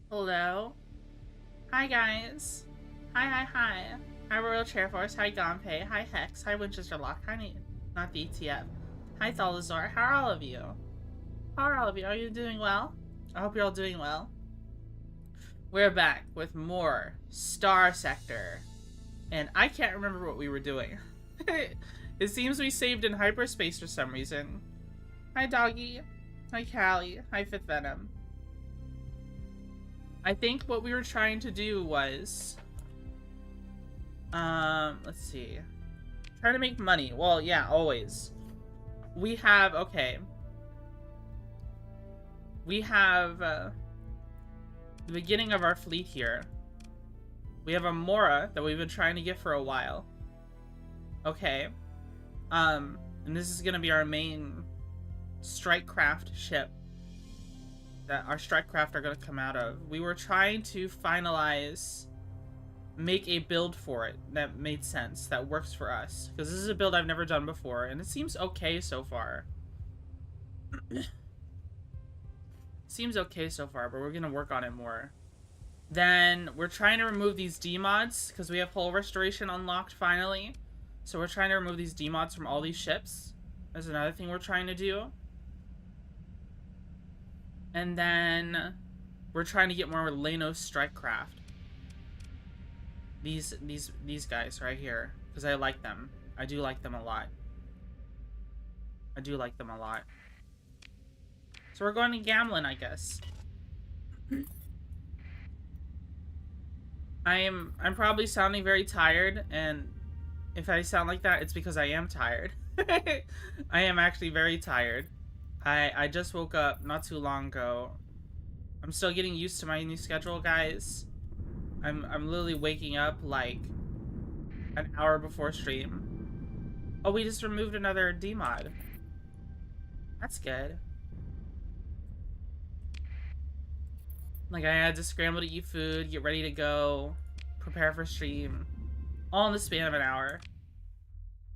Hello. Hi, guys. Hi. Hi, Royal Chair Force. Hi, Gonpei. Hi, Hex. Hi, Winchester Lock. Hi, not the ETF. Hi, Thalazar. How are all of you? How are all of you? Are you doing well? I hope you're all doing well. We're back with more Starsector. And I can't remember what we were doing. It seems we saved in hyperspace for some reason. Hi, Doggy. Hi, Callie. Hi, Fifth Venom. I think what we were trying to do was... let's see. Trying to make money. Well, yeah, always. We have... Okay. We have... the beginning of our fleet here. We have a Mora that we've been trying to get for a while. Okay. And this is gonna be our main strikecraft ship that our strikecraft are gonna come out of. We were trying to finalize, make a build for it that made sense, that works for us. Because this is a build I've never done before, and it seems okay so far. Seems okay so far, but we're gonna work on it more. Then we're trying to remove these demods, because we have hull restoration unlocked finally. So we're trying to remove these demods from all these ships. That's another thing we're trying to do. And then we're trying to get more Leynos strikecraft. These guys right here, because I like them. I do like them a lot. I do like them a lot. So we're going to Gamlin, I guess. I'm probably sounding very tired, and if I sound like that, it's because I am tired. I am actually very tired. I just woke up not too long ago. I'm still getting used to my new schedule, guys. I'm literally waking up like an hour before stream. Oh, we just removed another demod. That's good. Like, I had to scramble to eat food, get ready to go, prepare for stream, all in the span of an hour.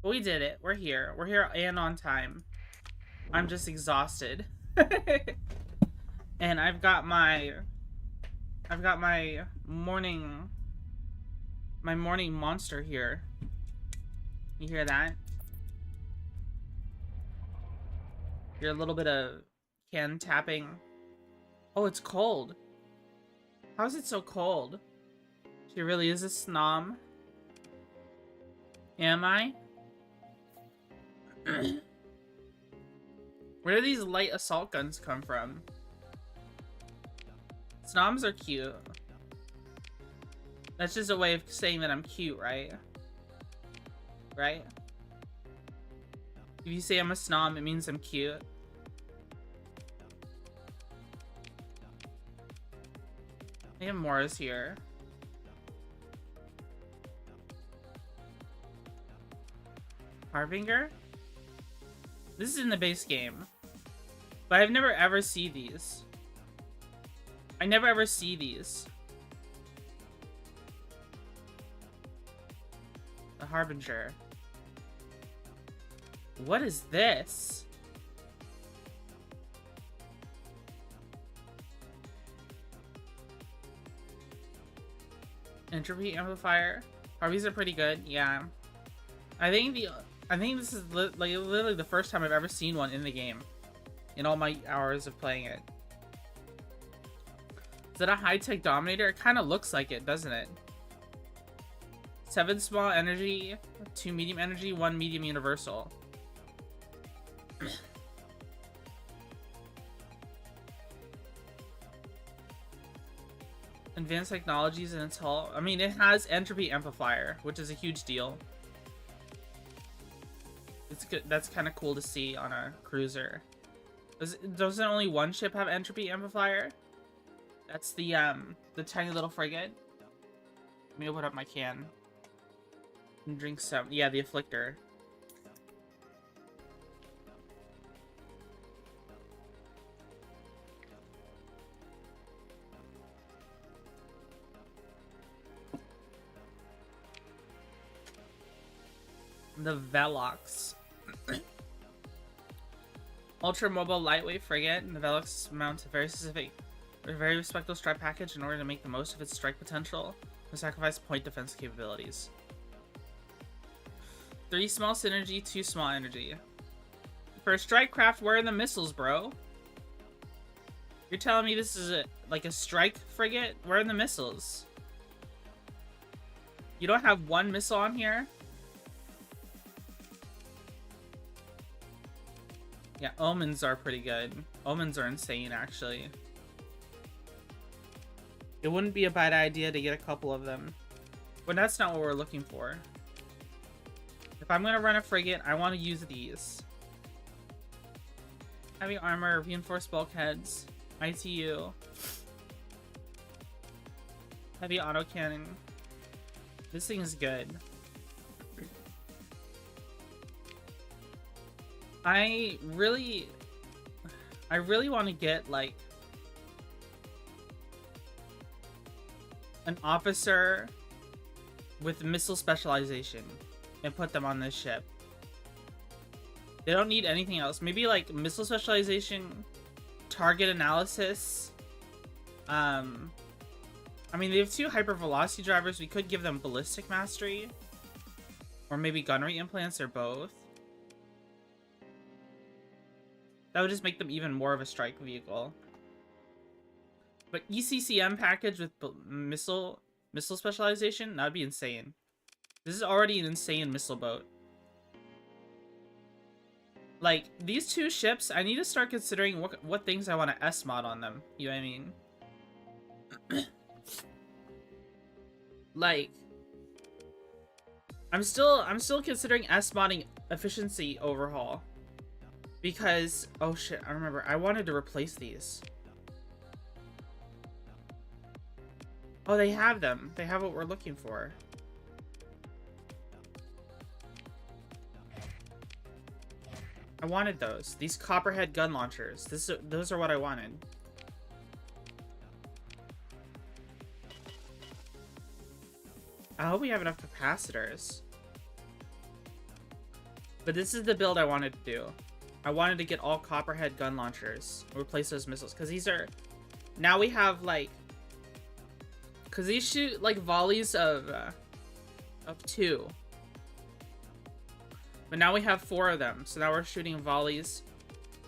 But we did it. We're here. We're here and on time. I'm just exhausted. And I've got my morning monster here. You hear that? Hear a little bit of can tapping. Oh, it's cold. How is it so cold? She really is a snom. Am I? Where do these light assault guns come from? Snoms are cute. That's just a way of saying that I'm cute, right? Right? If you say I'm a snom, it means I'm cute. I have Mora's here. Harbinger? This is in the base game. But I've never ever see these. I never ever see these. The Harbinger. What is this? Entropy amplifier. Harbies are pretty good, yeah. I think this is like literally the first time I've ever seen one in the game. In all my hours of playing it. Is that a high-tech dominator? It kind of looks like it, doesn't it? 7 small energy, 2 medium energy, 1 medium universal. Advanced technologies in its hull. I mean, it has entropy amplifier, which is a huge deal. It's good. That's kind of cool to see on a cruiser. Doesn't only one ship have entropy amplifier? That's the tiny little frigate. Let me open up my can and drink some. Yeah, the Afflictor. The Velox. Ultra mobile lightweight frigate, and the Velox mounts a very specific A very respectable strike package in order to make the most of its strike potential. To sacrifice point defense capabilities. 3 small synergy, 2 small energy. For a strikecraft, where are the missiles, bro? You're telling me this is like a strike frigate? Where are the missiles? You don't have 1 missile on here? Yeah, omens are pretty good. Omens are insane, actually. It wouldn't be a bad idea to get a couple of them. But that's not what we're looking for. If I'm gonna run a frigate, I want to use these. Heavy armor, reinforced bulkheads, ITU. Heavy autocannon. This thing is good. I really want to get, like, an officer with missile specialization and put them on this ship. They don't need anything else. Maybe, like, missile specialization, target analysis. I mean, they have 2 hypervelocity drivers. We could give them ballistic mastery. Or maybe gunnery implants, or both. That would just make them even more of a strike vehicle. But ECCM package with missile specialization, that would be insane. This is already an insane missile boat. Like, these 2 ships, I need to start considering what things I want to S-mod on them. You know what I mean? Like, I'm still considering S-modding efficiency overhaul. Because, oh shit, I remember, I wanted to replace these. Oh, they have them. They have what we're looking for. I wanted those. These copperhead gun launchers. Those are what I wanted. I hope we have enough capacitors. But this is the build I wanted to do. I wanted to get all copperhead gun launchers. Replace those missiles. Because these are... Now we have, like... Because these shoot, like, volleys of 2. But now we have 4 of them. So now we're shooting volleys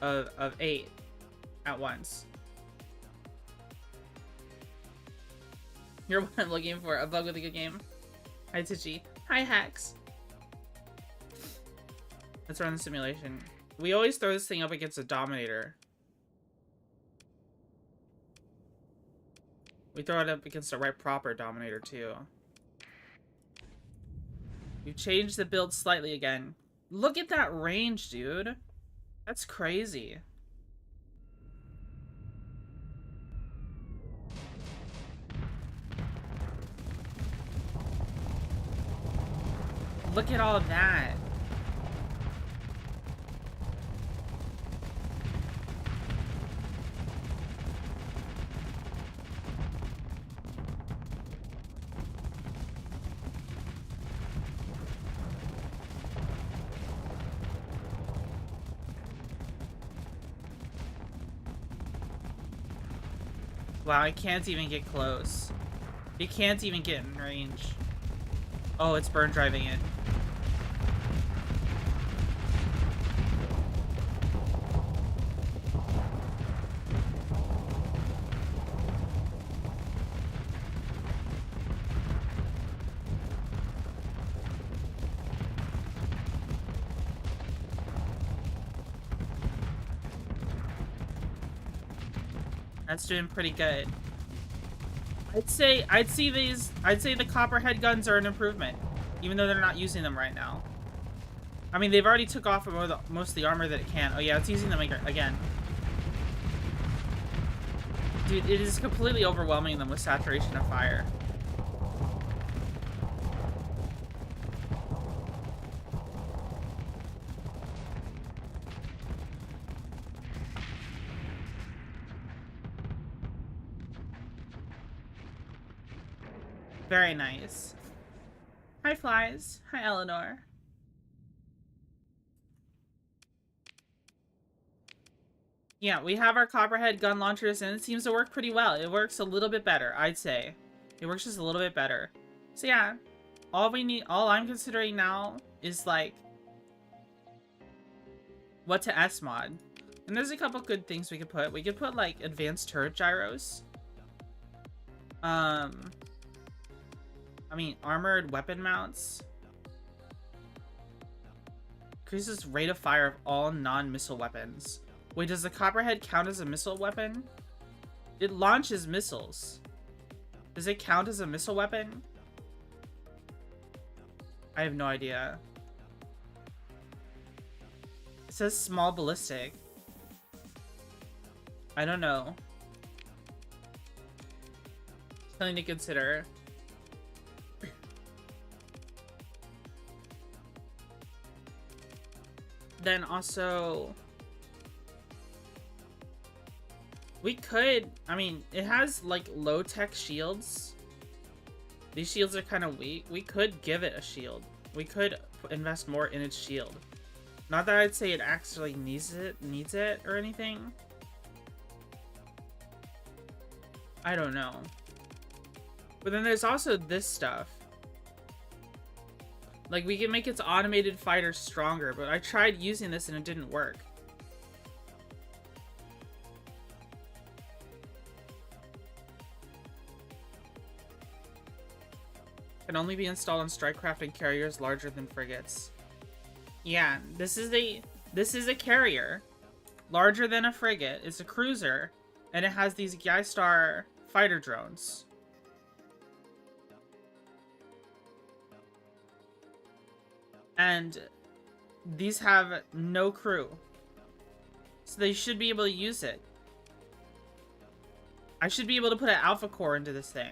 of 8 at once. You're what I'm looking for. A bug with a good game. Hi, Twitchy. Hi, Hex. Let's run the simulation. We always throw this thing up against a Dominator. We throw it up against a right proper Dominator, too. We've changed the build slightly again. Look at that range, dude. That's crazy. Look at all of that. Wow, I can't even get close. You can't even get in range. Oh, it's burn driving it. That's doing pretty good. I'd say the copperhead guns are an improvement, even though they're not using them right now. I mean, they've already took off most of the armor that it can. Oh yeah, it's using them again. Dude, it is completely overwhelming them with saturation of fire. Very nice. Hi, Flies. Hi, Eleanor. Yeah, we have our copperhead gun launchers, and it seems to work pretty well. It works a little bit better, I'd say. It works just a little bit better. So yeah, all I'm considering now is like what to S mod. And there's a couple good things we could put. We could put like advanced turret gyros. I mean armored weapon mounts. Increases rate of fire of all non-missile weapons. Wait, does the copperhead count as a missile weapon? It launches missiles. Does it count as a missile weapon? I have no idea. It says small ballistic. I don't know. Something to consider. Then also, we could, I mean, it has like low-tech shields. These shields are kind of weak. We could give it a shield. We could invest more in its shield. Not that I'd say it actually needs it or anything. I don't know. But then there's also this stuff. Like, we can make its automated fighters stronger, but I tried using this and it didn't work. Can only be installed on strikecraft and carriers larger than frigates. Yeah, this is a carrier. Larger than a frigate. It's a cruiser. And it has these Star fighter drones. And these have no crew. So they should be able to use it. I should be able to put an alpha core into this thing.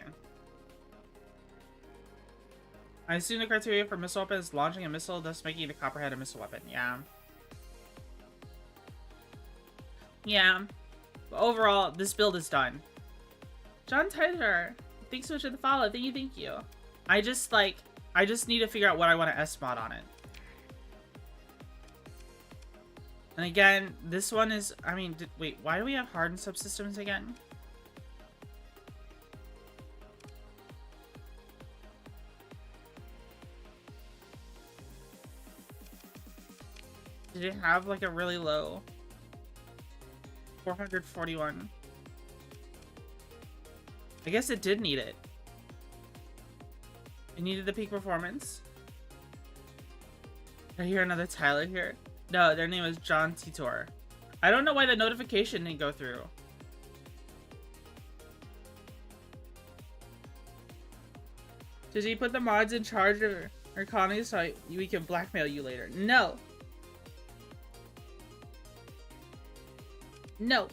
I assume the criteria for missile weapon is launching a missile, thus making the copperhead a missile weapon. Yeah. Yeah. But overall, this build is done. John Tyler, thanks so much for the follow. Thank you. I just need to figure out what I want to S-mod on it. And again, this one is, I mean, wait, why do we have hardened subsystems again? Did it have like a really low? 441. I guess it did need it. It needed the peak performance. I hear another Tyler here. No, their name is John Titor. I don't know why the notification didn't go through. Did he put the mods in charge of our colonies so we can blackmail you later? No. No.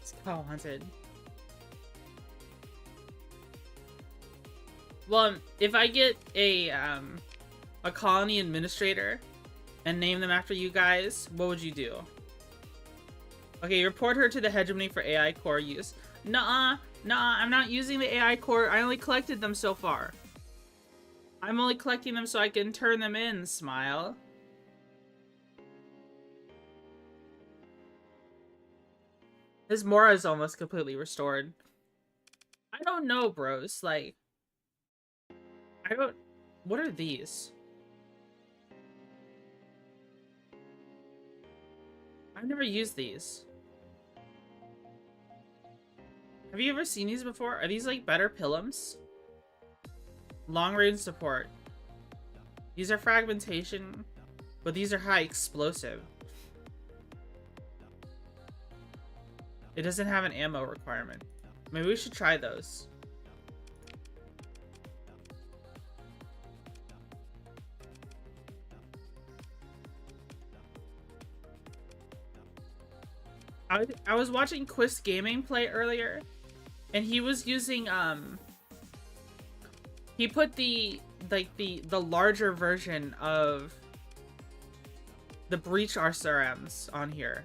It's Call Hunted. Well, if I get a colony administrator and name them after you guys, what would you do? Okay, report her to the hegemony for AI core use. Nuh-uh. Nuh-uh, I'm not using the AI core. I only collected them so far. I'm only collecting them so I can turn them in, smile. His Mora is almost completely restored. I don't know, bros. Like, I don't... What are these? I've never used these. Have you ever seen these before? Are these like better pillums? Long range support. These are fragmentation, but these are high explosive. It doesn't have an ammo requirement. Maybe we should try those. I was watching Quist Gaming play earlier, and he was using he put the larger version of the Breach RSRMs on here.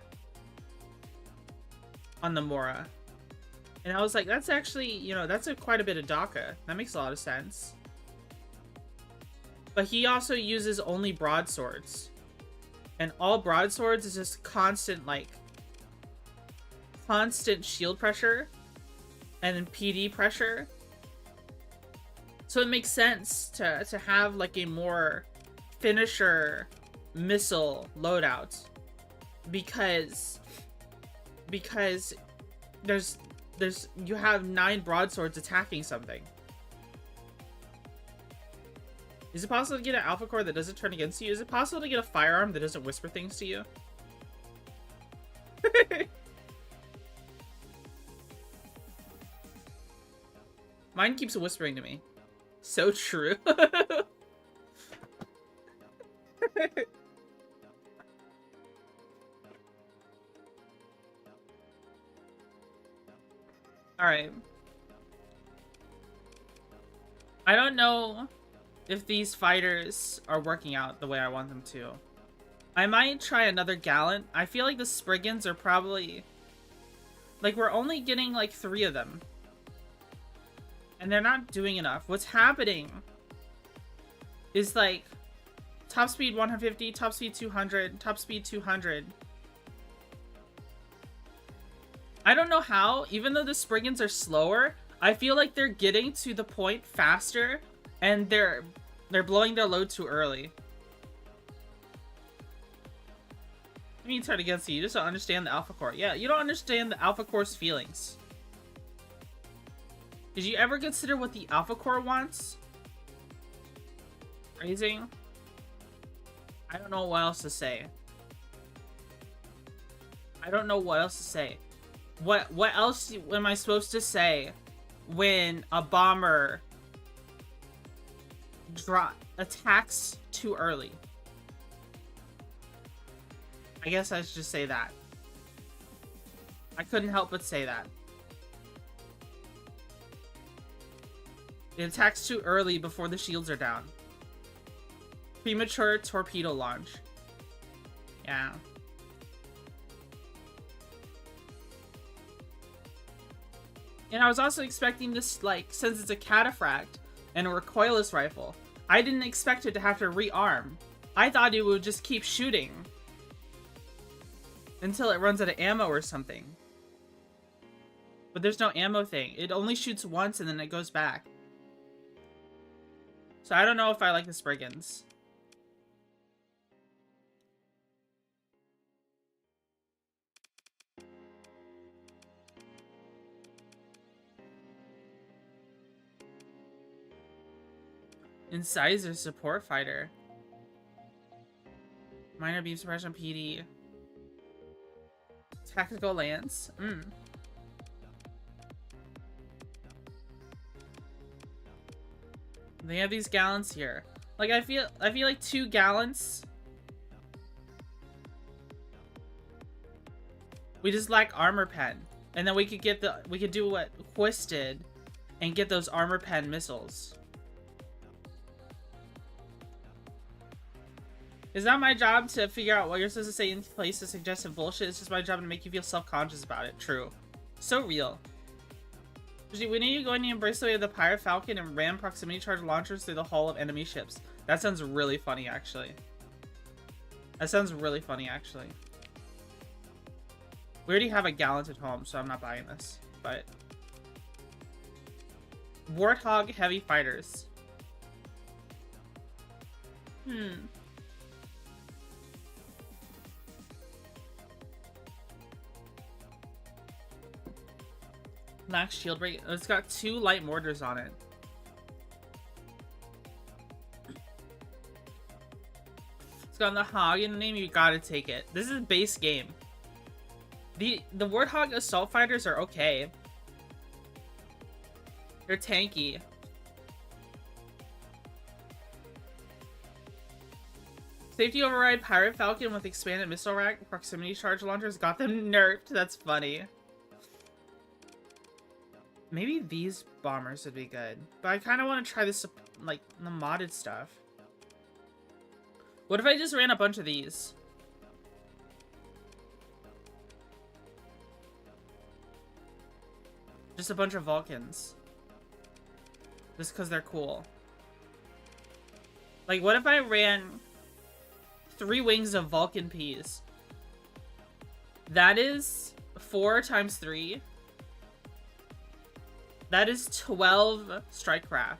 On the Mora. And I was like, that's actually, you know, that's quite a bit of DACA. That makes a lot of sense. But he also uses only broadswords. And all broadswords is just constant, like, constant shield pressure. And then PD pressure. So it makes sense to have, like, a more finisher missile loadout. Because you have 9 broadswords attacking something. Is it possible to get an alpha core that doesn't turn against you? Is it possible to get a firearm that doesn't whisper things to you? Mine keeps whispering to me. So true. Alright. I don't know if these fighters are working out the way I want them to. I might try another Gallant. I feel like the Spriggans are probably... Like, we're only getting, like, 3 of them. And they're not doing enough. What's happening is, like, top speed 150, top speed 200, top speed 200. I don't know how, even though the Spriggans are slower, I feel like they're getting to the point faster, and they're blowing their load too early. I mean, turn against you. You just don't understand the Alpha Core. Yeah, you don't understand the Alpha Core's feelings. Did you ever consider what the Alpha Core wants? Raising? I don't know what else to say. I don't know what else to say. What else am I supposed to say when a bomber attacks too early? I guess I should just say that. I couldn't help but say that. It attacks too early before the shields are down. Premature torpedo launch. Yeah. And I was also expecting this, like, since it's a cataphract and a recoilless rifle, I didn't expect it to have to rearm. I thought it would just keep shooting until it runs out of ammo or something. But there's no ammo thing. It only shoots once and then it goes back. So I don't know if I like the Spriggans. Incisor support fighter. Minor beam suppression PD. Tactical lance. They have these Gallants here. Like I feel like 2 Gallants. We just lack armor pen. And then we could do what Quist did and get those armor pen missiles. It's not my job to figure out what you're supposed to say in place of suggestive bullshit. It's just my job to make you feel self-conscious about it. True. So real. We need you going to embrace the way of the Pirate Falcon and ram proximity charge launchers through the hull of enemy ships. That sounds really funny, actually. That sounds really funny, actually. We already have a Gallant at home, so I'm not buying this. But... Warthog Heavy Fighters. Max shield rate. It's got 2 light mortars on it. It's got the Hog in the name. You gotta take it. This is base game. The Warthog assault fighters are okay. They're tanky. Safety override Pirate Falcon with expanded missile rack proximity charge launchers got them nerfed. That's funny. Maybe these bombers would be good. But I kind of want to try this, like, the modded stuff. What if I just ran a bunch of these? Just a bunch of Vulcans. Just because they're cool. Like, what if I ran 3 wings of Vulcan peas. That is 4 times 3. That is 12 strikecraft.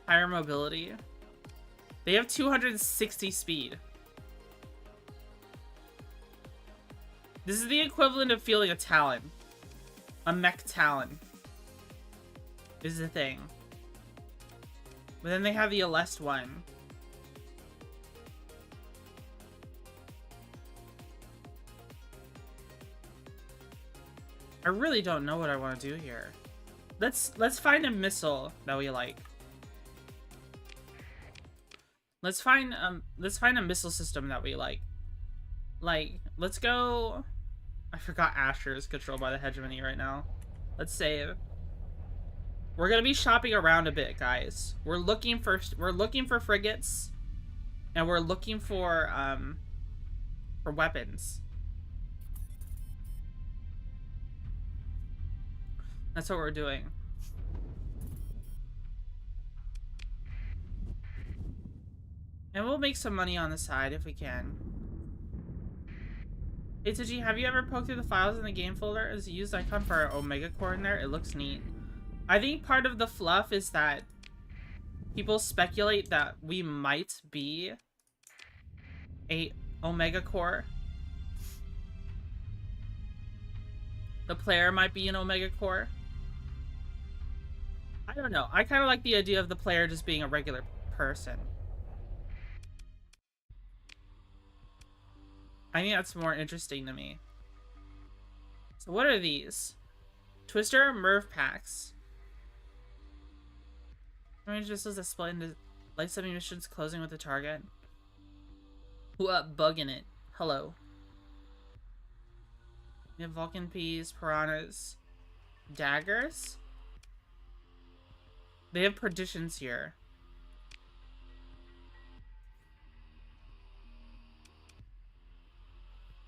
Higher mobility. They have 260 speed. This is the equivalent of feeling a Talon. A mech Talon. Is the thing. But then they have the Alest one. I really don't know what I want to do here. Let's find a missile that we like. Let's find a missile system that we like. Like, let's go. I forgot Asher is controlled by the hegemony right now. Let's save. We're gonna be shopping around a bit, guys. We're looking for frigates, and we're looking for weapons. That's what we're doing. And we'll make some money on the side if we can. Hey Twitchy, have you ever poked through the files in the game folder? Is a used icon for our Omega Core in there? It looks neat. I think part of the fluff is that people speculate that we might be a Omega Core. The player might be an Omega Core. I don't know. I kind of like the idea of the player just being a regular person. I think that's more interesting to me. So what are these? Twister Merv packs. Range missiles that split into light-saving missions closing with the target. Who up bugging it? Hello. We have Vulcan peas, piranhas, daggers. They have perditions here.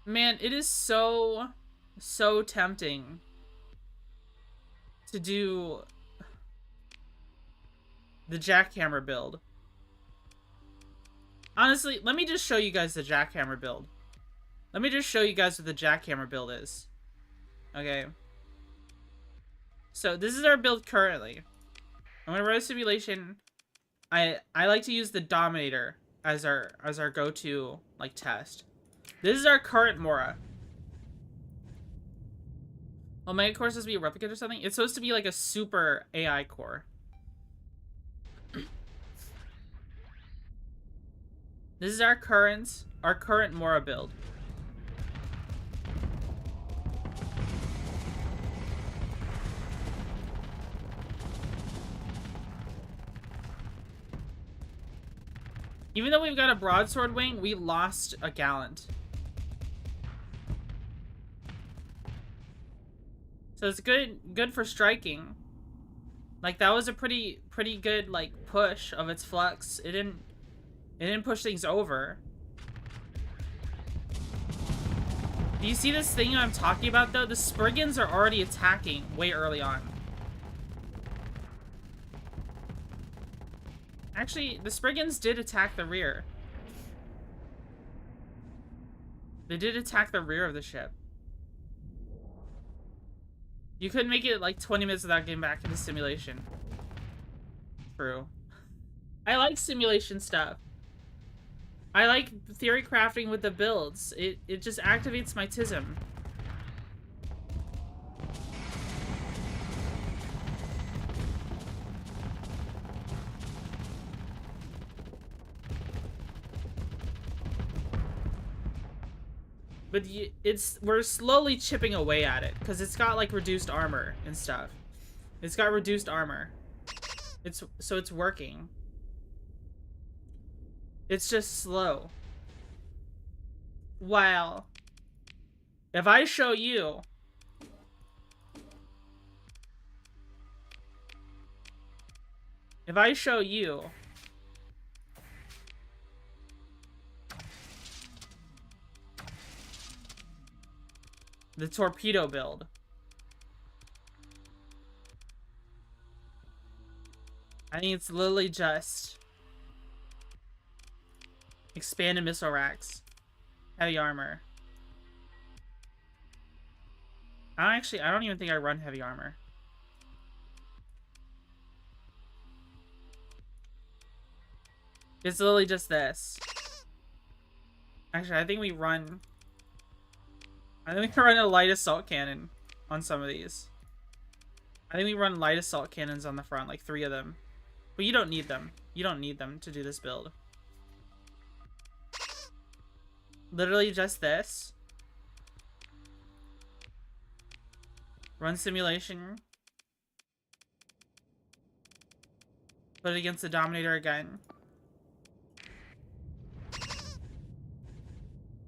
Man, it is so tempting to do the jackhammer build. Honestly, let me just show you guys the jackhammer build. Let me just show you guys what the jackhammer build is. Okay. So this is our build currently. I'm gonna run a simulation. I like to use the Dominator as our go-to like test. This is our current Mora. Omega Core is supposed to be a replicate or something? It's supposed to be like a super AI core. This is our current Mora build. Even though we've got a broadsword wing, we lost a gallant. So it's good for striking. Like that was a pretty good like push of its flux. It didn't push things over. Do you see this thing I'm talking about though? The Spriggans are already attacking way early on. Actually, the Spriggans did attack the rear. They did attack the rear of the ship. You couldn't make it like 20 minutes without getting back into simulation. True. I like simulation stuff. I like theory crafting with the builds. It just activates my tism. But we're slowly chipping away at it because it's got like reduced armor and stuff. It's got reduced armor. So it's working. It's just slow. Wow. If I show you the torpedo build. I think it's literally just expanded missile racks, heavy armor. I don't even think I run heavy armor. It's literally just this. Actually, I think we run a light assault cannon on some of these. I think we run light assault cannons on the front, like 3 of them. But you don't need them. You don't need them to do this build. Literally just this. Run simulation. Put it against the Dominator again.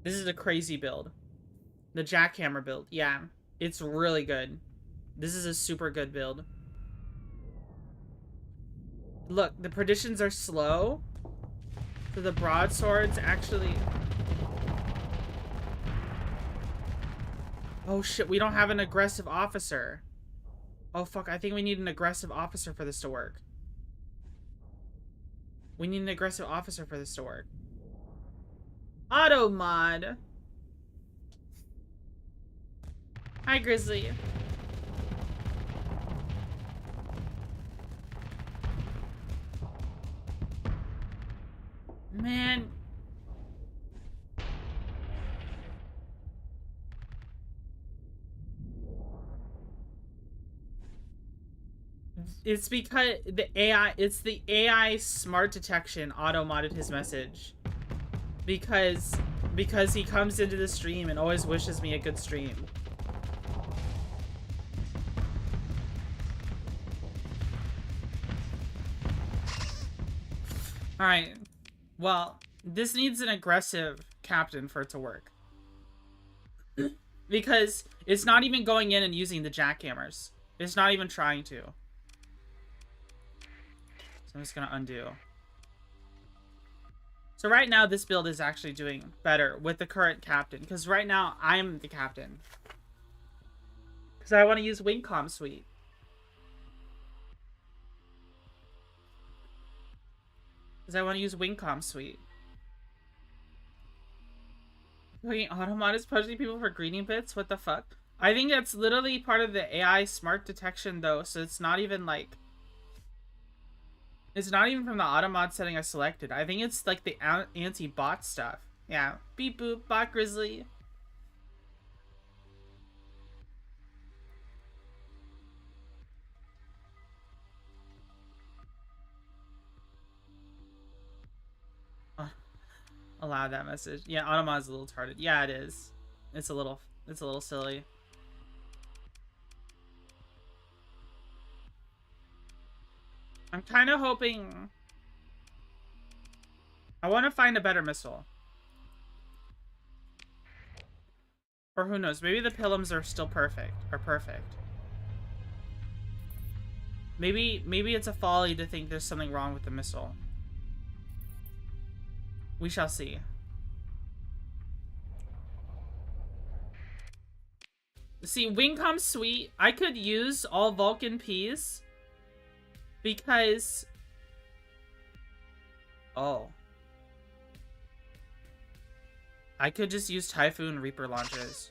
This is a crazy build. The jackhammer build. Yeah, it's really good. This is a super good build. Look, the predictions are slow. So the broadswords actually... Oh shit, we don't have an aggressive officer. Oh fuck, I think we need an aggressive officer for this to work. We need an aggressive officer for this to work. Auto mod. Hi, Grizzly. Man. It's because it's the AI smart detection auto-modded his message. Because he comes into the stream and always wishes me a good stream. Alright. Well, this needs an aggressive captain for it to work. Because it's not even going in and using the jackhammers. It's not even trying to. So I'm just gonna undo. So right now, this build is actually doing better with the current captain. Because right now, I'm the captain. Because I want to use Wingcom Suite. Because I want to use Wingcom Suite. Fucking Automod is pushing people for greeting bits? What the fuck? I think that's literally part of the AI smart detection, though. So it's not even like... It's not even from the Automod setting I selected. I think it's like the anti-bot stuff. Yeah. Beep boop, bot grizzly. Allow that message. Yeah, Automod's a little retarded. Yeah, it is. It's a little silly. I'm kind of hoping... I want to find a better missile. Or who knows, maybe the Pilums are still perfect. Maybe it's a folly to think there's something wrong with the missile. We shall see. See, Wingcom Suite, I could use all Vulcan Ps because... Oh. I could just use Typhoon Reaper launches.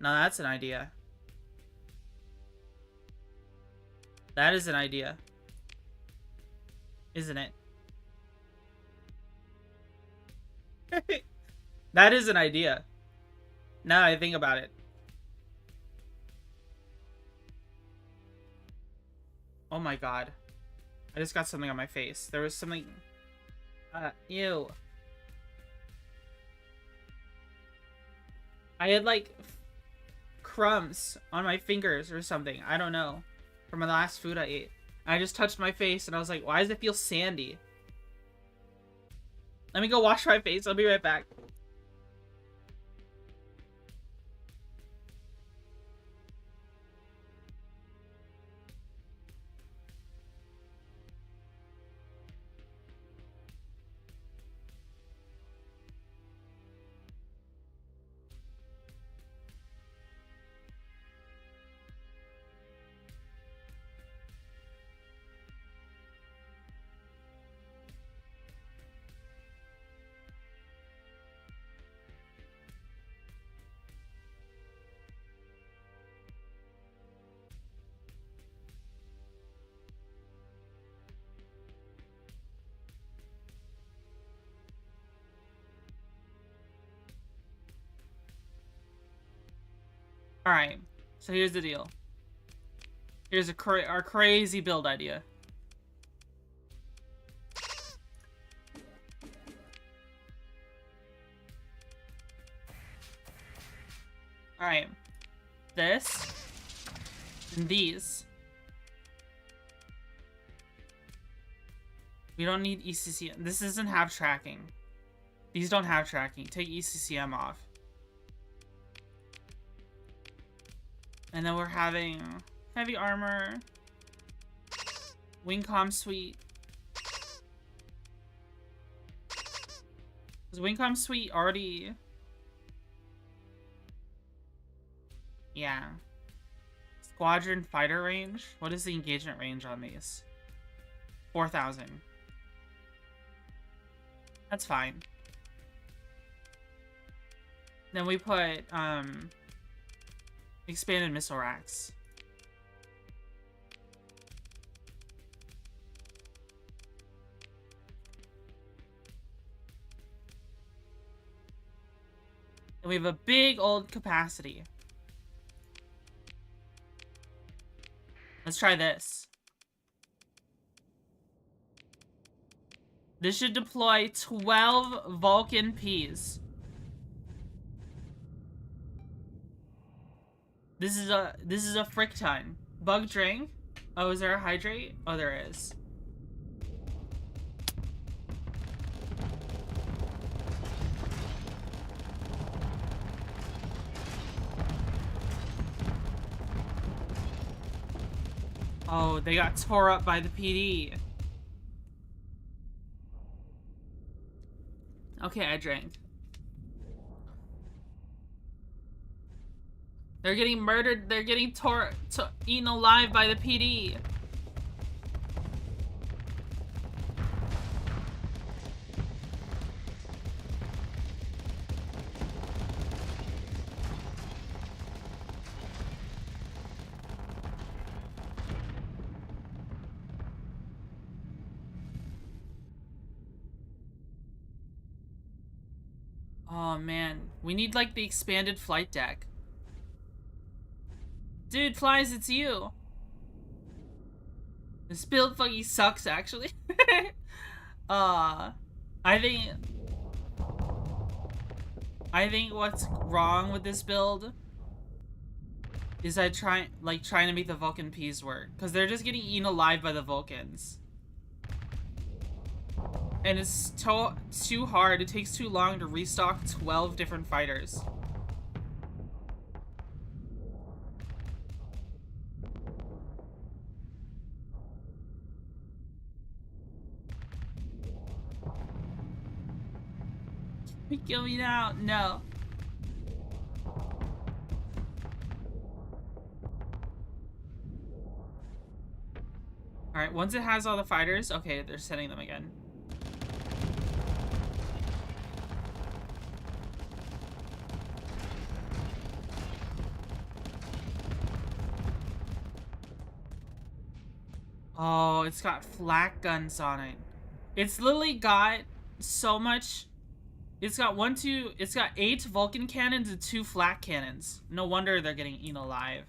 Now that's an idea. That is an idea. Isn't it? That is an idea. Now I think about it. Oh my god. I just got something on my face. There was something... ew. I had, like, crumbs on my fingers or something. I don't know. From the last food I ate. I just touched my face and I was like, why does it feel sandy? Let me go wash my face. I'll be right back. Alright, so here's the deal. Here's our crazy build idea. Alright. This. And these. We don't need ECCM. This doesn't have tracking. These don't have tracking. Take ECCM off. And then we're having heavy armor. Wingcom suite. Is Wingcom suite already... Yeah. Squadron fighter range. What is the engagement range on these? 4,000. That's fine. Then we put, expanded missile racks. And we have a big old capacity. Let's try this. This should deploy 12 Vulcan Ps. This is a frick ton. Bug drink. Oh, is there a hydrate? Oh, there is. Oh, they got tore up by the PD. Okay, I drank. They're getting murdered. They're getting eaten alive by the PD. Oh man, we need like the expanded flight deck. Dude, Flies, it's you. This build fucking sucks, actually. I think what's wrong with this build is trying to make the Vulcan Ps work, because they're just getting eaten alive by the Vulcans. And it's too hard. It takes too long to restock 12 different fighters. Kill me now. No. Alright, once it has all the fighters, okay, they're sending them again. Oh, it's got flak guns on it. It's literally got so much. It's got it's got 8 Vulcan cannons and 2 flak cannons. No wonder they're getting eaten alive.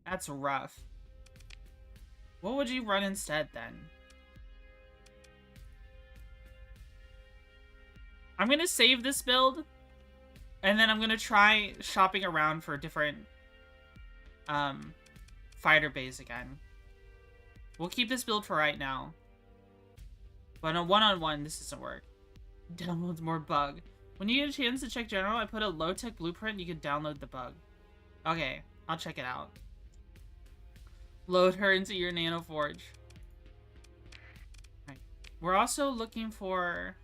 That's rough. What would you run instead then? I'm gonna save this build, and then I'm gonna try shopping around for different fighter bays again. We'll keep this build for right now. But on a one-on-one, this doesn't work. Downloads more bug. When you get a chance to check general, I put a low-tech blueprint, you can download the bug. Okay, I'll check it out. Load her into your nano forge. Right. We're also looking for...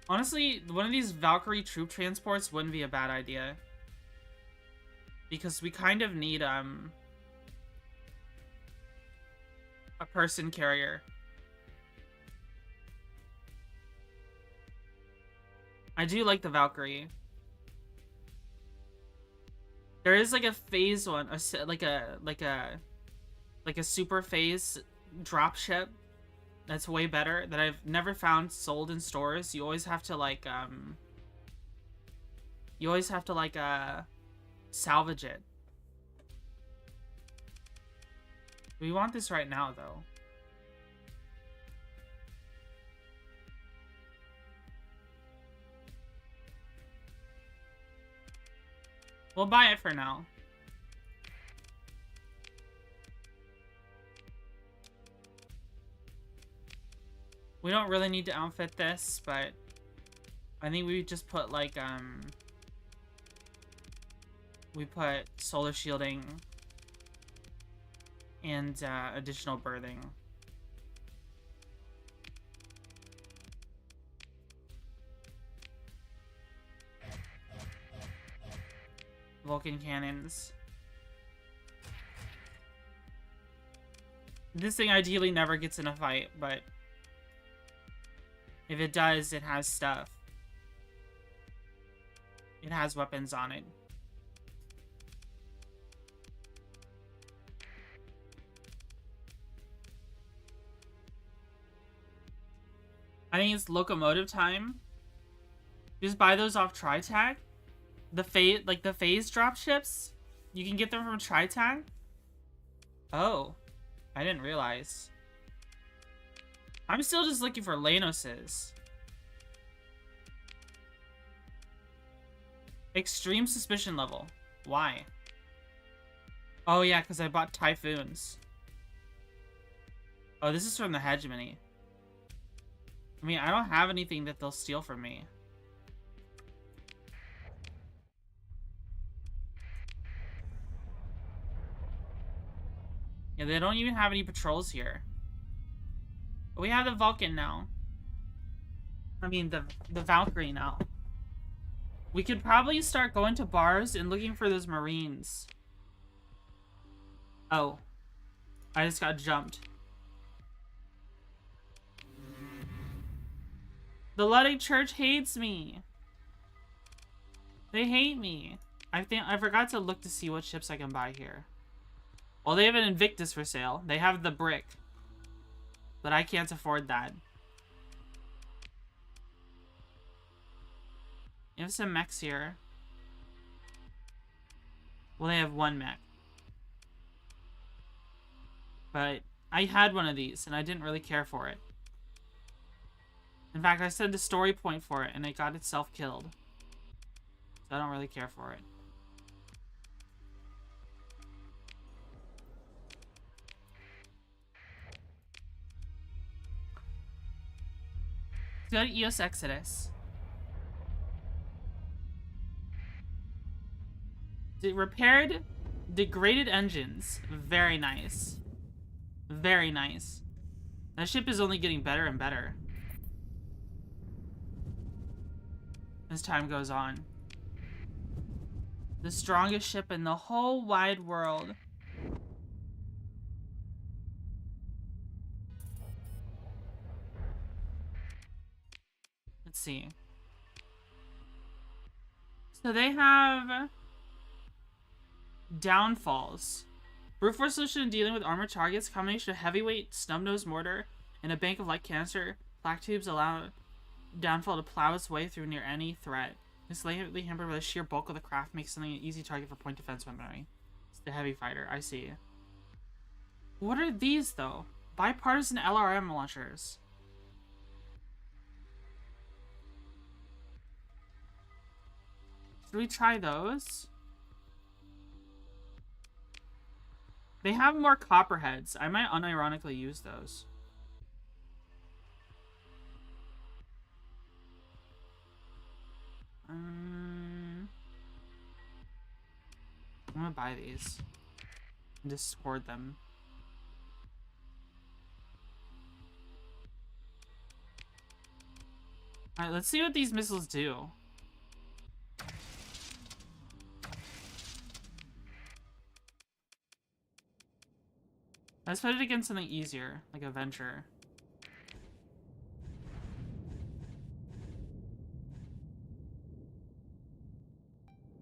Honestly, one of these Valkyrie troop transports wouldn't be a bad idea. Because we kind of need, a person carrier. I do like the Valkyrie. There is like a phase one, like a super phase dropship that's way better that I've never found sold in stores. You always have to like You always have to, like, salvage it. We want this right now, though. We'll buy it for now. We don't really need to outfit this, but I think we just put, like, we put solar shielding and additional birthing. Vulcan cannons. This thing ideally never gets in a fight, but if it does, it has stuff. It has weapons on it. I think it's locomotive time. Just buy those off Tritag. The phase drop ships, you can get them from Tritag. Oh, I didn't realize. I'm still just looking for Leynos's. Extreme suspicion level. Why? Oh yeah, because I bought Typhoons. Oh, this is from the hegemony. I mean, I don't have anything that they'll steal from me. Yeah, they don't even have any patrols here. But we have the Vulcan now. I mean, the Valkyrie now. We could probably start going to bars and looking for those Marines. Oh. I just got jumped. The Luddic Church hates me. They hate me. I forgot to look to see what ships I can buy here. Well, they have an Invictus for sale. They have the brick. But I can't afford that. You have some mechs here. Well, they have one mech. But I had one of these, and I didn't really care for it. In fact, I set a story point for it, and it got itself killed. So I don't really care for it. Let's go to EOS Exodus. Repaired degraded engines. Very nice. Very nice. That ship is only getting better and better as time goes on. The strongest ship in the whole wide world. Let's see. So they have downfalls. Brute force solution in dealing with armored targets. Combination of heavyweight snub-nosed mortar and a bank of light canister flak tubes allow downfall to plow its way through near any threat. It's slightly hampered by the sheer bulk of the craft, makes something an easy target for point defense weaponry. It's the heavy fighter. I see. What are these though? Bipartisan LRM launchers. Should we try those? They have more copperheads. I might unironically use those. I'm gonna buy these and just hoard them. Alright, let's see what these missiles do. Let's put it against something easier, like a Venture.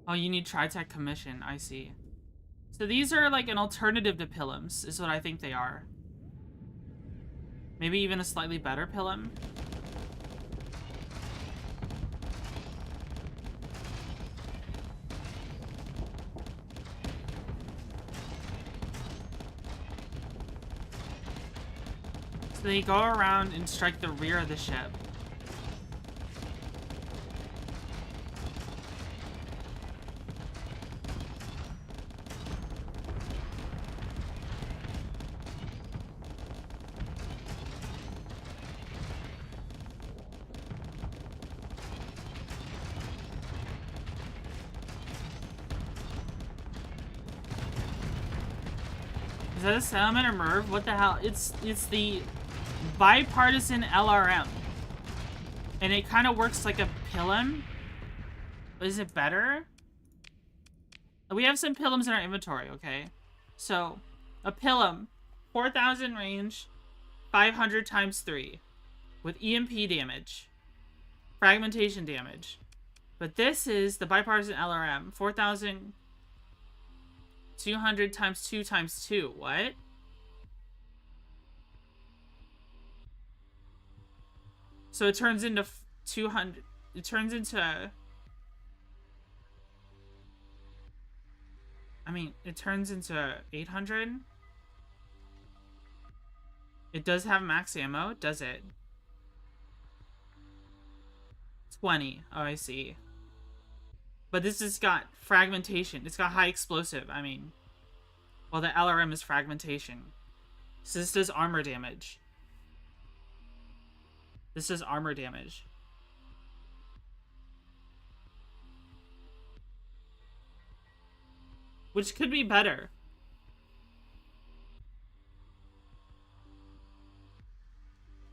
Oh, you need Tritech Commission, I see. So these are like an alternative to Pilums, is what I think they are. Maybe even a slightly better Pilum. So they go around and strike the rear of the ship. Is that a settlement or Merv? What the hell? It's the bipartisan LRM. And it kind of works like a Pilum. Is it better? We have some Pilums in our inventory, okay? So, a Pilum, 4,000 range, 500 times 3. With EMP damage. Fragmentation damage. But this is the bipartisan LRM, 4,000... 200 times 2 times 2. What? So it turns into 200. It turns into... I mean, it turns into 800. It does have max ammo, does it? 20. Oh, I see. But this has got fragmentation. It's got high explosive. I mean, well, the LRM is fragmentation. So this does armor damage. This does armor damage. Which could be better.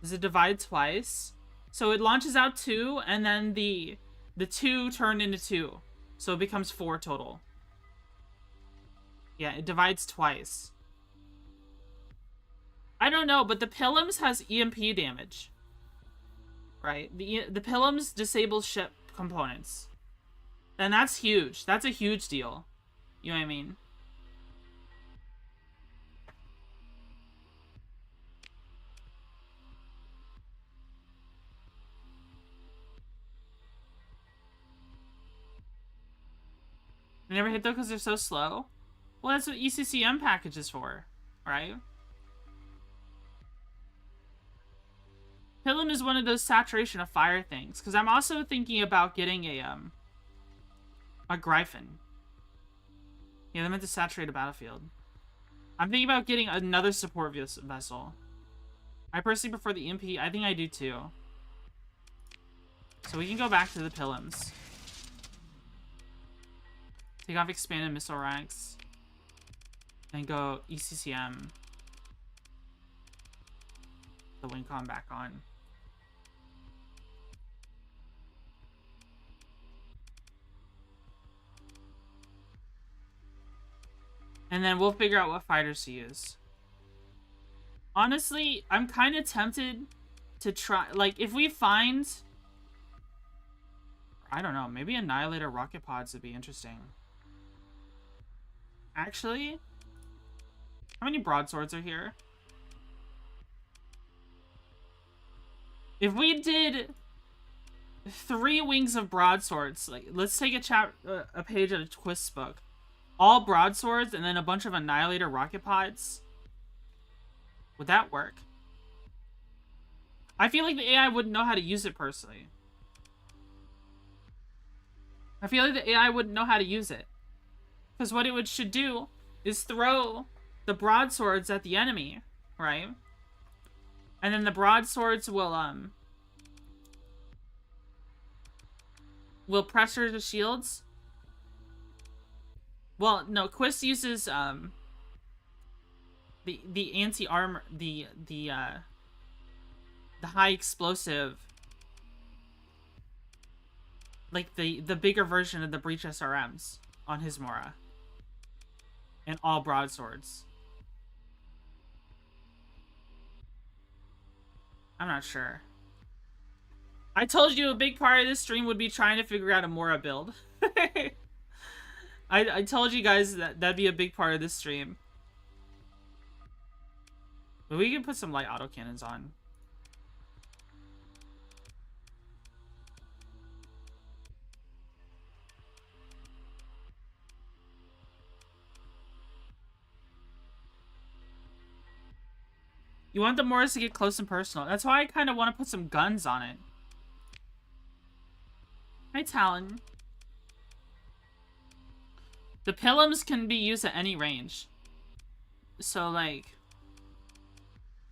Does it divide twice? So it launches out 2, and then the 2 turn into 2. So it becomes 4 total. Yeah, it divides twice. I don't know, but the Pilums has EMP damage. Right? The Pilums disable ship components. And that's huge. That's a huge deal. You know what I mean? They never hit though because they're so slow? Well, that's what ECCM package is for, right? Pilum is one of those saturation of fire things, because I'm also thinking about getting a Gryphon. Yeah, they meant to saturate a battlefield. I'm thinking about getting another support vessel. I personally prefer the EMP. I think I do too. So we can go back to the Pilums. Take off expanded missile ranks. And go ECCM. The Wincom back on. And then we'll figure out what fighters to use. Honestly, I'm kind of tempted to try... Like, if we find... I don't know. Maybe Annihilator rocket pods would be interesting. Actually... How many broadswords are here? If we did 3 wings of broadswords, like, let's take a page out of Twist's book. All broadswords and then a bunch of Annihilator rocket pods. Would that work? I feel like the AI wouldn't know how to use it personally. I feel like the AI wouldn't know how to use it. Because what it should do is throw the broadswords at the enemy, right? And then the broadswords will pressure the shields. Well, no, Quist uses the anti-armor, the high explosive, like the bigger version of the breach SRMs on his Mora. And all broadswords. I'm not sure. I told you a big part of this stream would be trying to figure out a Mora build. I told you guys that that'd be a big part of this stream. But we can put some light autocannons on. You want the Morris to get close and personal. That's why I kind of want to put some guns on it. Hi, Talon. The Pilums can be used at any range. So, like...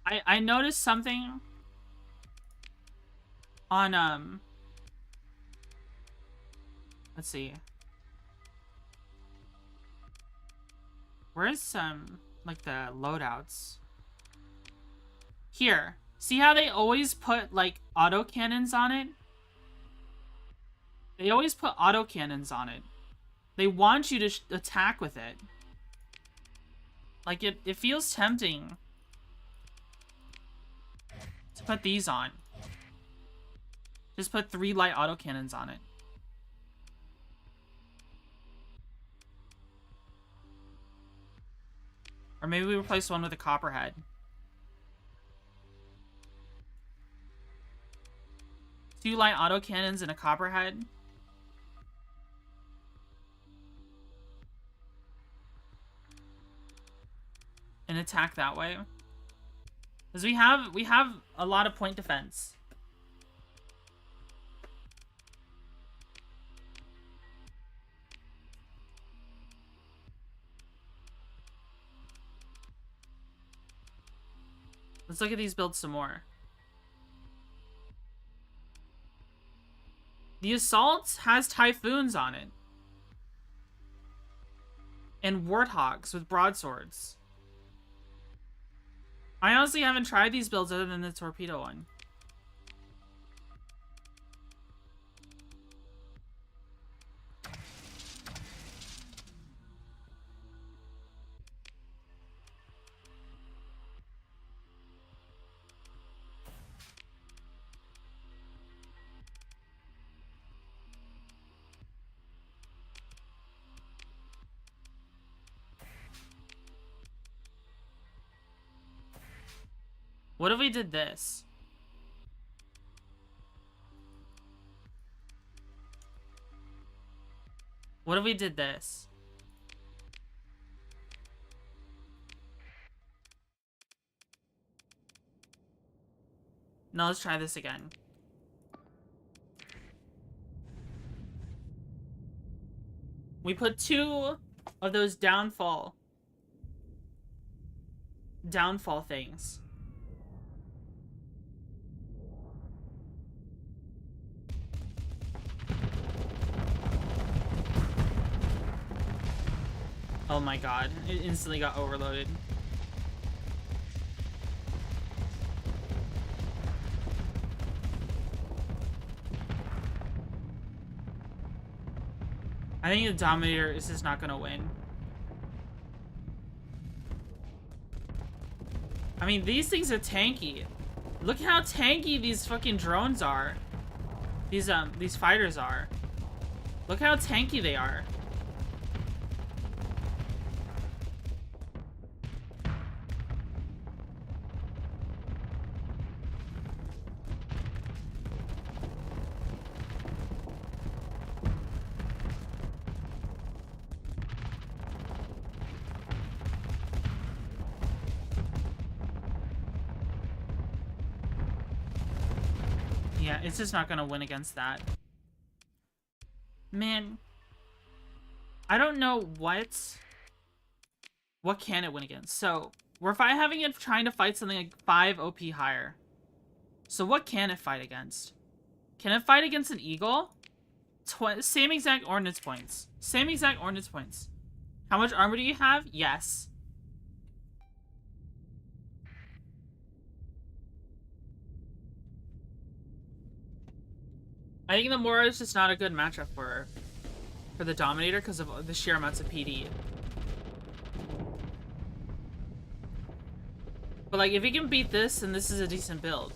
I noticed something... on, let's see. Where's, like, the loadouts? Here. See how they always put, like, autocannons on it? They always put autocannons on it. They want you to attack with it. Like, it feels tempting to put these on. Just put 3 light autocannons on it. Or maybe we replace one with a copperhead. Two light autocannons and a copperhead. And attack that way. Because we have a lot of point defense. Let's look at these builds some more. The Assault has Typhoons on it. And Warthogs with broadswords. I honestly haven't tried these builds other than the Torpedo one. What if we did this? What if we did this? Now let's try this again. We put 2 of those downfall things. Oh my god, it instantly got overloaded. I think the Dominator is just not gonna win. I mean, these things are tanky. Look how tanky these fucking drones are. These fighters are. Look how tanky they are. Yeah, it's just not gonna win against that. Man, I don't know what can it win against. So we're having it trying to fight something like 5 OP higher. So what can it fight against? Can it fight against an eagle? Same exact ordnance points. Same exact ordnance points. How much armor do you have? Yes. I think the Mora is just not a good matchup for the Dominator because of the sheer amounts of PD. But like, if he can beat this, then this is a decent build.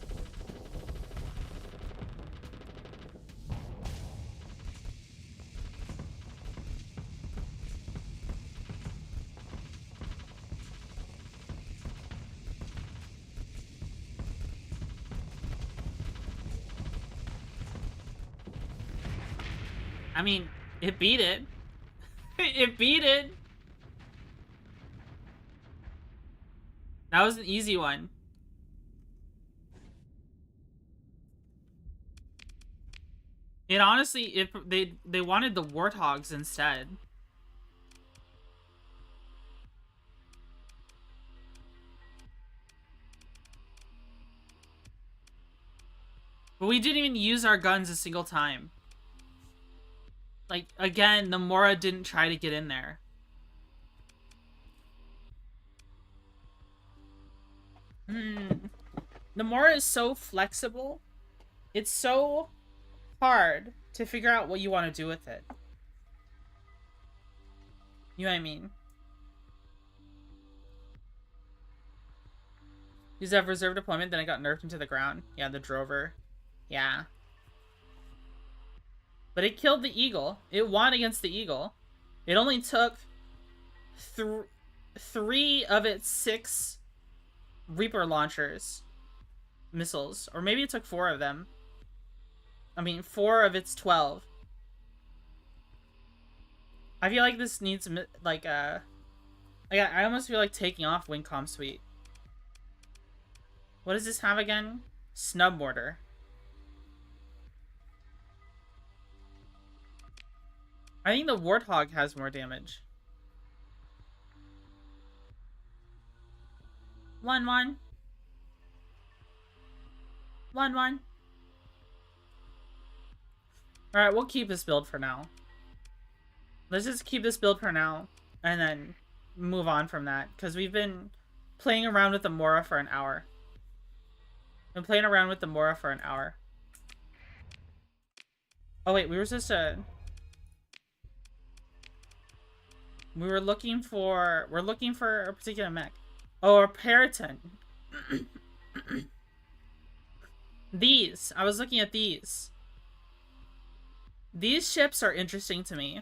I mean, it beat it. It beat it. That was an easy one. It honestly, if they wanted the warthogs instead. But we didn't even use our guns a single time. Like, again, the Mora didn't try to get in there. The Mora is so flexible. It's so hard to figure out what you want to do with it. You know what I mean? Used to have reserve deployment, then it got nerfed into the ground. Yeah, the Drover. Yeah. But it killed the Eagle. It won against the Eagle. It only took 3 of its 6 Reaper launchers. Missiles. Or maybe it took 4 of them. I mean, 4 of its 12. I feel like this needs, like, I almost feel like taking off Wincom Suite. What does this have again? Snub Mortar. I think the Warthog has more damage. 1-1. 1-1. Alright, we'll keep this build for now. Let's just keep this build for now. And then move on from that. Because we've been playing around with the Mora for an hour. Been playing around with the Mora for an hour. Oh wait, we were supposed to... We're looking for a particular mech. Oh, a Periton. These. I was looking at these. These ships are interesting to me.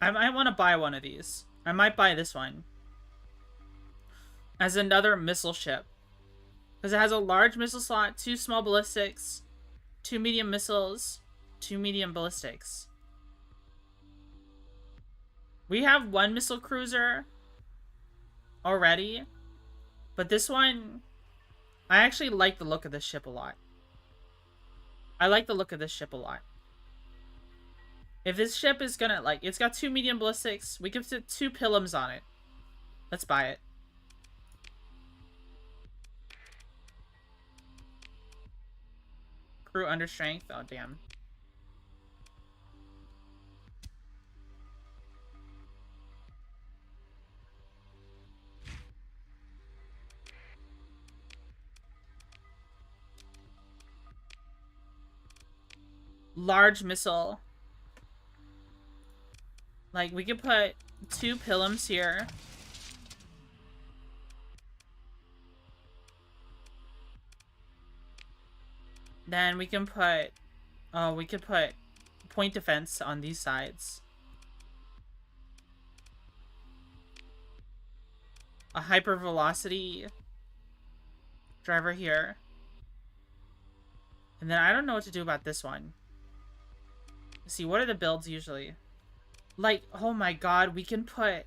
I might want to buy one of these. I might buy this one. As another missile ship. Because it has a large missile slot, 2 small ballistics, 2 medium missiles, 2 medium ballistics. We have 1 missile cruiser already. But this one, I actually like the look of this ship a lot. I like the look of this ship a lot. If this ship is gonna, like, it's got 2 medium ballistics, we can fit 2 Pilums on it. Let's buy it. Crew under strength. Oh, damn. Large missile. Like, we could put 2 Pilums here. Then we can put... Oh, we could put point defense on these sides. A hypervelocity driver here. And then I don't know what to do about this one. Let's see, what are the builds usually? Like, oh my god, we can put...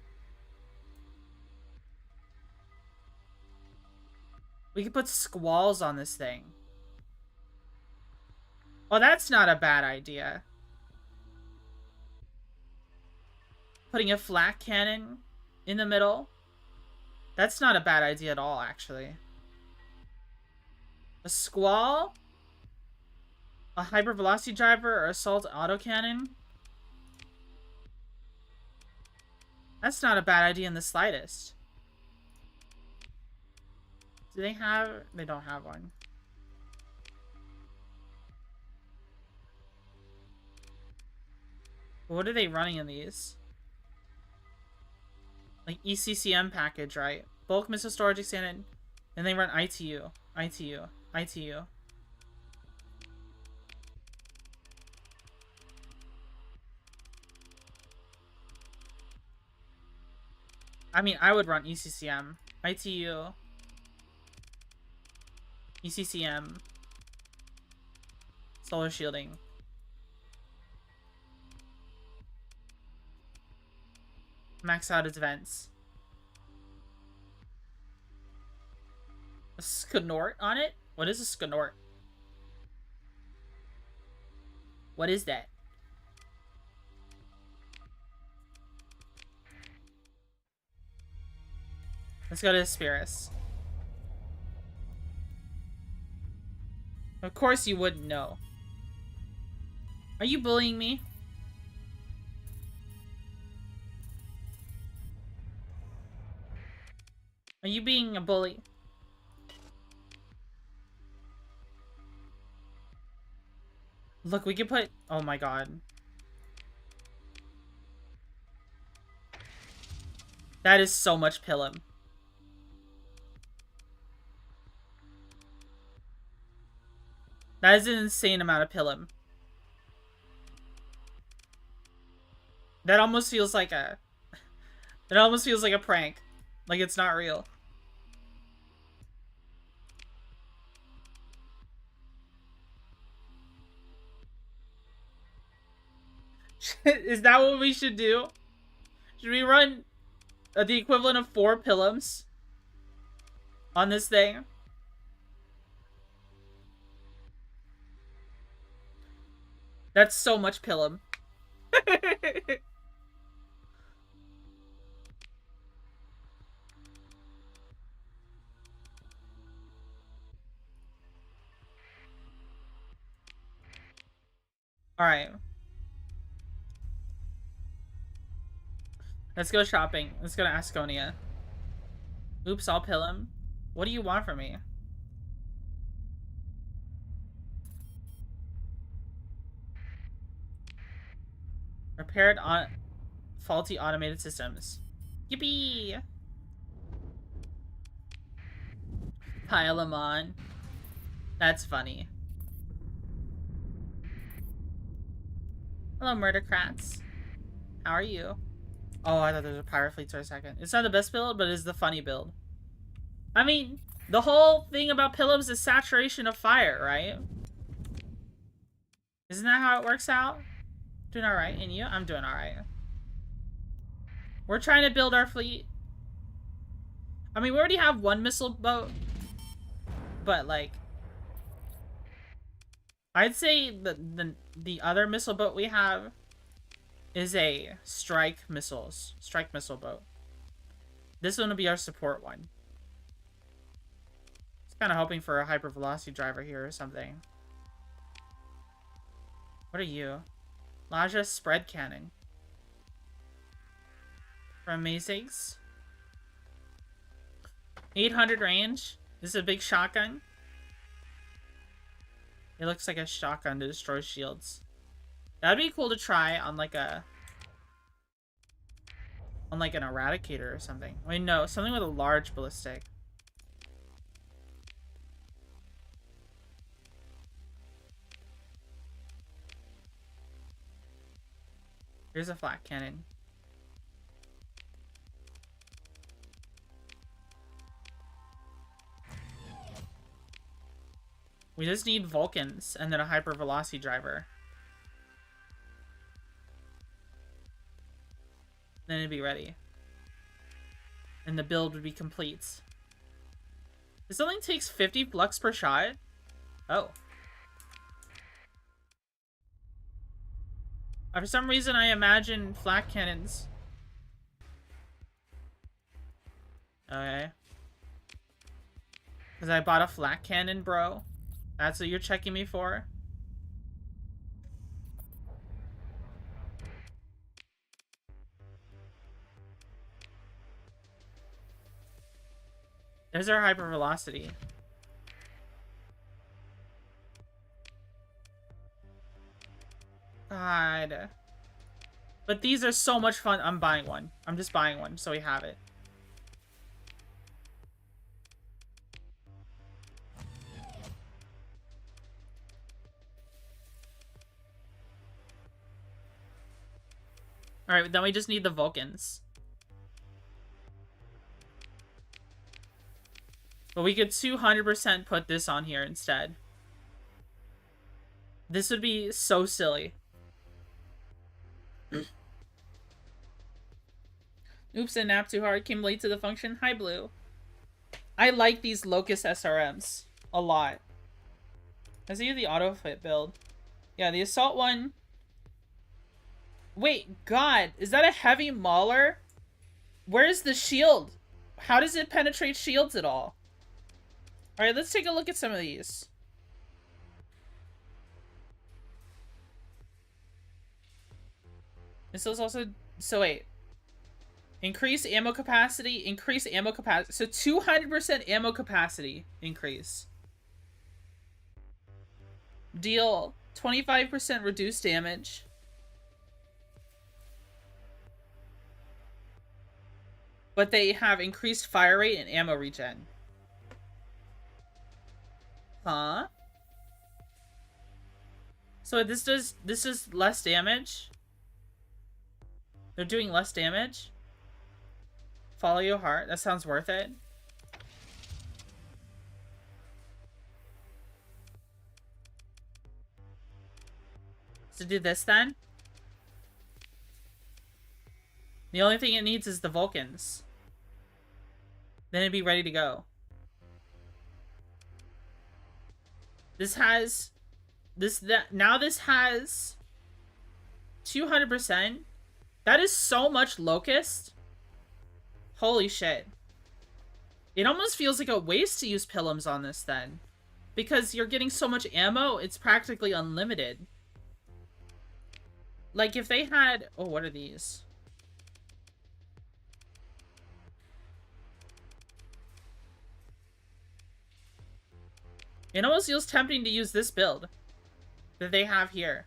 We can put squalls on this thing. Oh, that's not a bad idea. Putting a flak cannon in the middle. That's not a bad idea at all, actually. A squall? A hypervelocity driver or assault autocannon? That's not a bad idea in the slightest. Do they have... They don't have one. What are they running in these? Like ECCM package, right? Bulk missile storage extended. And they run ITU. ITU. ITU. I mean, I would run ECCM. ITU. ECCM. Solar shielding. Max out its vents. A scanort on it? What is a scanort? What is that? Let's go to Spirus. Of course you wouldn't know. Are you bullying me? Are you being a bully? Look, we can put... Oh my god. That is so much Pilum. That is an insane amount of Pilum. That almost feels like a... It almost feels like a prank. Like it's not real. Is that what we should do? Should we run the equivalent of 4 Pilums on this thing? That's so much Pilum. Alright. Let's go shopping. Let's go to Asconia. Oops, I'll pill him. What do you want from me? Repaired on faulty automated systems. Yippee! Pile them on. That's funny. Hello, murdercrats. How are you? Oh, I thought there was a pirate fleet for a second. It's not the best build, but it's the funny build. I mean, the whole thing about Pilums is saturation of fire, right? Isn't that how it works out? Doing alright, and you? I'm doing alright. We're trying to build our fleet. I mean, we already have one missile boat. But, like... I'd say the other missile boat we have is a strike missile boat. This one will be our support one. Just kind of hoping for a hypervelocity driver here or something. What are you? Laja spread cannon. From Mazigs. 800 range. This is a big shotgun. It looks like a shotgun to destroy shields. That'd be cool to try on like a... on like an eradicator or something. Wait, no. Something with a large ballistic. Here's a flat cannon. We just need Vulcans and then a hypervelocity driver. Then it'd be ready. And the build would be complete. This only takes 50 flux per shot? Oh. For some reason I imagine flak cannons. Okay. Because I bought a flak cannon, bro. That's what you're checking me for? There's our hypervelocity. God. But these are so much fun. I'm buying one. I'm just buying one so we have it. Alright, then we just need the Vulcans. But we could 200% put this on here instead. This would be so silly. Oops, I napped too hard. Came late to the function. Hi, Blue. I like these Locust SRMs a lot. Let's do the auto fit build. Yeah, the assault one. Wait, God, is that a heavy mauler? Where's the shield? How does it penetrate shields at all? Alright, let's take a look at some of these. This is also... So wait. Increase ammo capacity. Increase ammo capacity. So 200% ammo capacity increase. Deal 25% reduced damage. But they have increased fire rate and ammo regen. Huh? So this does less damage? They're doing less damage? Follow your heart. That sounds worth it. So do this then. The only thing it needs is the Vulcans. Then it'd be ready to go. This has... Now this has... 200%. That is so much Locust. Holy shit. It almost feels like a waste to use Pillums on this then. Because you're getting so much ammo, it's practically unlimited. Like if they had... Oh, what are these? It almost feels tempting to use this build that they have here.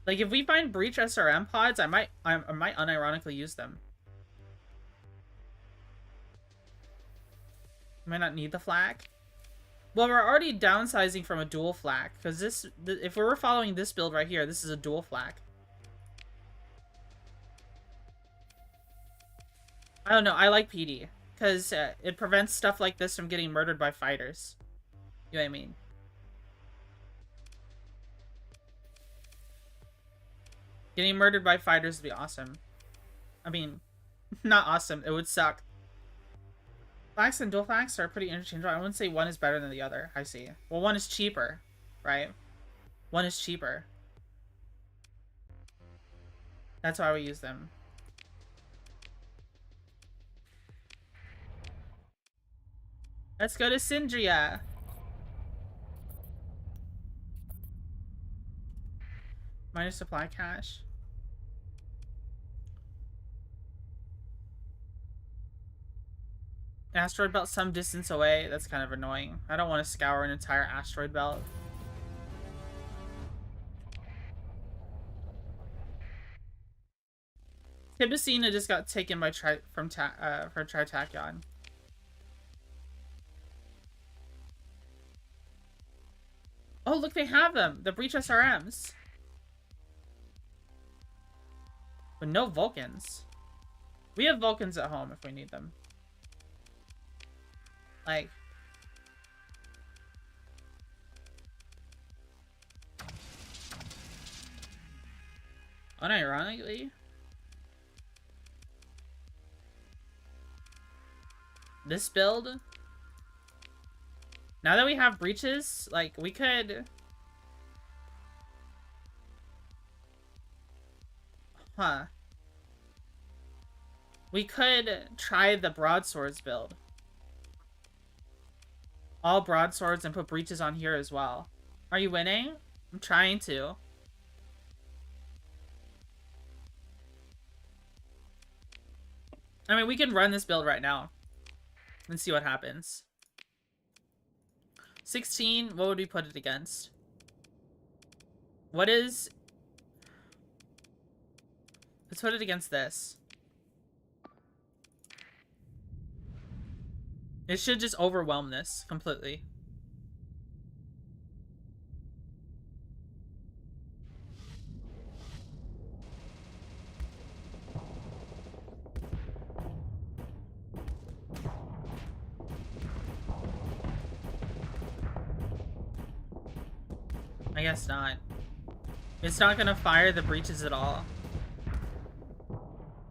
Like if we find Breach SRM pods, I might unironically use them. Might not need the flak. Well, we're already downsizing from a dual flak because if we were following this build right here, this is a dual flak. I don't know. I like PD because it prevents stuff like this from getting murdered by fighters. You know what I mean? Getting murdered by fighters would be awesome. I mean, not awesome. It would suck. Flaks and dual flaks are pretty interchangeable. I wouldn't say one is better than the other. I see. Well, one is cheaper, right? One is cheaper. That's why we use them. Let's go to Syndria. Minus supply cache. Asteroid belt some distance away. That's kind of annoying. I don't want to scour an entire asteroid belt. Tibicina just got taken by for Tritachyon. Oh, look, they have them. The Breach SRMs. But no Vulcans. We have Vulcans at home if we need them. Like... Unironically... This build... Now that we have breaches, like, we could... Huh. We could try the broadswords build. All broadswords and put breaches on here as well. Are you winning? I'm trying to. I mean, we can run this build right now. And see what happens. 16, what would we put it against? What is... Let's put it against this. It should just overwhelm this completely. I guess not. It's not gonna fire the breaches at all.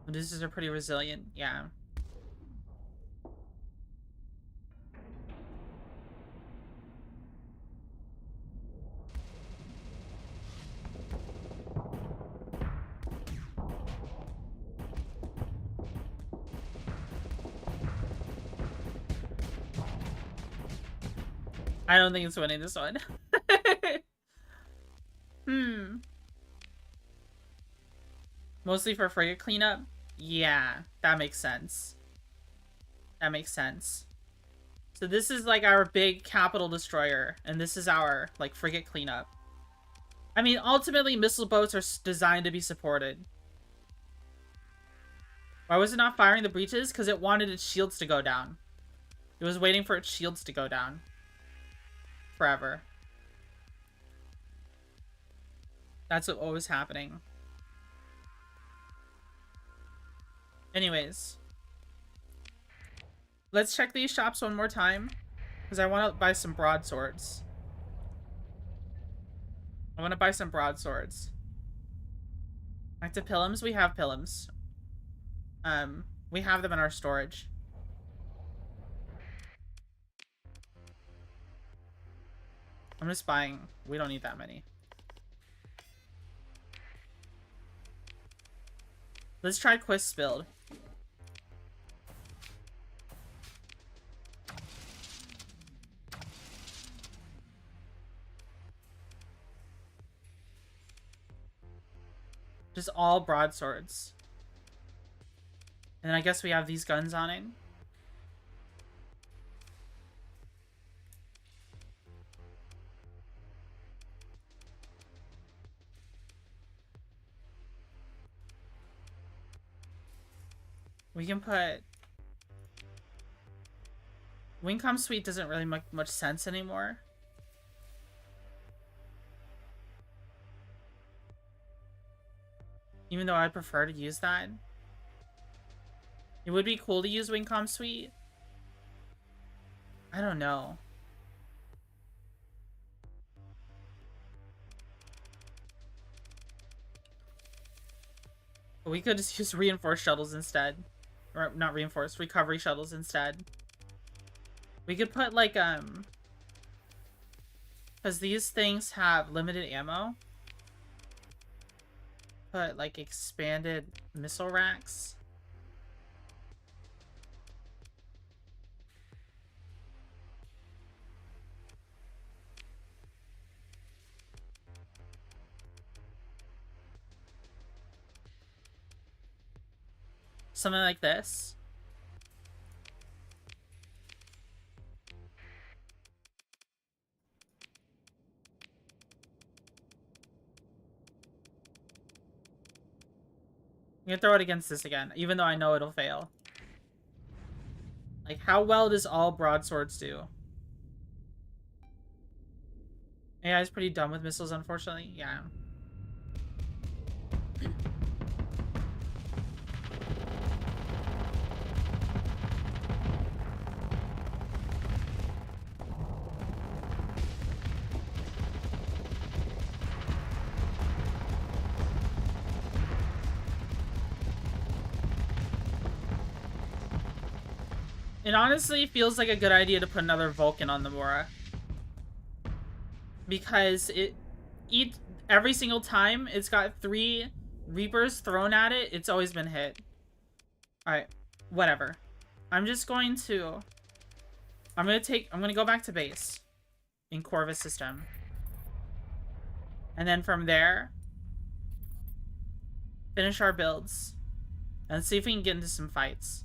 These are pretty resilient, yeah. I don't think it's winning this one. Mostly for frigate cleanup? Yeah, that makes sense. That makes sense. So this is like our big capital destroyer, and this is our, like, frigate cleanup. I mean, ultimately, missile boats are designed to be supported. Why was it not firing the breaches? Because it wanted its shields to go down. It was waiting for its shields to go down. Forever. That's what was happening. Anyways. Let's check these shops one more time. Because I want to buy some broadswords. I want to buy some broadswords. Back to Pilums. We have Pilums. We have them in our storage. I'm just buying. We don't need that many. Let's try Quist's build. Just all broadswords. And then I guess we have these guns on it. We can put... Wingcom Suite doesn't really make much sense anymore. Even though I'd prefer to use that. It would be cool to use Wingcom Suite. I don't know. But we could just use reinforced shuttles instead. Or not reinforced, recovery shuttles instead. We could put like, because these things have limited ammo. Put like expanded missile racks. Something like this. I'm gonna throw it against this again, even though I know it'll fail. Like, how well does all broadswords do? AI is pretty dumb with missiles, unfortunately. Yeah. It honestly feels like a good idea to put another Vulcan on the Mora. Because every single time it's got 3 Reapers thrown at it, it's always been hit. Alright, whatever. I'm just going to... I'm gonna go back to base. In Corvus system. And then from there... finish our builds. And see if we can get into some fights.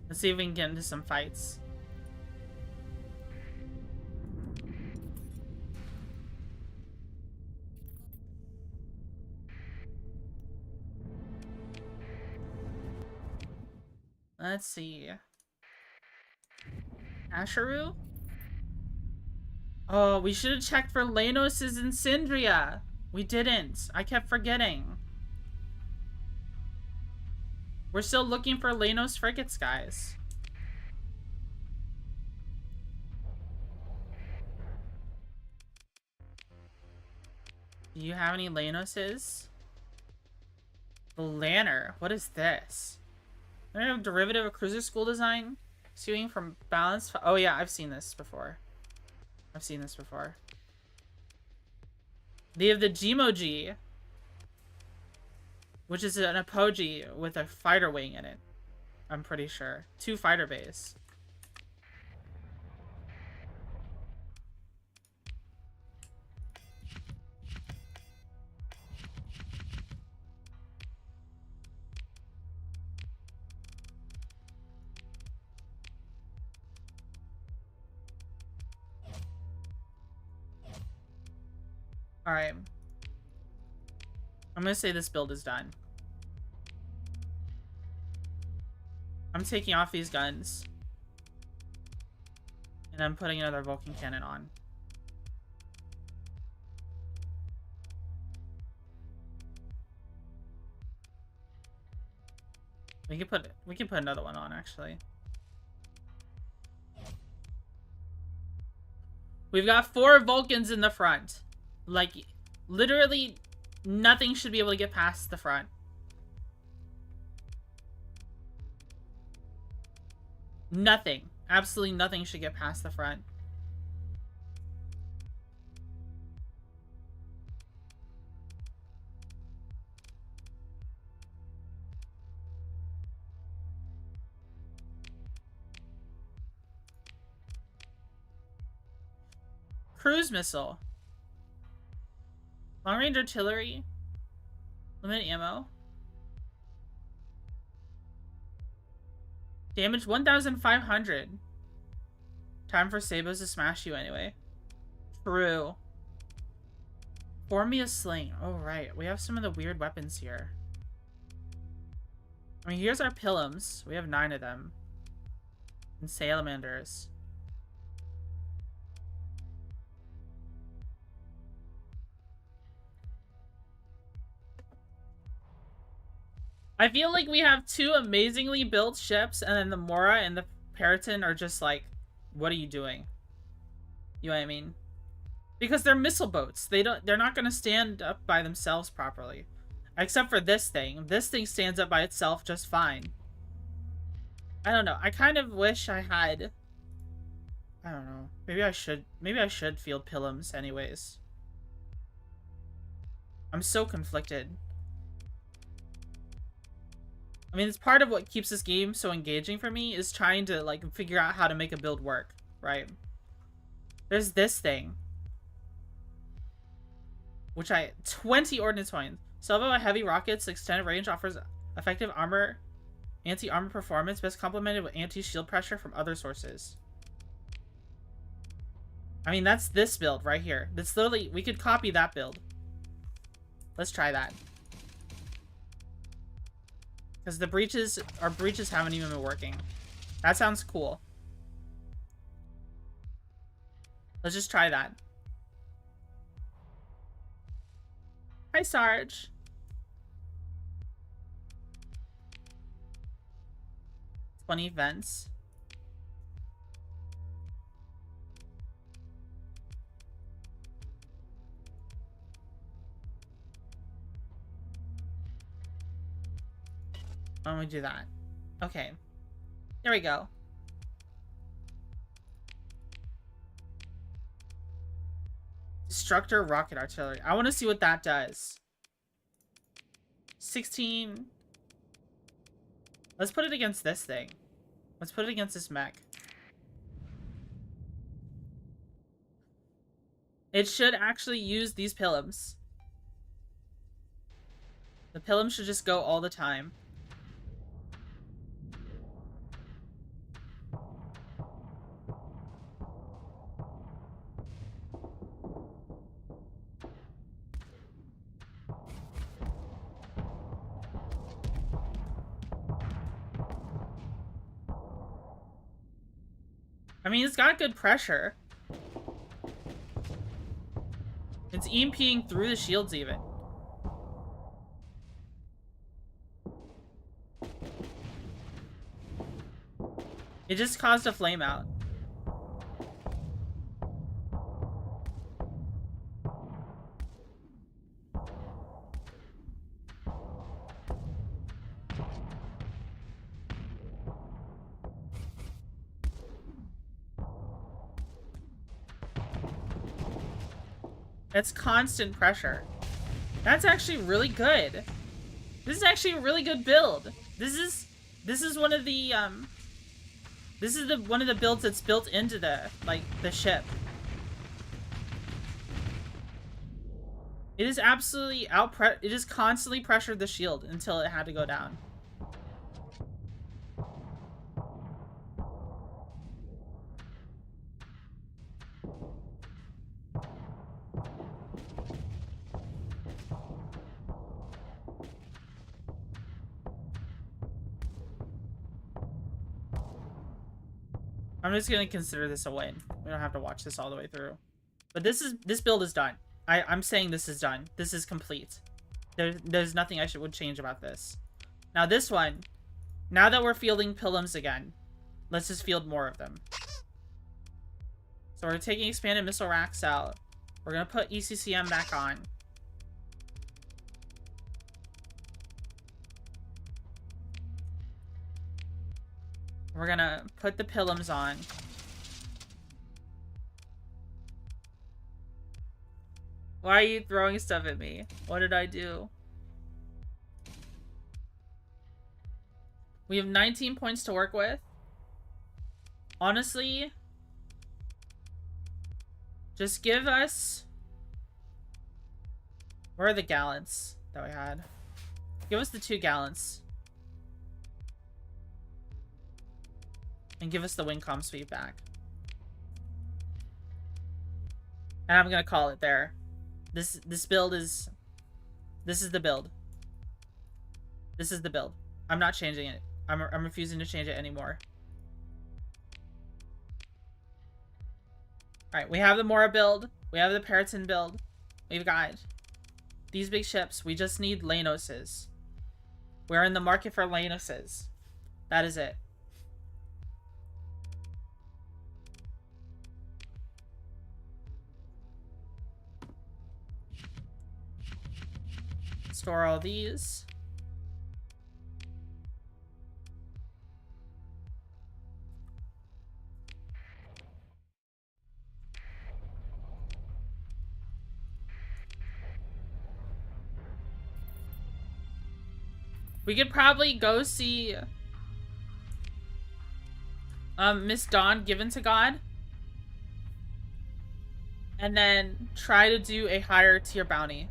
Let's see if we can get into some fights. Let's see. Asheru? Oh, we should have checked for Leynos in Syndria. We didn't. I kept forgetting. We're still looking for Leynos frigates, guys. Do you have any Leynoses? The Lanner. What is this? I have a derivative of cruiser school design. Suing from balance. Oh yeah, I've seen this before. I've seen this before. They have the Gmoji. which is an apogee with a fighter wing in it. I'm pretty sure. 2 fighter bays. Alright. I'm gonna say this build is done. I'm taking off these guns. And I'm putting another Vulcan cannon on. We can put another one on, actually. We've got 4 Vulcans in the front. Like, literally, nothing should be able to get past the front. Nothing. Absolutely nothing should get past the front. Cruise missile. Long-range artillery. Limited ammo. Damage 1,500. Time for Sabos to smash you anyway. True. Form me a sling. Oh, right. We have some of the weird weapons here. I mean, here's our Pilums. We have 9 of them. And Salamanders. I feel like we have 2 amazingly built ships, and then the Mora and the Periton are just like, what are you doing? You know what I mean? Because they're missile boats. They're not gonna stand up by themselves properly. Except for this thing. This thing stands up by itself just fine. I don't know. I kind of wish I had... I don't know. Maybe I should field Pilums anyways. I'm so conflicted. I mean, it's part of what keeps this game so engaging for me is trying to, like, figure out how to make a build work, right? There's this thing. 20 ordnance points. Salvo heavy rockets, extended range, offers effective armor, anti-armor performance, best complemented with anti-shield pressure from other sources. I mean, that's this build right here. That's literally, we could copy that build. Let's try that. Because our breaches haven't even been working. That sounds cool. Let's just try that. Hi, Sarge. Funny vents. Why don't we do that? Okay. There we go. Destructor rocket artillery. I want to see what that does. 16. Let's put it against this thing. Let's put it against this mech. It should actually use these Pilums. The Pilums should just go all the time. I mean, it's got good pressure. It's EMPing through the shields even. It just caused a flame out. That's constant pressure. That's actually really good. This is actually a really good build. This is one of the one of the builds that's built into the the ship. It is absolutely it just constantly pressured the shield until it had to go down. I'm just gonna consider this a win. We don't have to watch this all the way through. But this build is done. I'm saying this is done. This is complete. There's nothing I would change about this. Now this one, now that we're fielding Pilums again, let's just field more of them. So we're taking expanded missile racks out. We're gonna put ECCM back on. We're gonna put the Pilums on. Why are you throwing stuff at me? What did I do? We have 19 points to work with. Honestly, just give us... Where are the gallants that we had? Give us the 2 gallants. And give us the Wingcom speed back. And I'm gonna call it there. This build is... This is the build. This is the build. I'm not changing it. I'm refusing to change it anymore. Alright, we have the Mora build. We have the Periton build. We've got these big ships. We just need Leynoses. We're in the market for Leynoses. That is it. Store all these. We could probably go see Miss Dawn Given to God. And then try to do a higher tier bounty.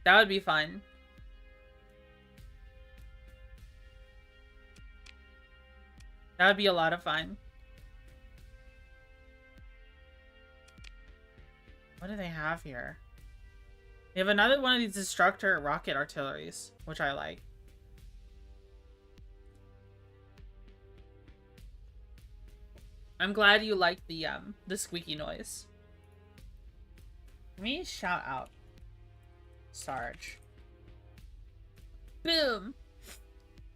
That would be fun. That would be a lot of fun. What do they have here? They have another one of these destructor rocket artilleries, which I like. I'm glad you like the squeaky noise. Let me shout out Sarge. Boom!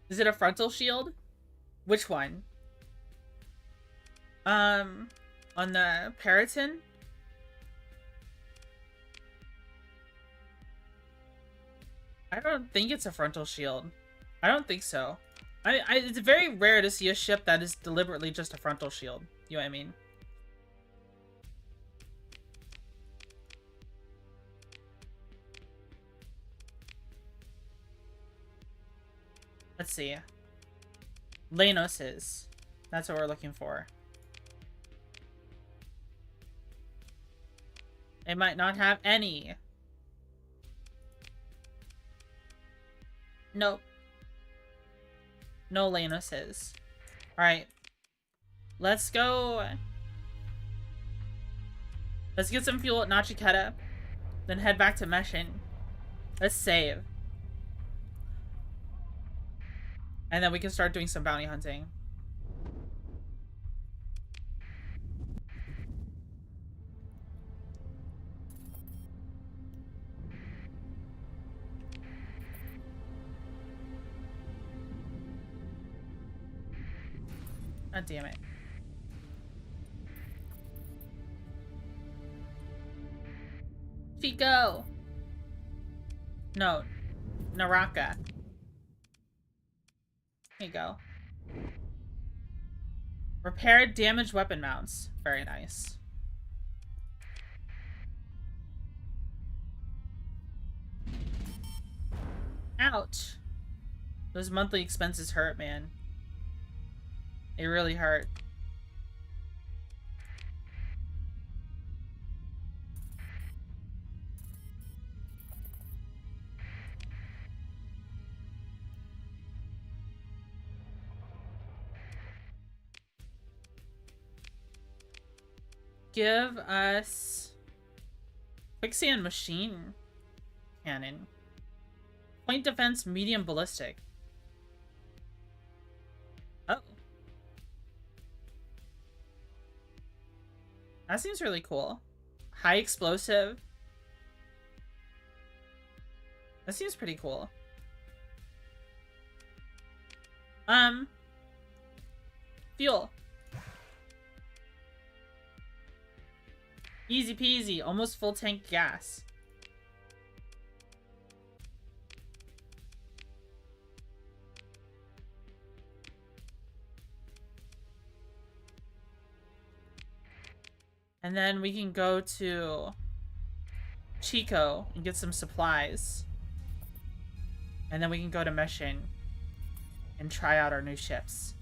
Is it a frontal shield? Which one? On the Periton? I don't think it's a frontal shield. I don't think so. It's very rare to see a ship that is deliberately just a frontal shield. You know what I mean? Let's see. Leynos. That's what we're looking for. It might not have any. Nope. No Leynos. Alright. Let's go. Let's get some fuel at Nachiketa. Then head back to Meshin. Let's save. And then we can start doing some bounty hunting. God damn it. Chico! No. Naraka. Here you go. Repair damaged weapon mounts. Very nice. Ouch. Those monthly expenses hurt, man. They really hurt. Give us quicksand machine cannon. Point defense, medium ballistic. Oh. That seems really cool. High explosive. That seems pretty cool. Fuel. Easy peasy, almost full tank gas. And then we can go to Chico and get some supplies. And then we can go to Mission and try out our new ships.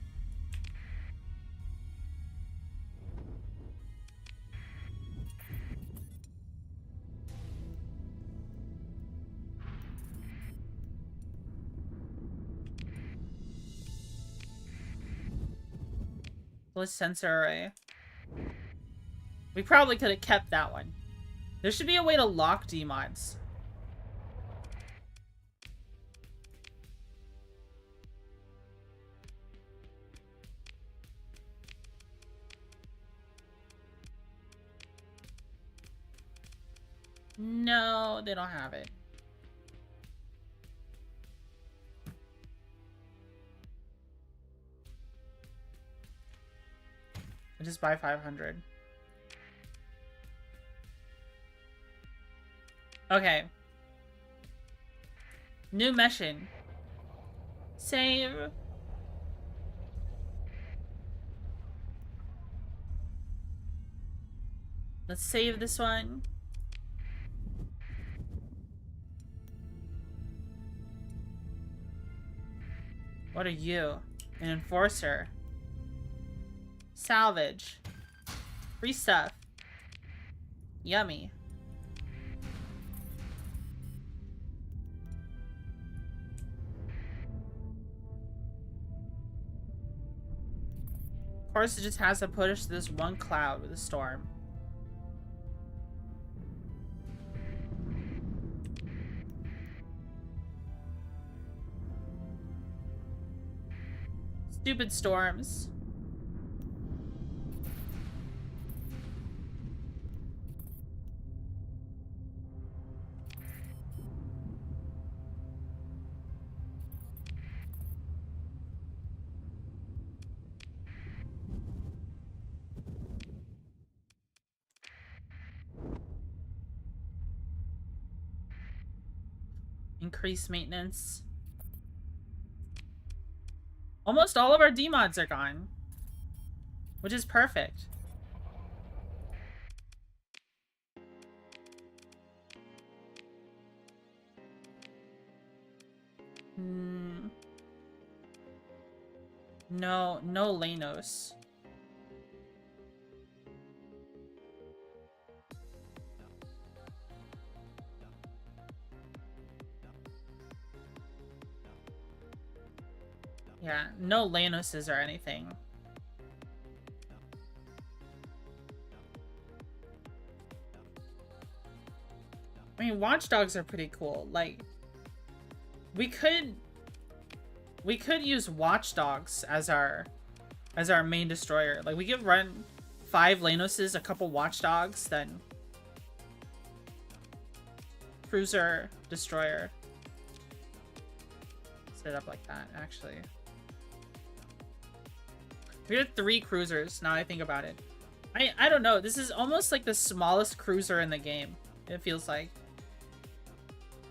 Let's sensor array. We probably could have kept that one. There should be a way to lock D-mods. No, they don't have it. I just buy 500. Okay. New mission. Save. Let's save this one. What are you? An enforcer. Salvage. Free stuff. Yummy. Of course, it just has to put us to this one cloud with a storm. Stupid storms. Increase maintenance. Almost all of our D-mods are gone, which is perfect. No Leynos. Yeah, no Leynoses or anything. I mean, watchdogs are pretty cool. Like, we could use watchdogs as our main destroyer. Like, we could run 5 Leynoses, a couple watchdogs, then cruiser, destroyer. Set it up like that, actually. We had 3 cruisers, now I think about it. I don't know, this is almost like the smallest cruiser in the game, it feels like.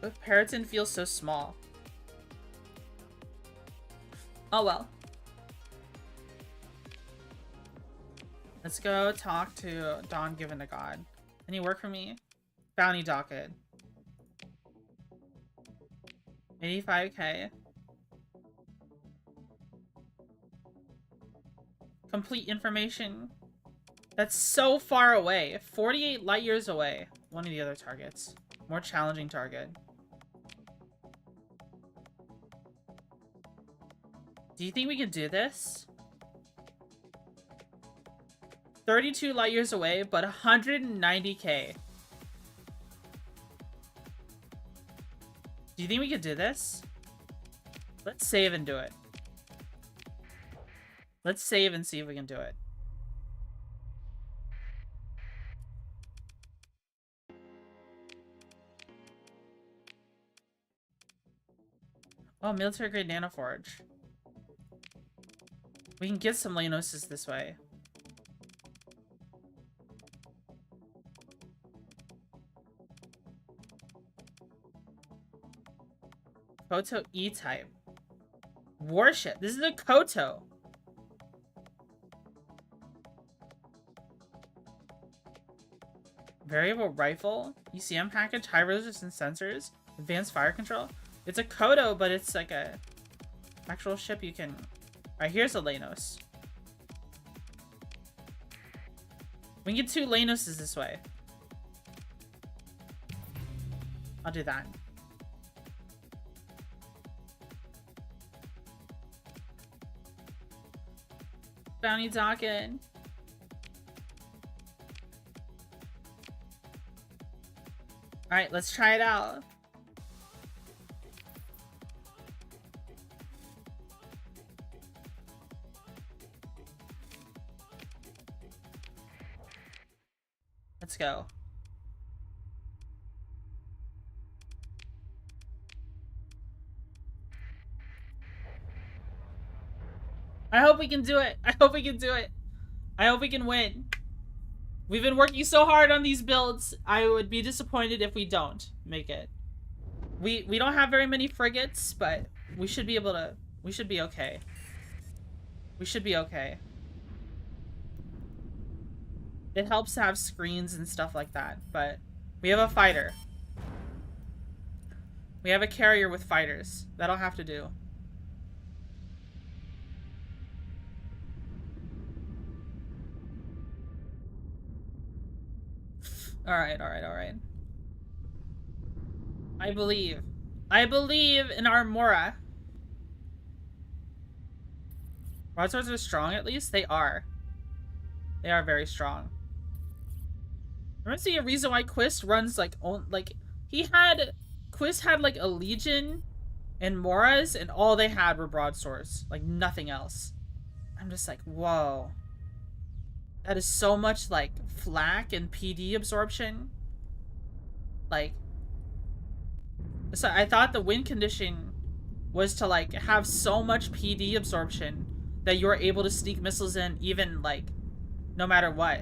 But Periton feels so small. Oh well. Let's go talk to Dawn Given to God. Any work for me? Bounty docket. 85k. Complete information. That's so far away. 48 light years away. One of the other targets. More challenging target. Do you think we can do this? 32 light years away, but 190k. Do you think we could do this? Let's save and do it. Let's save and see if we can do it. Oh, military grade nanoforge. We can get some Leynoses this way. Koto E-type. Warship. This is a Koto. Variable rifle. ECM package. High resistance sensors. Advanced fire control. It's a Koto, but it's like a actual ship you can... Alright, here's a Leynos. We can get 2 Leynoses this way. I'll do that. Bounty docket. Alright, let's try it out. Let's go. I hope we can do it. I hope we can do it. I hope we can win. We've been working so hard on these builds. I would be disappointed if we don't make it. We don't have very many frigates, but we should be able to... We should be okay. We should be okay. It helps to have screens and stuff like that, but we have a fighter. We have a carrier with fighters. That'll have to do. Alright, alright, alright. I believe. I believe in our Mora. Broadswords are strong, at least? They are. They are very strong. There must be a reason why Quist runs, like, Quist had, like, a Legion and Moras, and all they had were broadswords. Like, nothing else. I'm just like, whoa. That is so much, like, flak and PD absorption. Like, so I thought the win condition was to, like, have so much PD absorption that you're able to sneak missiles in even, like, no matter what.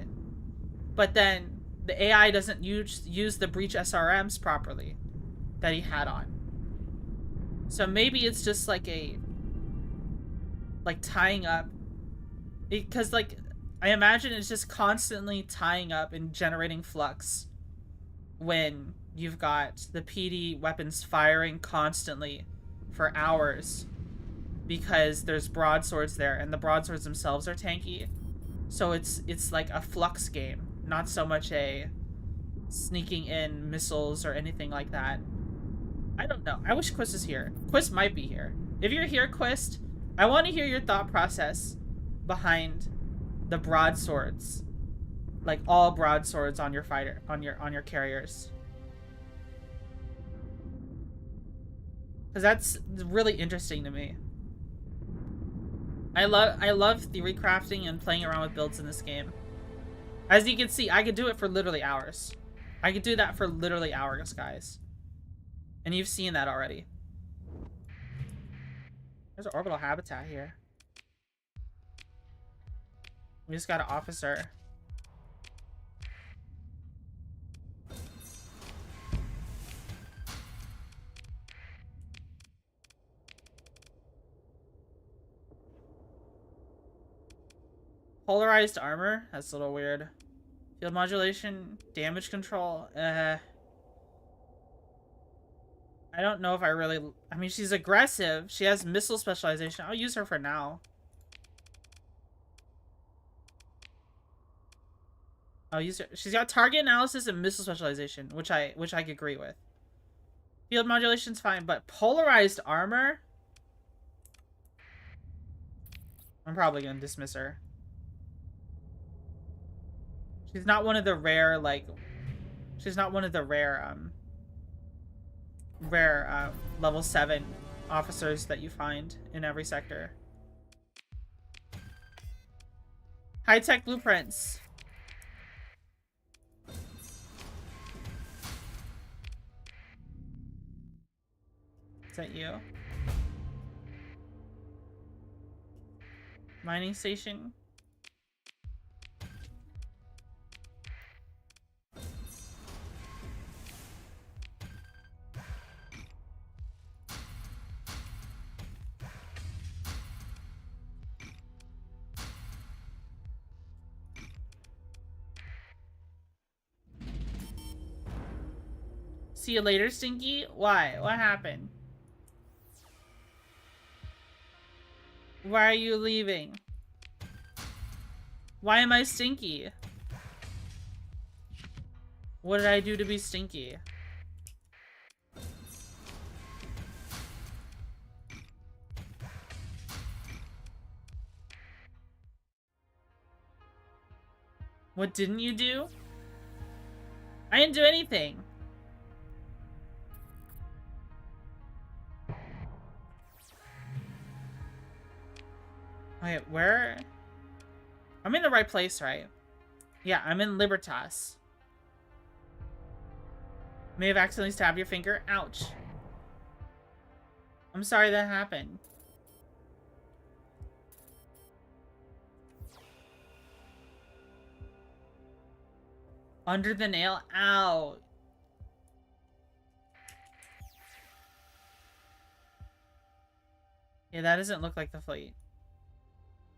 But then the AI doesn't use the breach SRMs properly that he had on. So maybe it's just, like, a... like, tying up... Because, like... I imagine it's just constantly tying up and generating flux when you've got the PD weapons firing constantly for hours because there's broadswords there and the broadswords themselves are tanky. So it's like a flux game, not so much a sneaking in missiles or anything like that. I don't know. I wish Quist is here. Quist might be here. If you're here, Quist, I want to hear your thought process behind the broadswords, like all broadswords on your fighter, on your carriers, because that's really interesting to me. I love theory crafting and playing around with builds in this game. As you can see, I could do it for literally hours. I could do that for literally hours, guys, and you've seen that already. There's an orbital habitat here. We just got an officer. Polarized armor? That's a little weird. Field modulation, damage control. I I don't know if I really... I mean, she's aggressive. She has missile specialization. I'll use her for now. I'll use her. She's got target analysis and missile specialization, which I could agree with. Field modulation's fine, but polarized armor? I'm probably gonna dismiss her. She's not one of the rare, like... She's not one of the rare, level 7 officers that you find in every sector. High-tech blueprints. Is that you? Mining station. See you later, Stinky? Why? What happened? Why are you leaving? Why am I stinky? What did I do to be stinky? What didn't you do? I didn't do anything. Wait, where? I'm in the right place, right? Yeah, I'm in Libertas. May have accidentally stabbed your finger. Ouch. I'm sorry that happened. Under the nail? Ow. Yeah, that doesn't look like the fleet.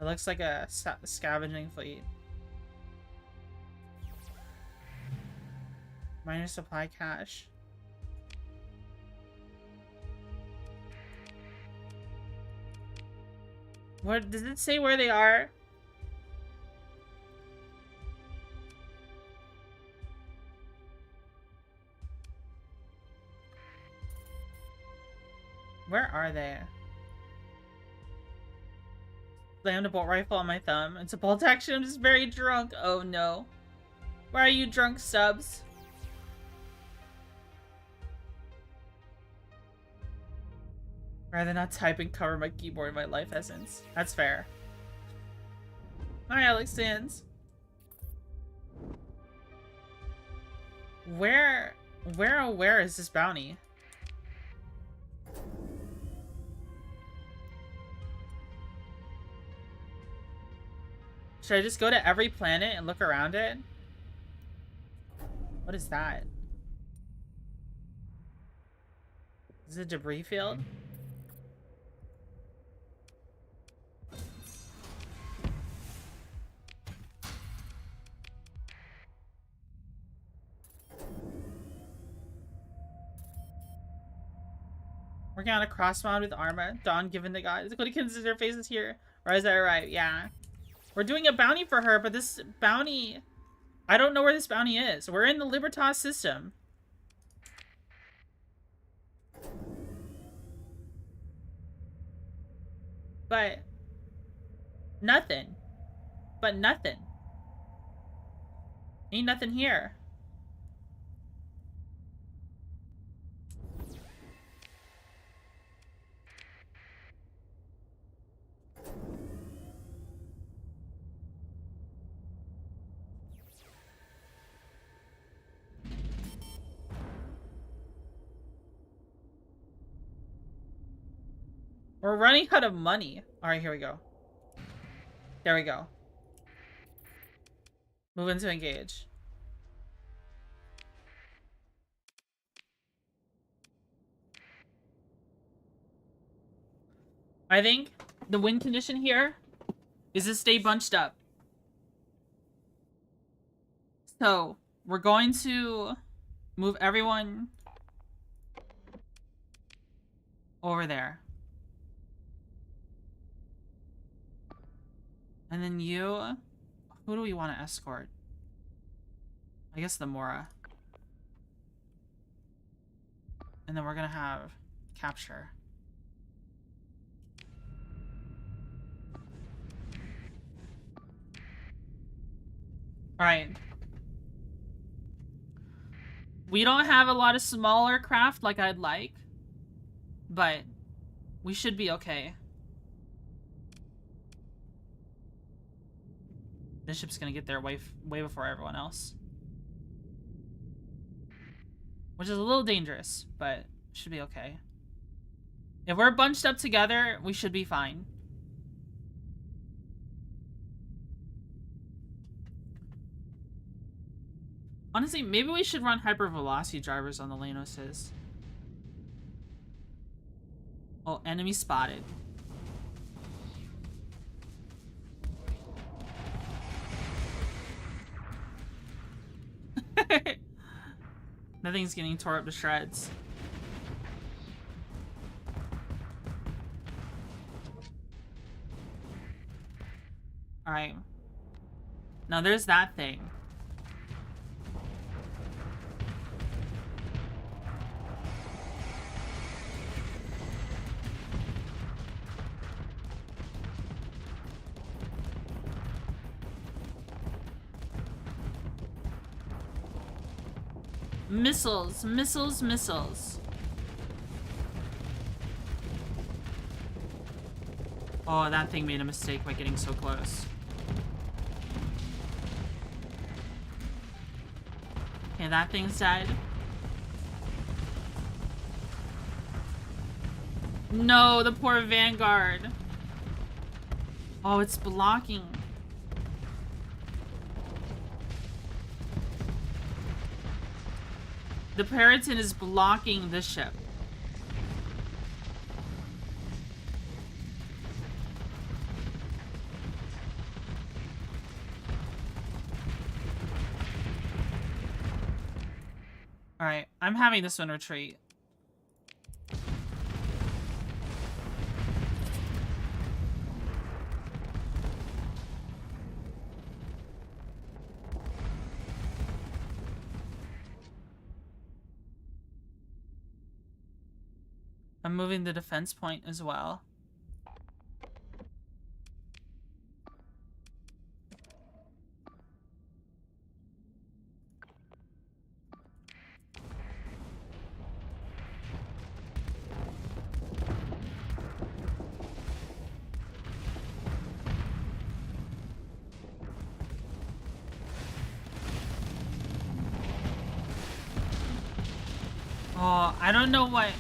It looks like a scavenging fleet. Minor supply cache. What does it say where they are? Where are they? Land a bolt rifle on my thumb. It's a bolt action. I'm just very drunk. Oh no. Why are you drunk, subs? Rather not type and cover my keyboard in my life essence. That's fair. Hi, Alex Sands. Where is this bounty? Should I just go to every planet and look around it? What is that? Is it a debris field? Working on a cross mod with Arma. Dawn given the god. Is it going to consider faces here? Or is that right? Yeah. We're doing a bounty for her, but this bounty... I don't know where this bounty is. We're in the Libertas system. But... nothing. But nothing. Ain't nothing here. We're running out of money. Alright, here we go. There we go. Move into engage. I think the win condition here is to stay bunched up. So, we're going to move everyone over there. And then you... Who do we want to escort? I guess the Mora. And then we're gonna have capture. Alright. We don't have a lot of smaller craft like I'd like, but we should be okay. This ship's gonna get there way before everyone else. Which is a little dangerous, but should be okay. If we're bunched up together, we should be fine. Honestly, maybe we should run hypervelocity drivers on the Leynoses. Oh, enemy spotted. Nothing's getting tore up to shreds. Alright. Now there's that thing. Missiles, missiles, missiles. Oh, that thing made a mistake by getting so close. Okay, that thing's dead. No, the poor Vanguard. Oh, it's blocking. The Periton is blocking the ship. Alright, I'm having this one retreat. I'm moving the defense point as well. Oh, I don't know what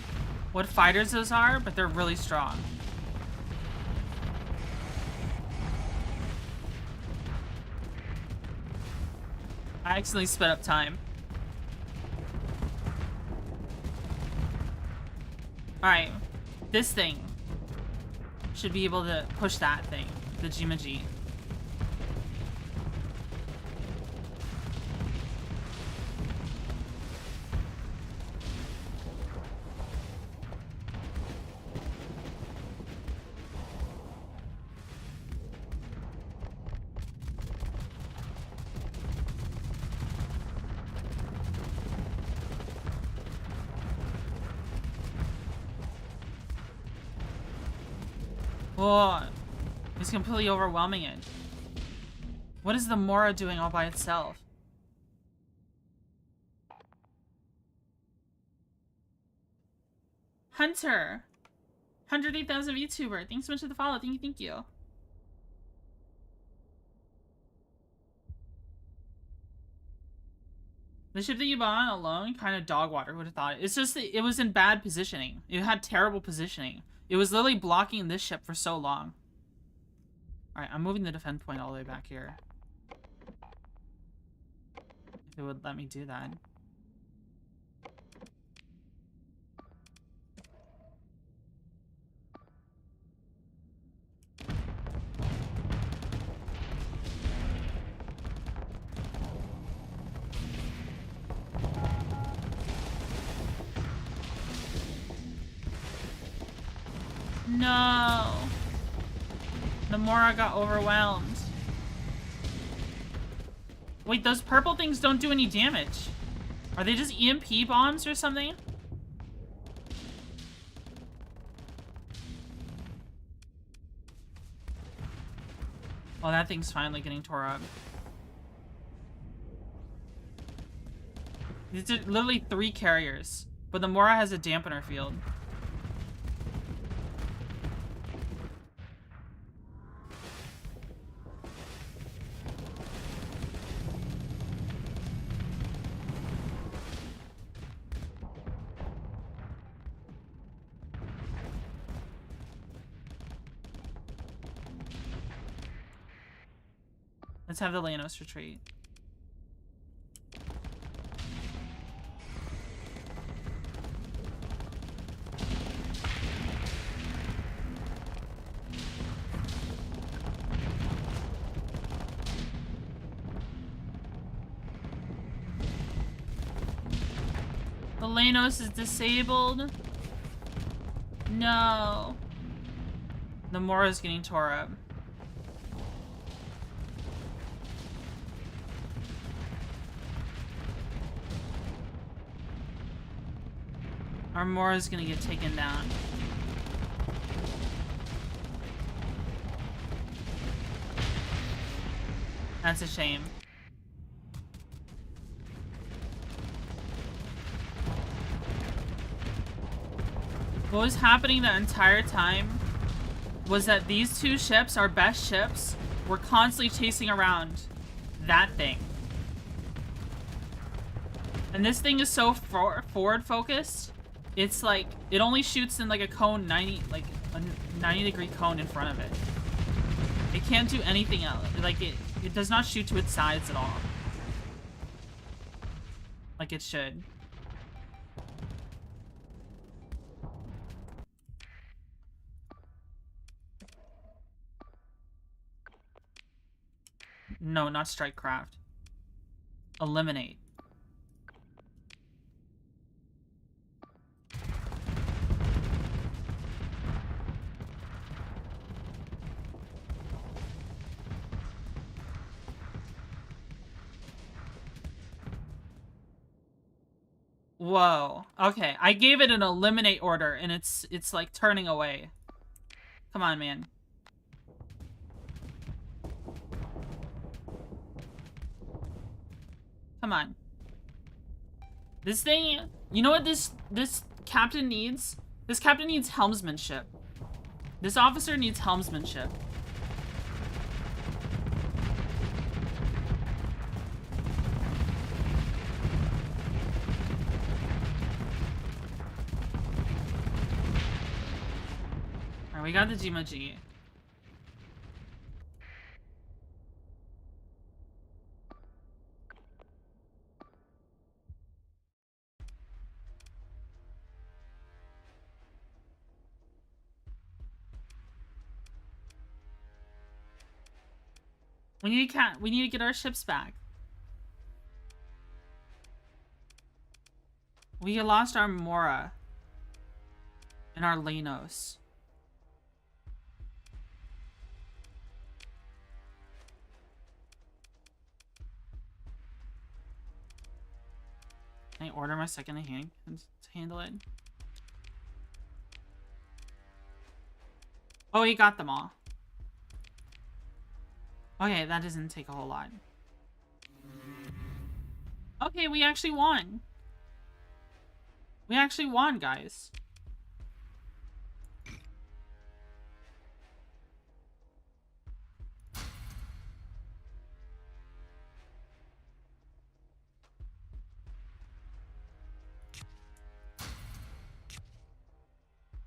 fighters those are, but they're really strong. I accidentally sped up time. Alright. This thing should be able to push that thing, the Jimaji. Oh, he's completely overwhelming it. What is the Mora doing all by itself? Hunter! 108,000 VTuber. Thanks so much for the follow. Thank you, thank you. The ship that you bought alone, kind of dog water, would have thought it. It's just that it was in bad positioning. It had terrible positioning. It was literally blocking this ship for so long. Alright, I'm moving the defend point all the way back here. If it would let me do that. No. The Mora got overwhelmed. Wait, those purple things don't do any damage. Are they just EMP bombs or something? Oh, that thing's finally getting tore up. These are literally 3 carriers, but the Mora has a dampener field. Let's have the Leynos retreat. The Leynos is disabled. No. The Mora is getting tore up. Our Mora is gonna get taken down. That's a shame. What was happening the entire time was that these 2 ships, our best ships, were constantly chasing around that thing. And this thing is so forward focused. It's like, it only shoots in like a cone 90, like a 90-degree cone in front of it. It can't do anything else. Like, it does not shoot to its sides at all. Like it should. No, not strikecraft. Eliminate. Whoa. Okay, I gave it an eliminate order, and it's like turning away. Come on, man. Come on. This thing, you know what this captain needs? This captain needs helmsmanship. This officer needs helmsmanship. Alright, we got the G. We need to get our ships back. We lost our Mora and our Leynos. Can I order my second hand to handle it? Oh, he got them all. Okay, that doesn't take a whole lot. Okay, we actually won. We actually won, guys.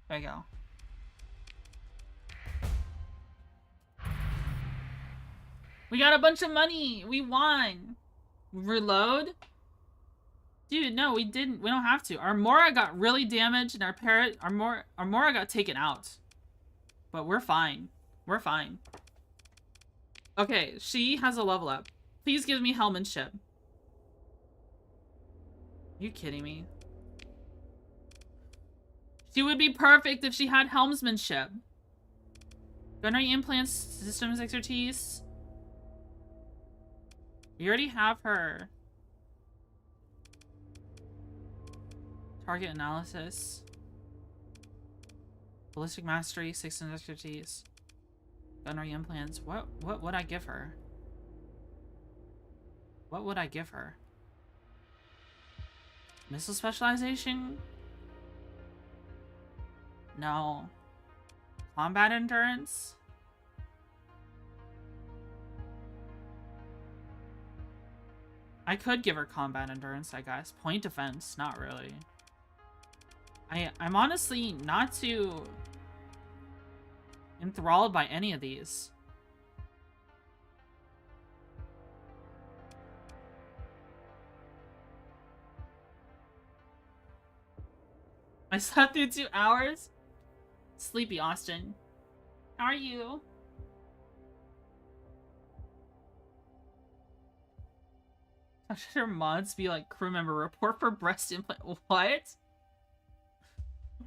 There you go. We got a bunch of money! We won! Reload? Dude, no, we didn't. We don't have to. Our Mora got really damaged and our Mora got taken out. But we're fine. We're fine. Okay, she has a level up. Please give me helmsmanship. You kidding me? She would be perfect if she had helmsmanship. Gunnery implants, systems expertise. We already have her. Target analysis. Ballistic mastery, systems expertise. Gunnery implants. What would I give her? What would I give her? Missile specialization? No. Combat endurance? I could give her combat endurance, I guess. Point defense, not really. I'm honestly not too enthralled by any of these. I slept through 2 hours? Sleepy Austin. How are you? How should her mods be like crew member report for breast implant? What?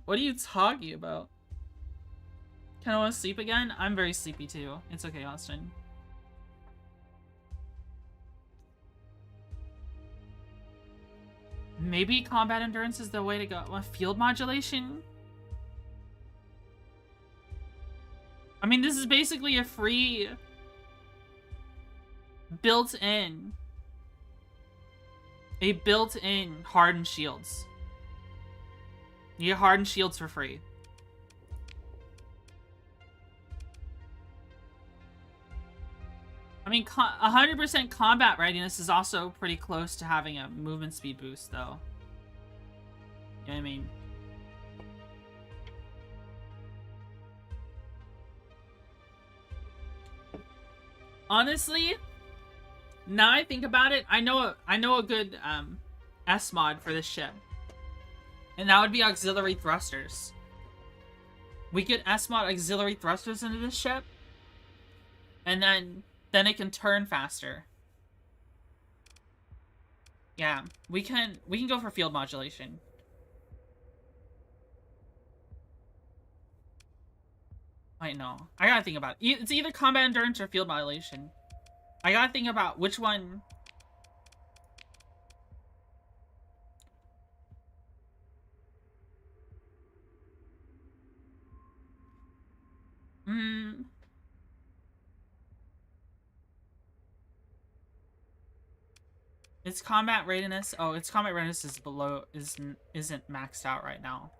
What are you talking about? Kind of want to sleep again? I'm very sleepy too. It's okay, Austin. Maybe combat endurance is the way to go. What, field modulation? I mean, this is basically a free built-in hardened shields. You get hardened shields for free. I mean, 100% combat readiness is also pretty close to having a movement speed boost, though. You know what I mean? Honestly, now I think about it, I know a good S mod for this ship. And that would be auxiliary thrusters. We could S mod auxiliary thrusters into this ship. And then it can turn faster. Yeah, we can go for field modulation. Wait, no. I gotta think about it. It's either combat endurance or field modulation. I gotta think about which one. Its combat readiness. Oh, its combat readiness is isn't maxed out right now.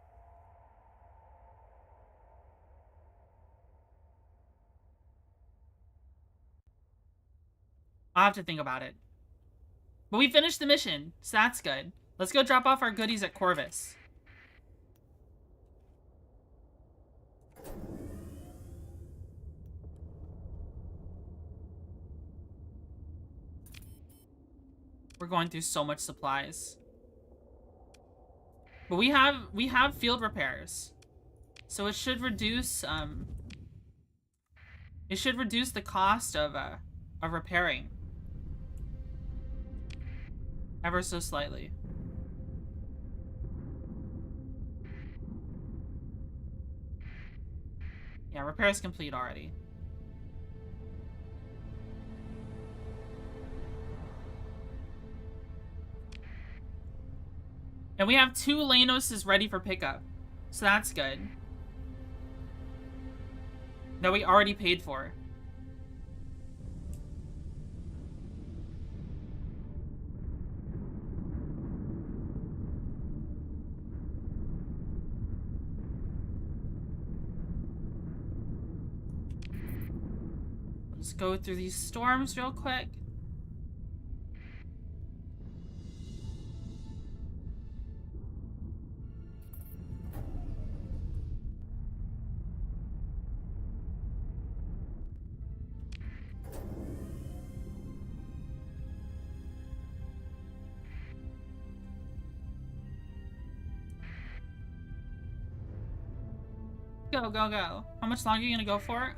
I'll have to think about it. But we finished the mission, so that's good. Let's go drop off our goodies at Corvus. We're going through so much supplies. But we have field repairs. So it should reduce the cost of repairing. Ever so slightly. Yeah, repair is complete already. And we have 2 Leynoses ready for pickup. So that's good. That we already paid for. Let's go through these storms real quick. Go, go, go. How much longer are you gonna go for?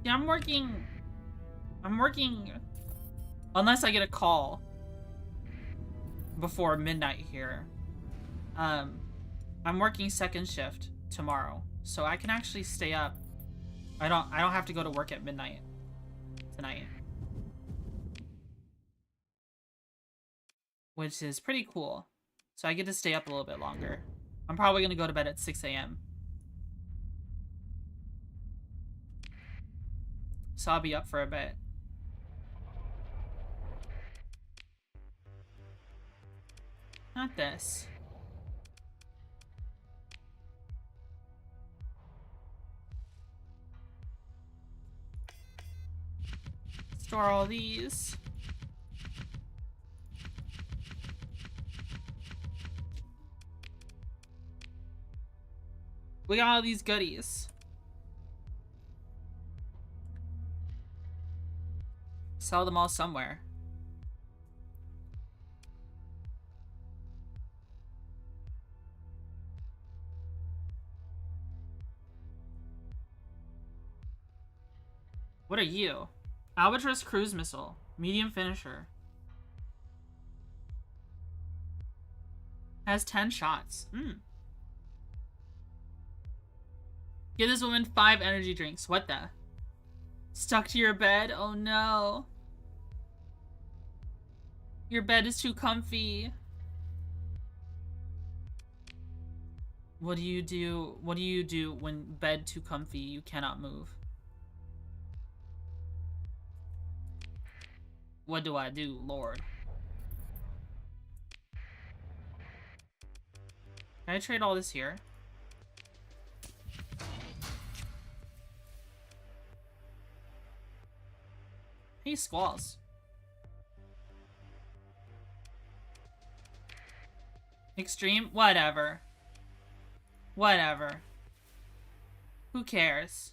Yeah, I'm working unless I get a call before midnight here. I'm working second shift tomorrow, so I can actually stay up. I don't have to go to work at midnight tonight. Which is pretty cool. So I get to stay up a little bit longer. I'm probably gonna go to bed at 6 a.m. So I'll be up for a bit. Not this. Store all these. We got all these goodies. Sell them all somewhere. What are you? Albatross cruise missile. Medium finisher. Has 10 shots. Give this woman 5 energy drinks. What the? Stuck to your bed? Oh no. Your bed is too comfy. What do you do? What do you do when bed too comfy, you cannot move? What do I do, Lord? Can I trade all this here? Hey, squalls. Extreme? Whatever. Whatever. Who cares?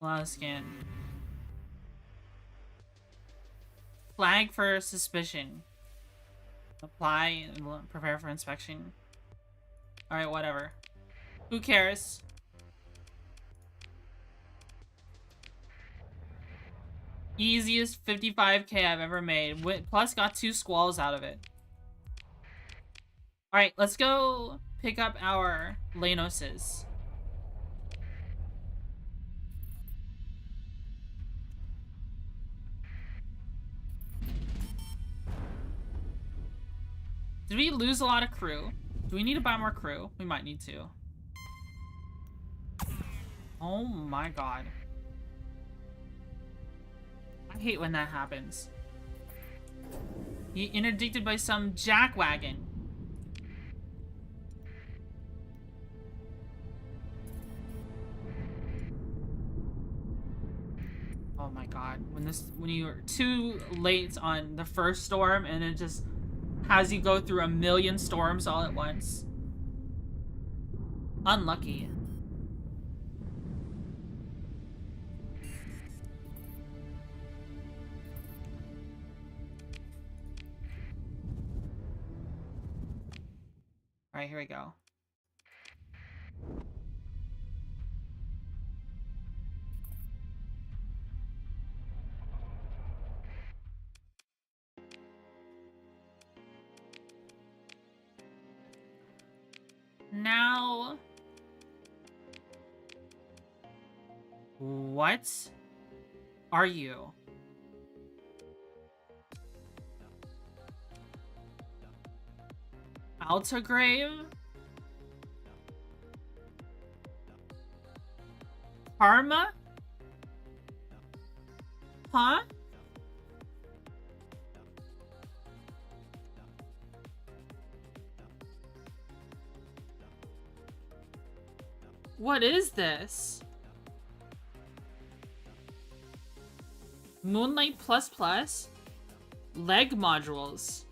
A lot of skin. Flag for suspicion. Apply and prepare for inspection. Alright, whatever. Who cares? Easiest 55k I've ever made. Plus got 2 squalls out of it. Alright, let's go pick up our Leynoses. Did we lose a lot of crew? Do we need to buy more crew? We might need to. Oh my god. I hate when that happens. He interdicted by some jackwagon. Oh my god. When you're too late on the first storm and it just has you go through a million storms all at once. Unlucky. Alright, here we go. Now... What are you? Altigrave? Karma? Huh? What is this? Moonlight plus plus? Leg modules.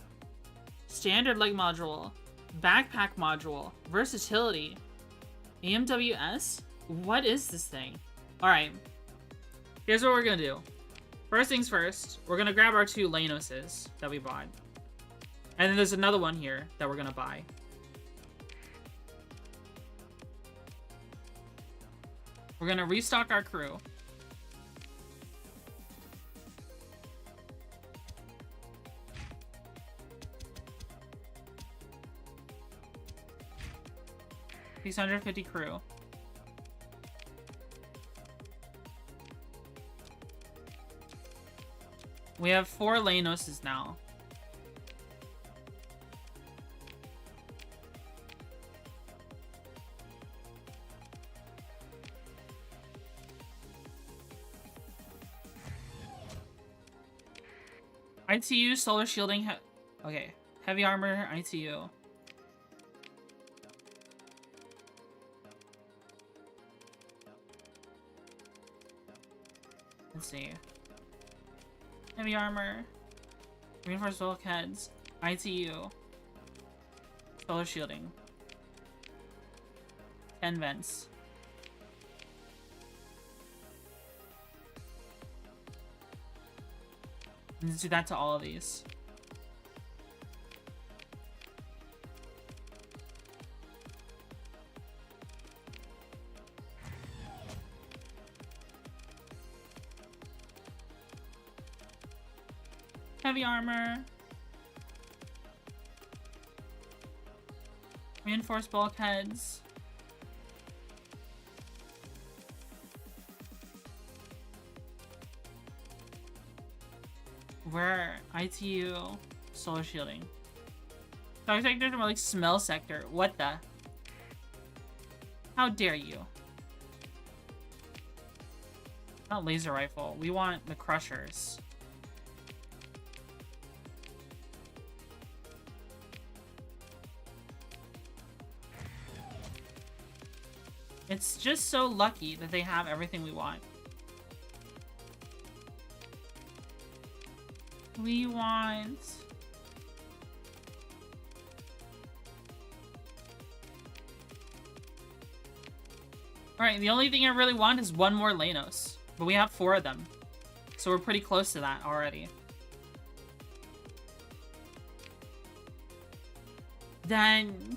Standard leg module. Backpack module. Versatility. AMWS? What is this thing? Alright. Here's what we're gonna do. First things first, we're gonna grab our 2 Leynoses that we bought. And then there's another one here that we're gonna buy. We're gonna restock our crew. 650 crew. We have 4 Leynoses now. ITU, solar shielding, okay. Heavy armor, ITU. Let's see. Heavy armor. Reinforced bulkheads. ITU. Solar shielding. 10 vents. Let's do that to all of these. Heavy armor. Reinforced bulkheads. Where ITU solar shielding. Starsector is more like smell sector. What the? How dare you? Not laser rifle. We want the crushers. It's just so lucky that they have everything we want. We want... Alright, the only thing I really want is one more Leynos. But we have 4 of them. So we're pretty close to that already. Then...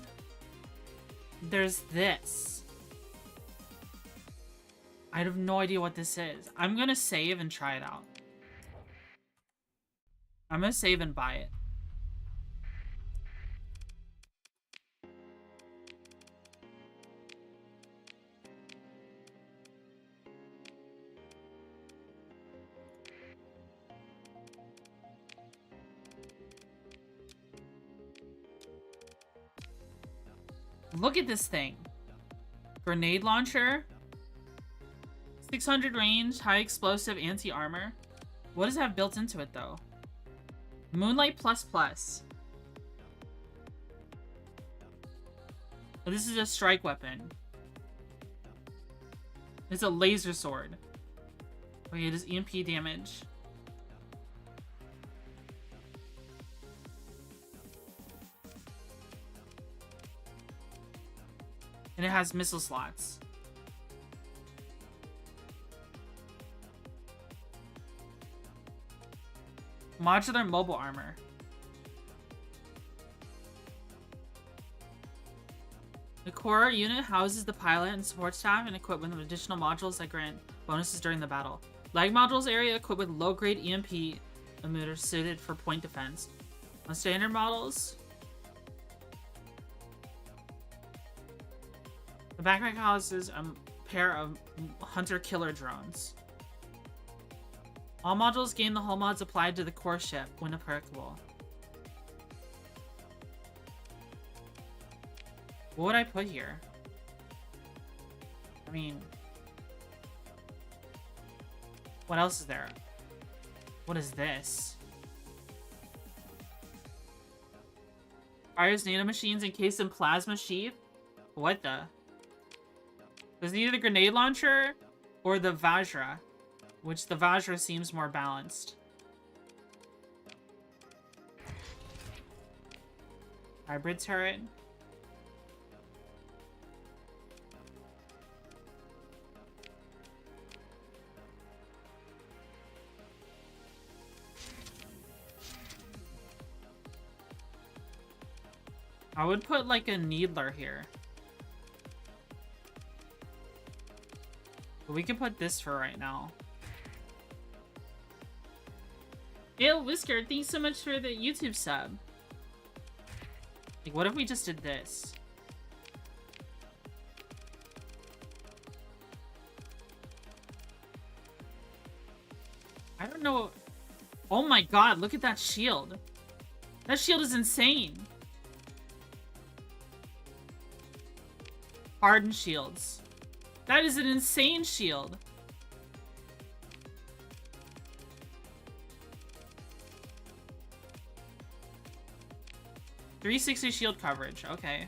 there's this. I have no idea what this is. I'm gonna save and try it out. I'm gonna save and buy it. Look at this thing. Grenade launcher. 600 range, high explosive, anti-armor. What does it have built into it though? Moonlight plus plus. Oh, this is a strike weapon. It's a laser sword. Okay, it does EMP damage. And it has missile slots. Modular mobile armor. The core unit houses the pilot and support staff and equipped with additional modules that grant bonuses during the battle. Lag modules area equipped with low-grade EMP emitters suited for point defense. On standard models, the backpack houses a pair of hunter-killer drones. All modules gain the hull mods applied to the core ship when applicable. What would I put here? I mean... what else is there? What is this? Fires nanomachines encased in plasma sheath? What the? There's either the grenade launcher or the Vajra. Which the Vajra seems more balanced. Hybrid turret. I would put like a needler here. But we can put this for right now. Ew, Whisker, thanks so much for the YouTube sub. Like, what if we just did this? know. Oh my god, look at that shield. That shield is insane. Hardened shields. That is an insane shield. .360 shield coverage. Okay.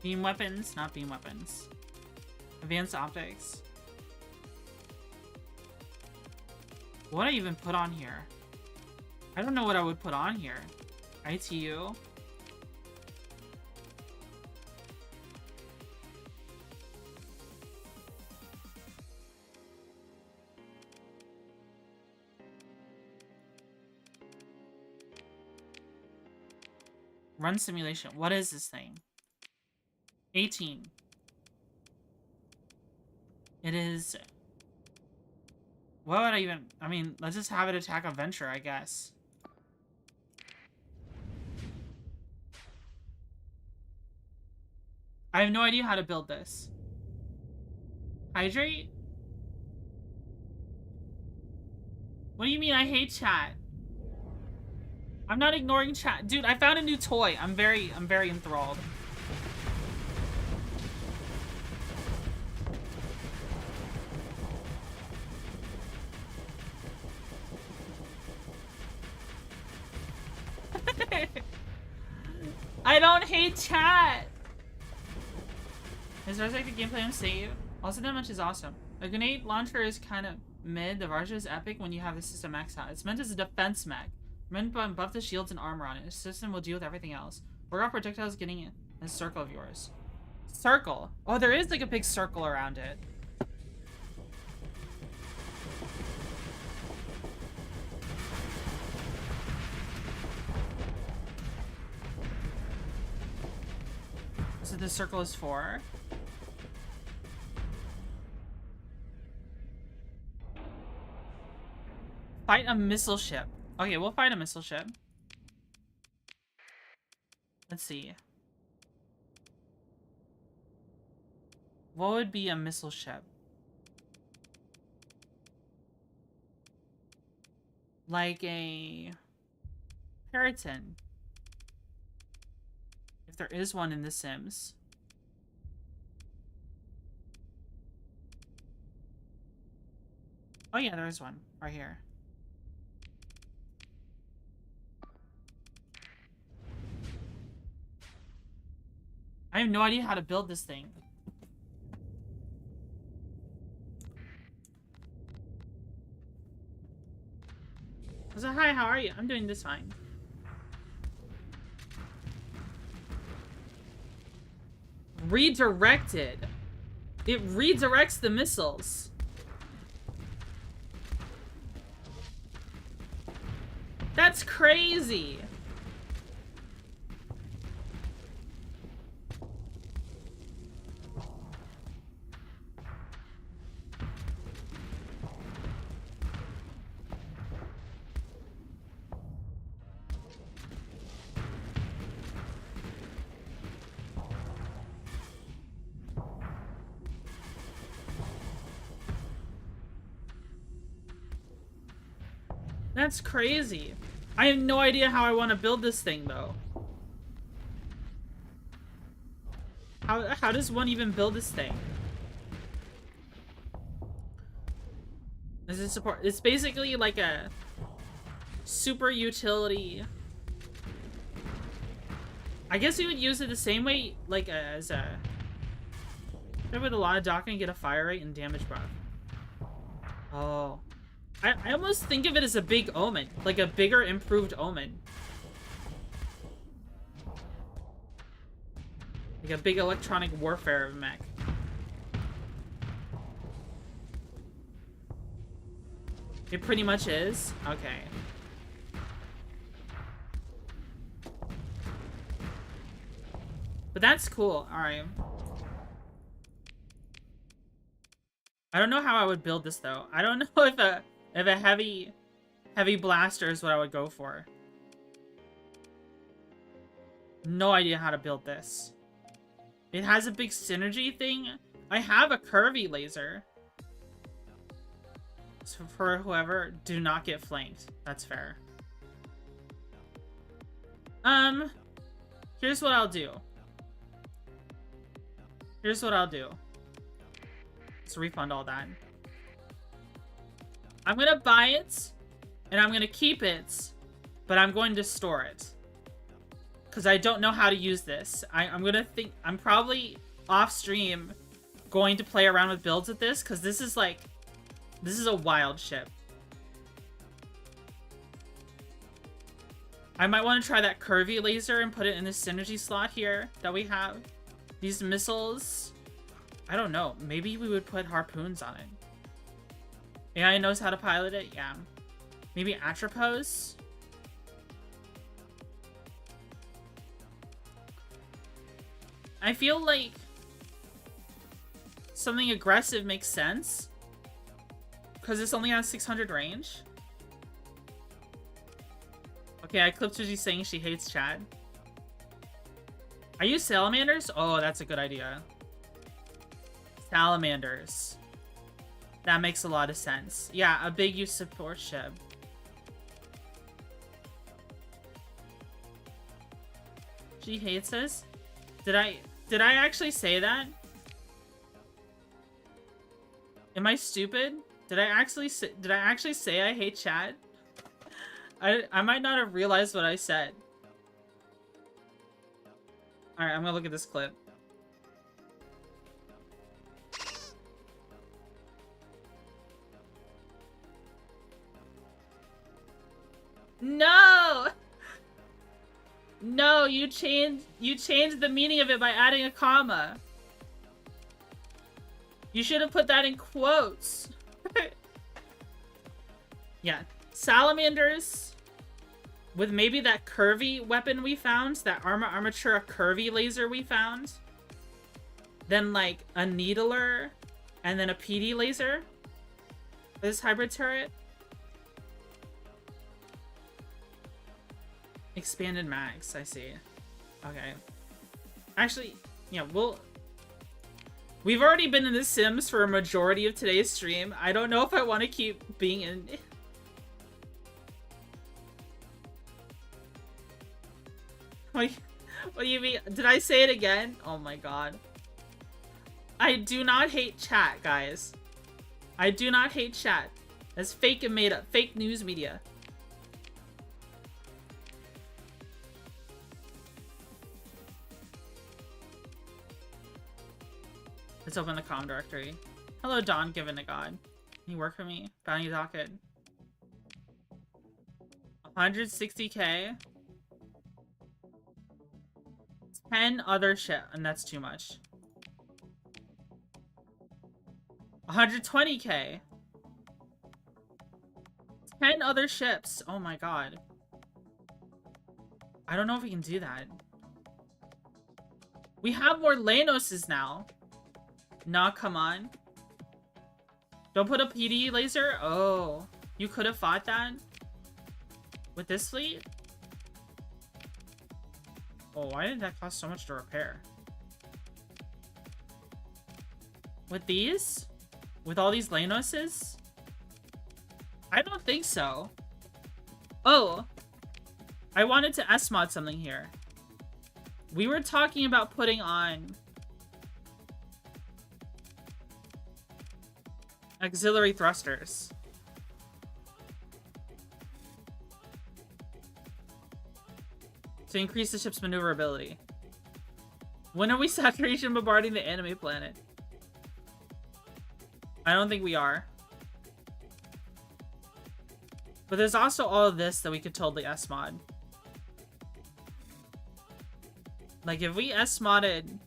Beam weapons, not beam weapons. Advanced optics. What would I even put on here? I don't know what I would put on here. ITU. Run simulation. What is this thing? 18. It is... What would I even... I mean, let's just have it attack a venture, I guess. I have no idea how to build this. Hydrate? What do you mean I hate chat? I'm not ignoring chat. Dude, I found a new toy. I'm very enthralled. I don't hate chat. Is Starsector gameplay on save? Also, that much is awesome. The grenade launcher is kind of mid. The Varja is epic when you have the system maxed out. It's meant as a defense mech. Meant to buff the shields and armor on it. The system will deal with everything else. Work off projectiles getting in a circle of yours. Circle? Oh, there is like a big circle around it. So this circle is for? Fight a missile ship. Okay, we'll fight a missile ship. Let's see. What would be a missile ship? Like a Periton. If there is one in The Sims. Oh yeah, there is one. Right here. I have no idea how to build this thing. So hi, how are you? I'm doing this fine. Redirected. It redirects the missiles. That's crazy. That's crazy. I have no idea how I want to build this thing, though. How does one even build this thing? Does it support? It's basically like a super utility. I guess you would use it the same way, like as a... with a lot of docking, get a fire rate and damage buff. Oh. I almost think of it as a big omen. Like a bigger, improved omen. Like a big electronic warfare mech. It pretty much is? Okay. But that's cool. Alright. I don't know how I would build this though. I don't know if a heavy blaster is what I would go for. No idea how to build this. It has a big synergy thing. I have a curvy laser. So for whoever, do not get flanked. That's fair. Here's what I'll do. Here's what I'll do. Let's refund all that. I'm gonna buy it, and I'm gonna keep it, but I'm going to store it. Because I don't know how to use this. I'm probably off stream going to play around with builds with this, because this is like, this is a wild ship. I might want to try that curvy laser and put it in the synergy slot here that we have. These missiles, I don't know. Maybe we would put harpoons on it. AI knows how to pilot it? Yeah. Maybe Atropos? I feel like something aggressive makes sense. Because this only has 600 range. Okay, I clipped Twitchy saying she hates chat. I use salamanders? Oh, that's a good idea. Salamanders. That makes a lot of sense. Yeah, a big use support ship. She hates us? Did I actually say that? Am I stupid? Did I actually say I hate chat? I might not have realized what I said. Alright, I'm gonna look at this clip. No! No, you changed the meaning of it by adding a comma. You should have put that in quotes. Yeah, salamanders with maybe that curvy weapon we found, that armatura curvy laser we found. Then like a needler and then a PD laser. This hybrid turret. Expanded mags, I see. Okay. Actually, yeah, we've already been in The Sims for a majority of today's stream. I don't know if I want to keep being in... What do you mean? Did I say it again? Oh my god. I do not hate chat, guys. I do not hate chat. That's fake and made up. Fake news media. Let's open the comm directory. Hello, Don, given to God. Can you work for me? Bounty docket. 160k. 10 other shit, and that's too much. 120k. 10 other ships. Oh my god. I don't know if we can do that. We have more Leynoses now. Nah, come on. Don't put a PD laser? Oh. You could have fought that? With this fleet? Oh, why did that cost so much to repair? With these? With all these Leynoses? I don't think so. Oh. I wanted to S-mod something here. We were talking about putting on auxiliary thrusters. To increase the ship's maneuverability. When are we saturation bombarding the enemy planet? I don't think we are. But there's also all of this that we could totally S-mod. Like, if we S-modded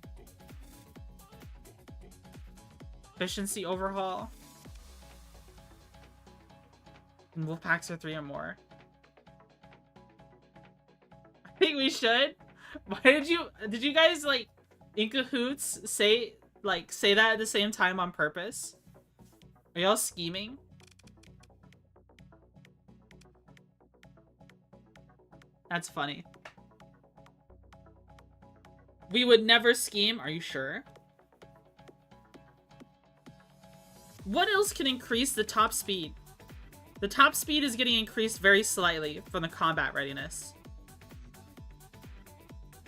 efficiency overhaul, and wolf packs are 3 or more. I think we should. Why did you guys, like, in cahoots say that at the same time on purpose? Are y'all scheming? That's funny. We would never scheme. Are you sure? What else can increase the top speed? The top speed is getting increased very slightly from the combat readiness.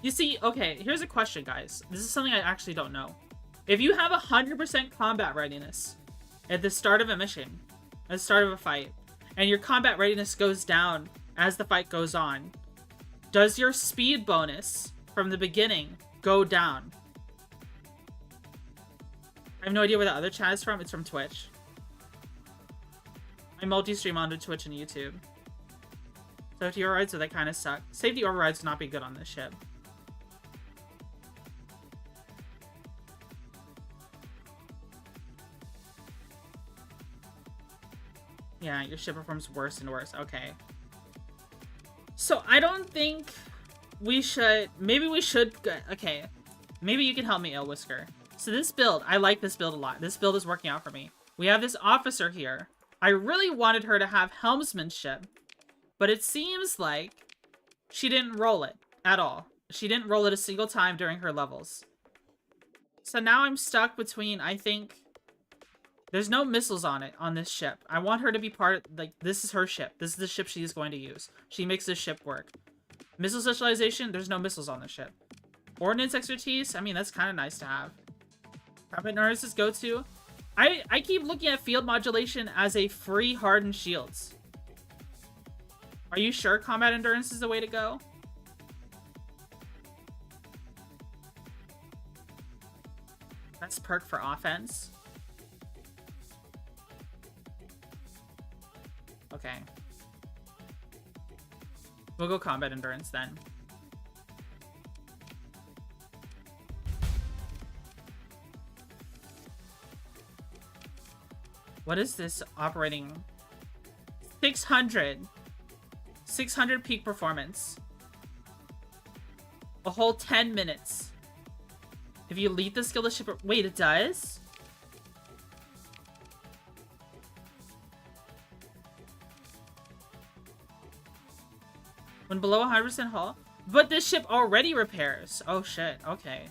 You see, okay, here's a question, guys. This is something I actually don't know. If you have 100% combat readiness at the start of a mission, at the start of a fight, and your combat readiness goes down as the fight goes on, does your speed bonus from the beginning go down? I have no idea where the other chat is from. It's from Twitch. I multi-stream onto Twitch and YouTube. Safety overrides, so they kind of suck. Safety overrides would not be good on this ship. Yeah, your ship performs worse and worse. Okay. So, I don't think we should... Maybe we should... Okay. Maybe you can help me, Whisker. So this build, I like this build a lot. This build is working out for me. We have this officer here. I really wanted her to have helmsmanship, but it seems like she didn't roll it at all. She didn't roll it a single time during her levels. So now I'm stuck between, I think... There's no missiles on it, on this ship. I want her to be part of, like, this is her ship. This is the ship she is going to use. She makes this ship work. Missile specialization, there's no missiles on this ship. Ordnance expertise, I mean, that's kind of nice to have. Combat nurses go-to. I keep looking at field modulation as a free hardened shields. Are you sure combat endurance is the way to go? That's perk for offense. Okay. We'll go combat endurance then. What is this operating? 600. 600 peak performance. A whole 10 minutes. If you lead the skill to ship... Wait, it does? When below 100% hull? But this ship already repairs. Oh shit, okay.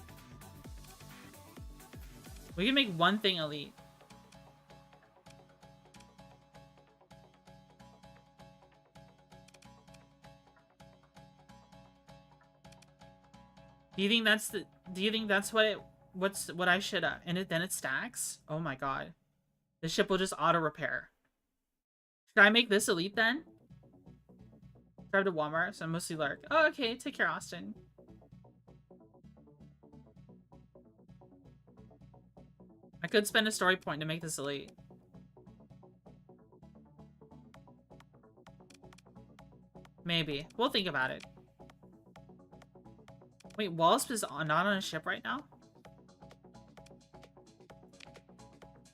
We can make one thing elite. Do you think that's the... Do you think that's what it... What I should... and then it stacks? Oh my god. The ship will just auto-repair. Should I make this elite then? Drive to Walmart, so I'm mostly Lark. Oh, okay. Take care, Austin. I could spend a story point to make this elite. Maybe. We'll think about it. Wait, Wasp is not on a ship right now?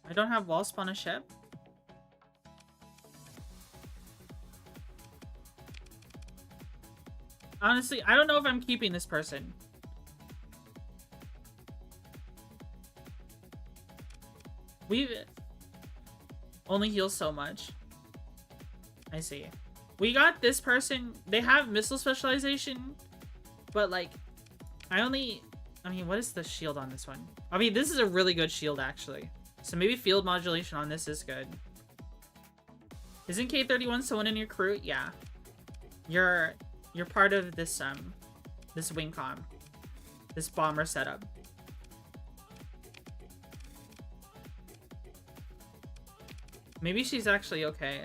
I don't have Wasp on a ship? Honestly, I don't know if I'm keeping this person. We've... Only heals so much. I see. We got this person. They have missile specialization. But, like... I mean, what is the shield on this one? I mean, this is a really good shield, actually. So maybe field modulation on this is good. Isn't K-31 someone in your crew? Yeah. You're part of this, this wing comm. This bomber setup. Maybe she's actually okay.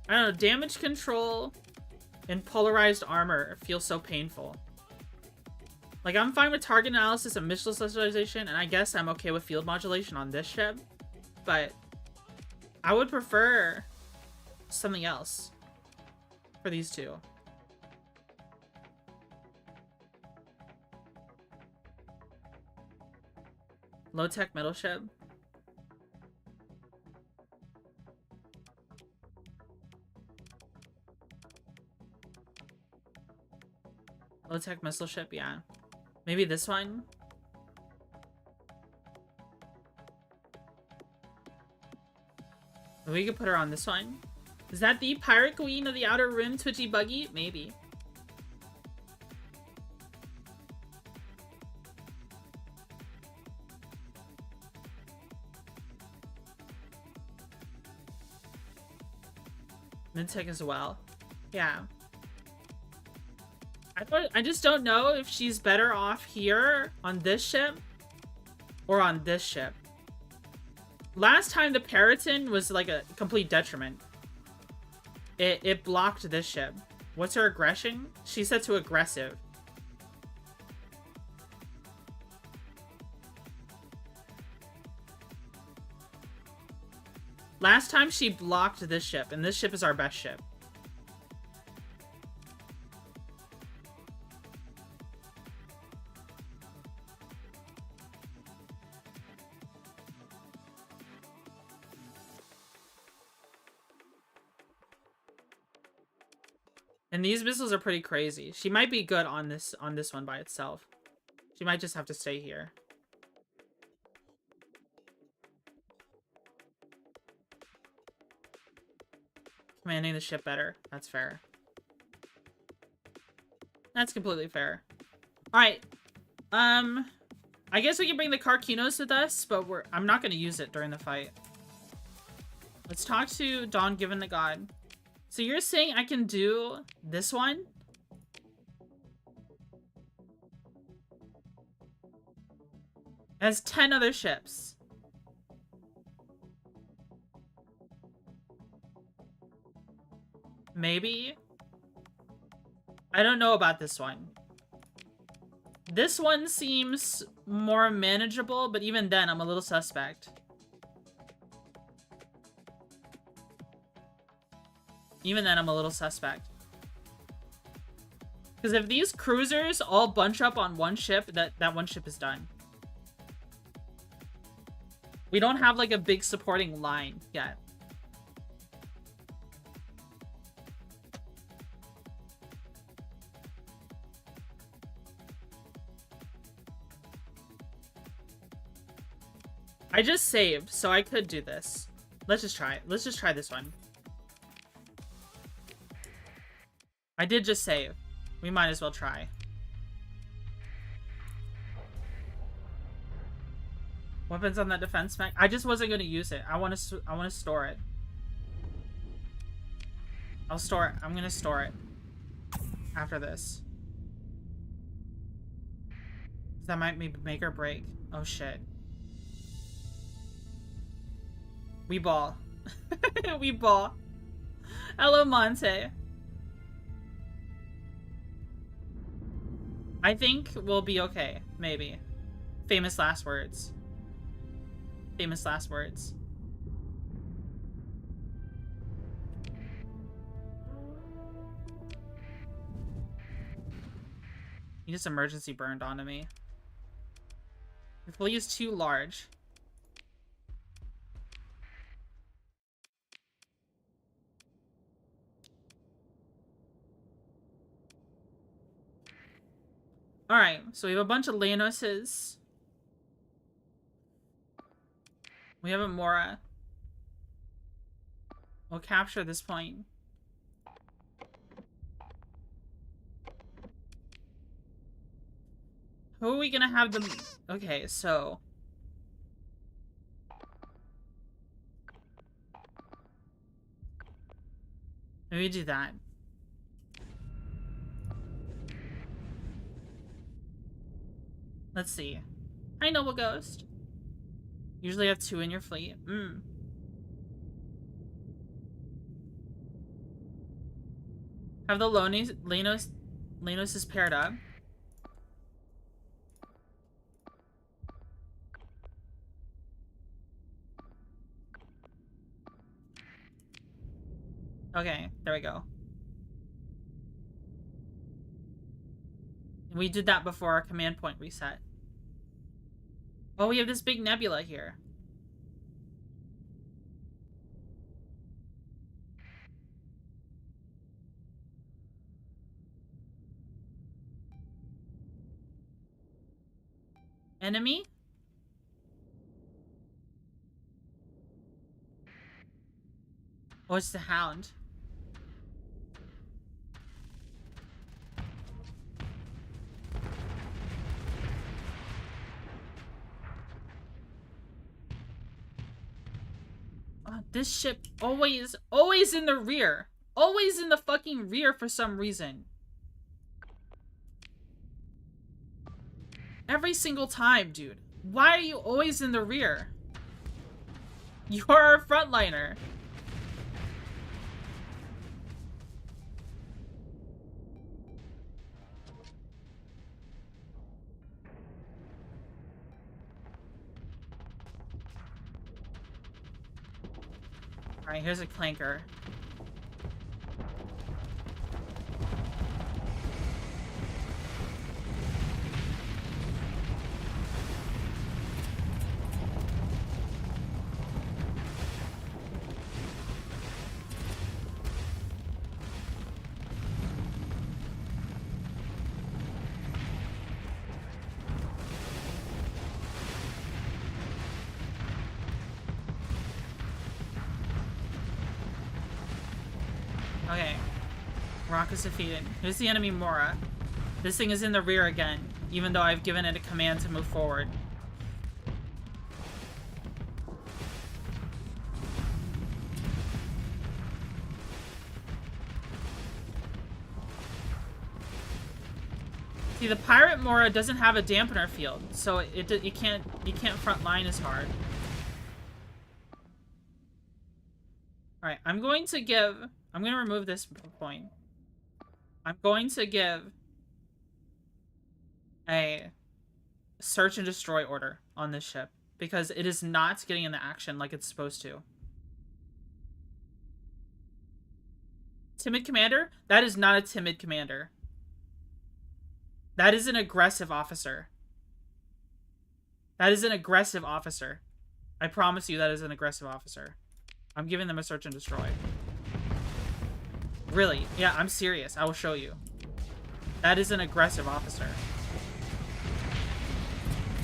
I don't know, damage control and polarized armor feels so painful. Like, I'm fine with target analysis and missile specialization, and I guess I'm okay with field modulation on this ship. But I would prefer something else for these two. Low-tech metal ship. Low-tech missile ship, yeah. Maybe this one? We could put her on this one. Is that the Pirate Queen of the Outer Rim Twitchy Buggy? Maybe. Mid-tech as well. Yeah. I just don't know if she's better off here on this ship or on this ship. Last time the Periton was like a complete detriment. It blocked this ship. What's her aggression? She's set to aggressive. Last time she blocked this ship, and this ship is our best ship. And these missiles are pretty crazy. She might be good on this one by itself. She might just have to stay here. Commanding the ship better. That's fair. That's completely fair. Alright. I guess we can bring the Karkinos with us, but I'm not gonna use it during the fight. Let's talk to Dawn Given the God. So you're saying I can do this one? It has 10 other ships. Maybe? I don't know about this one. This one seems more manageable, but even then, I'm a little suspect. Even then, I'm a little suspect. Because if these cruisers all bunch up on one ship, that one ship is done. We don't have, like, a big supporting line yet. I just saved, so I could do this. Let's just try it. Let's just try this one. I did just save. We might as well try. Weapons on that defense mech. I just wasn't gonna use it. I want to store it. I'll store it. I'm gonna store it after this. That might make or break. Oh shit. We ball. We ball. Hello, Monte. I think we'll be okay. Maybe. Famous last words. Famous last words. He just emergency burned onto me. If we'll use too large. Alright, so we have a bunch of Leynoses. We have a Mora. We'll capture this point. Who are we gonna have them? Okay, so maybe do that. Let's see. Hi, Noble Ghost. Usually have 2 in your fleet. Have the Leynos is paired up. Okay, there we go. We did that before our command point reset. Oh, we have this big nebula here. Enemy? Oh, it's the Hound. This ship always in the rear. Always in the fucking rear for some reason. Every single time, dude. Why are you always in the rear? You're a frontliner. Alright, here's a clanker. Okay. Rock is defeated. Here's the enemy Mora. This thing is in the rear again, even though I've given it a command to move forward. See, the pirate Mora doesn't have a dampener field, so you can't front line as hard. Alright, I'm going to remove this point. I'm going to give a search and destroy order on this ship because it is not getting into action like it's supposed to. Timid commander? That is not a timid commander. That is an aggressive officer. That is an aggressive officer. I promise you that is an aggressive officer. I'm giving them a search and destroy. Really? Yeah, I'm serious. I will show you. That is an aggressive officer.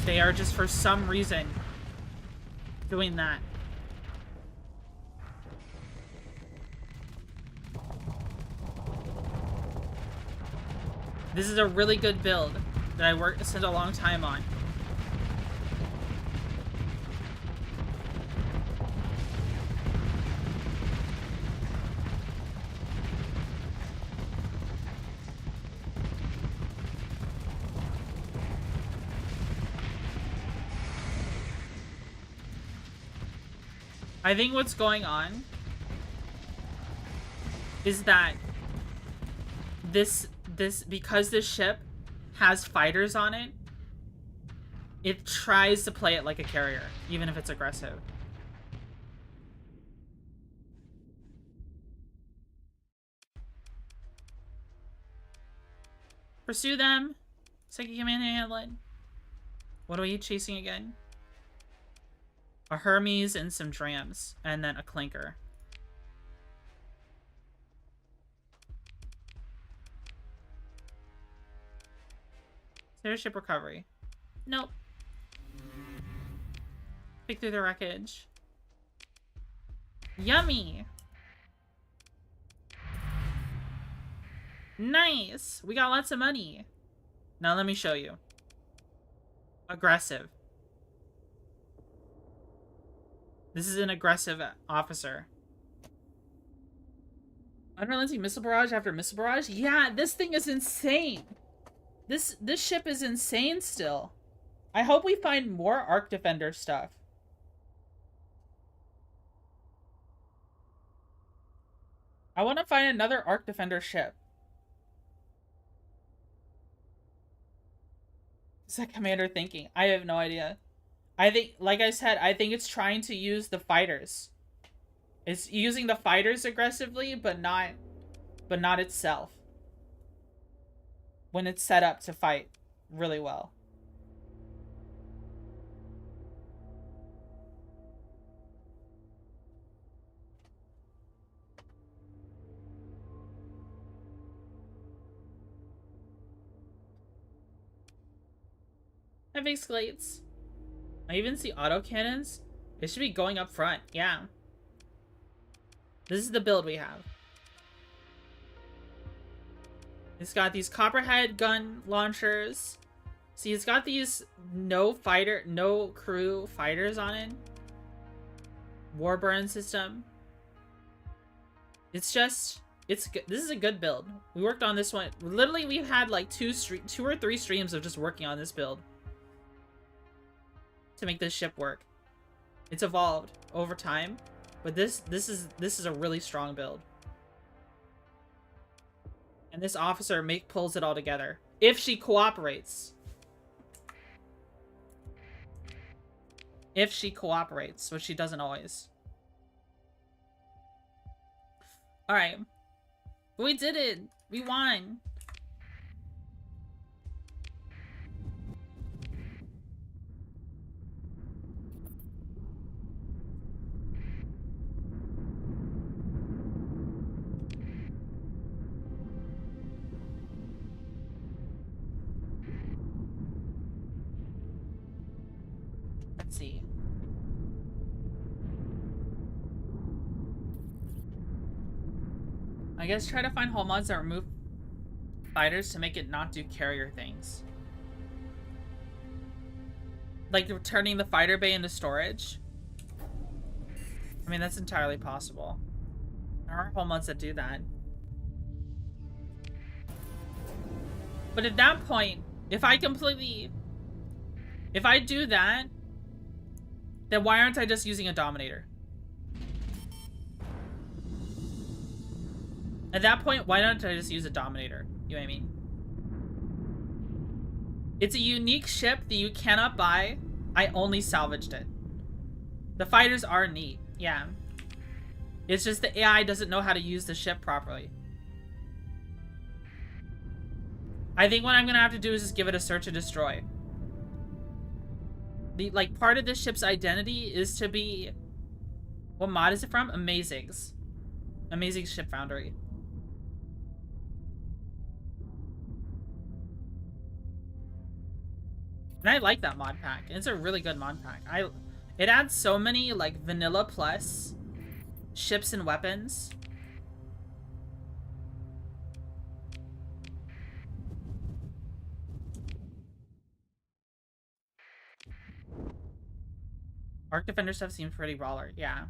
They are just for some reason doing that. This is a really good build that I spent a long time on. I think what's going on is that because this ship has fighters on it, it tries to play it like a carrier, even if it's aggressive. Pursue them. Psychic command handling. What are we chasing again? A Hermes and some Drams, and then a Clinker. Ship recovery. Nope. Pick through the wreckage. Yummy! Nice! We got lots of money. Now let me show you. Aggressive. This is an aggressive officer. Unrelenting missile barrage after missile barrage? Yeah, this thing is insane. This ship is insane still. I hope we find more Arc Defender stuff. I want to find another Arc Defender ship. What's that commander thinking? I have no idea. I think, like I said, I think it's trying to use the fighters. It's using the fighters aggressively, but not itself. When it's set up to fight really well. That escalates. I even see autocannons. It should be going up front. Yeah. This is the build we have. It's got these copperhead gun launchers. See, it's got these no crew fighters on it. Warburn system. It's just, this is a good build. We worked on this one. Literally, we've had like two or three streams of just working on this build to make this ship work. It's evolved over time, but this is a really strong build. And this officer pulls it all together if she cooperates. If she cooperates, which she doesn't always. Alright. We did it! We won! Let's see. I guess try to find hull mods that remove fighters to make it not do carrier things. Like turning the fighter bay into storage. I mean, that's entirely possible. There are hull mods that do that. But at that point, if I do that, then why aren't I just using a Dominator? At that point, why don't I just use a Dominator? You know what I mean? It's a unique ship that you cannot buy. I only salvaged it. The fighters are neat, yeah. It's just the AI doesn't know how to use the ship properly. I think what I'm gonna have to do is just give it a search and destroy. Like, part of this ship's identity is to be... What mod is it from? Amazings. Amazing Ship Foundry. And I like that mod pack. It's a really good mod pack. It adds so many, like, vanilla plus ships and weapons. Arc Defender stuff seems pretty baller. Yeah.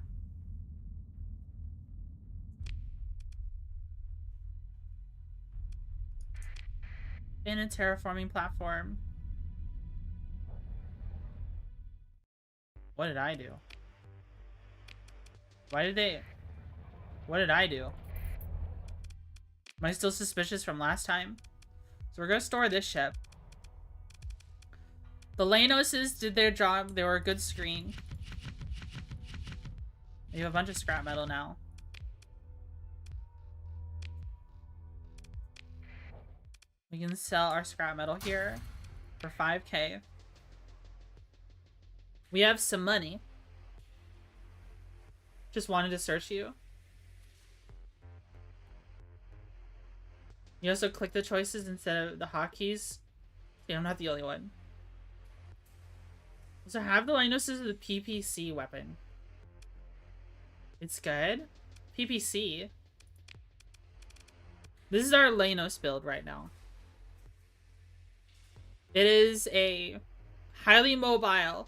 In a terraforming platform. What did I do? What did I do? Am I still suspicious from last time? So we're gonna store this ship. The Leynoses did their job. They were a good screen. We have a bunch of scrap metal now. We can sell our scrap metal here for 5K. We have some money. Just wanted to search you. You also click the choices instead of the hotkeys. Okay, I'm not the only one. So have the Leynos as the PPC weapon. It's good. PPC. This is our Leynos build right now. It is a highly mobile,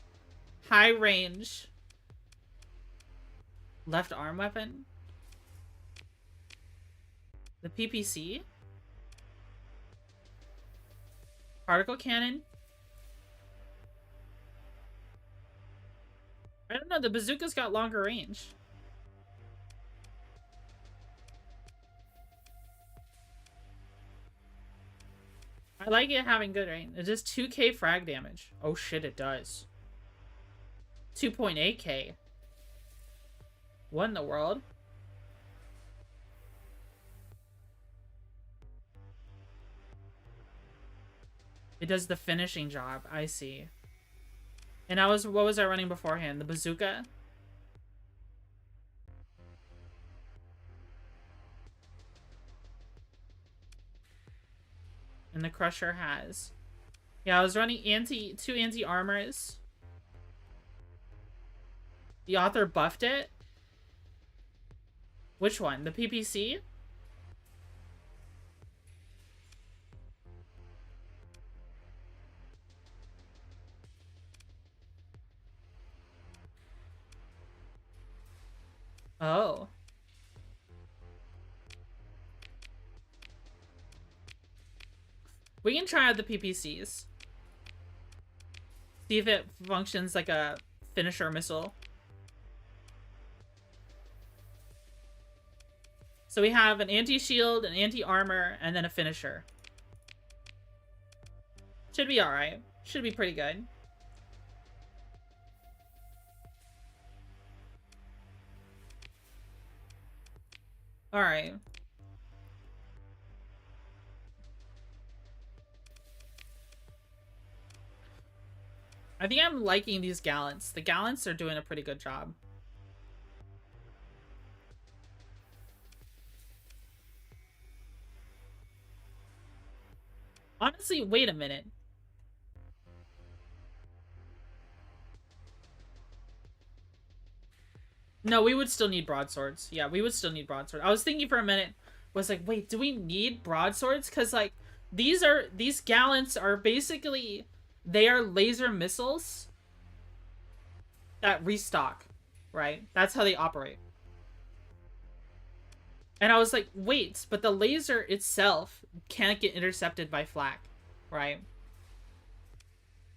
high range left arm weapon. The PPC. Particle cannon. I don't know, the bazooka's got longer range. I like it having good range. It does 2k frag damage. Oh shit, it does. 2.8k. What in the world? It does the finishing job. I see. And what was I running beforehand? The bazooka? And the crusher has. Yeah, I was running two anti-armors. The author buffed it. Which one? The PPC? Oh. We can try out the PPCs. See if it functions like a finisher missile. So we have an anti-shield, an anti-armor, and then a finisher. Should be alright. Should be pretty good. Alright. I think I'm liking these gallants. The gallants are doing a pretty good job. Honestly, wait a minute. No, we would still need broadswords. Yeah, we would still need broadswords. I was thinking for a minute, was like, wait, do we need broadswords? Because, like, these gallants are basically, they are laser missiles that restock, right? That's how they operate. And I was like, wait, but the laser itself can't get intercepted by flak, right?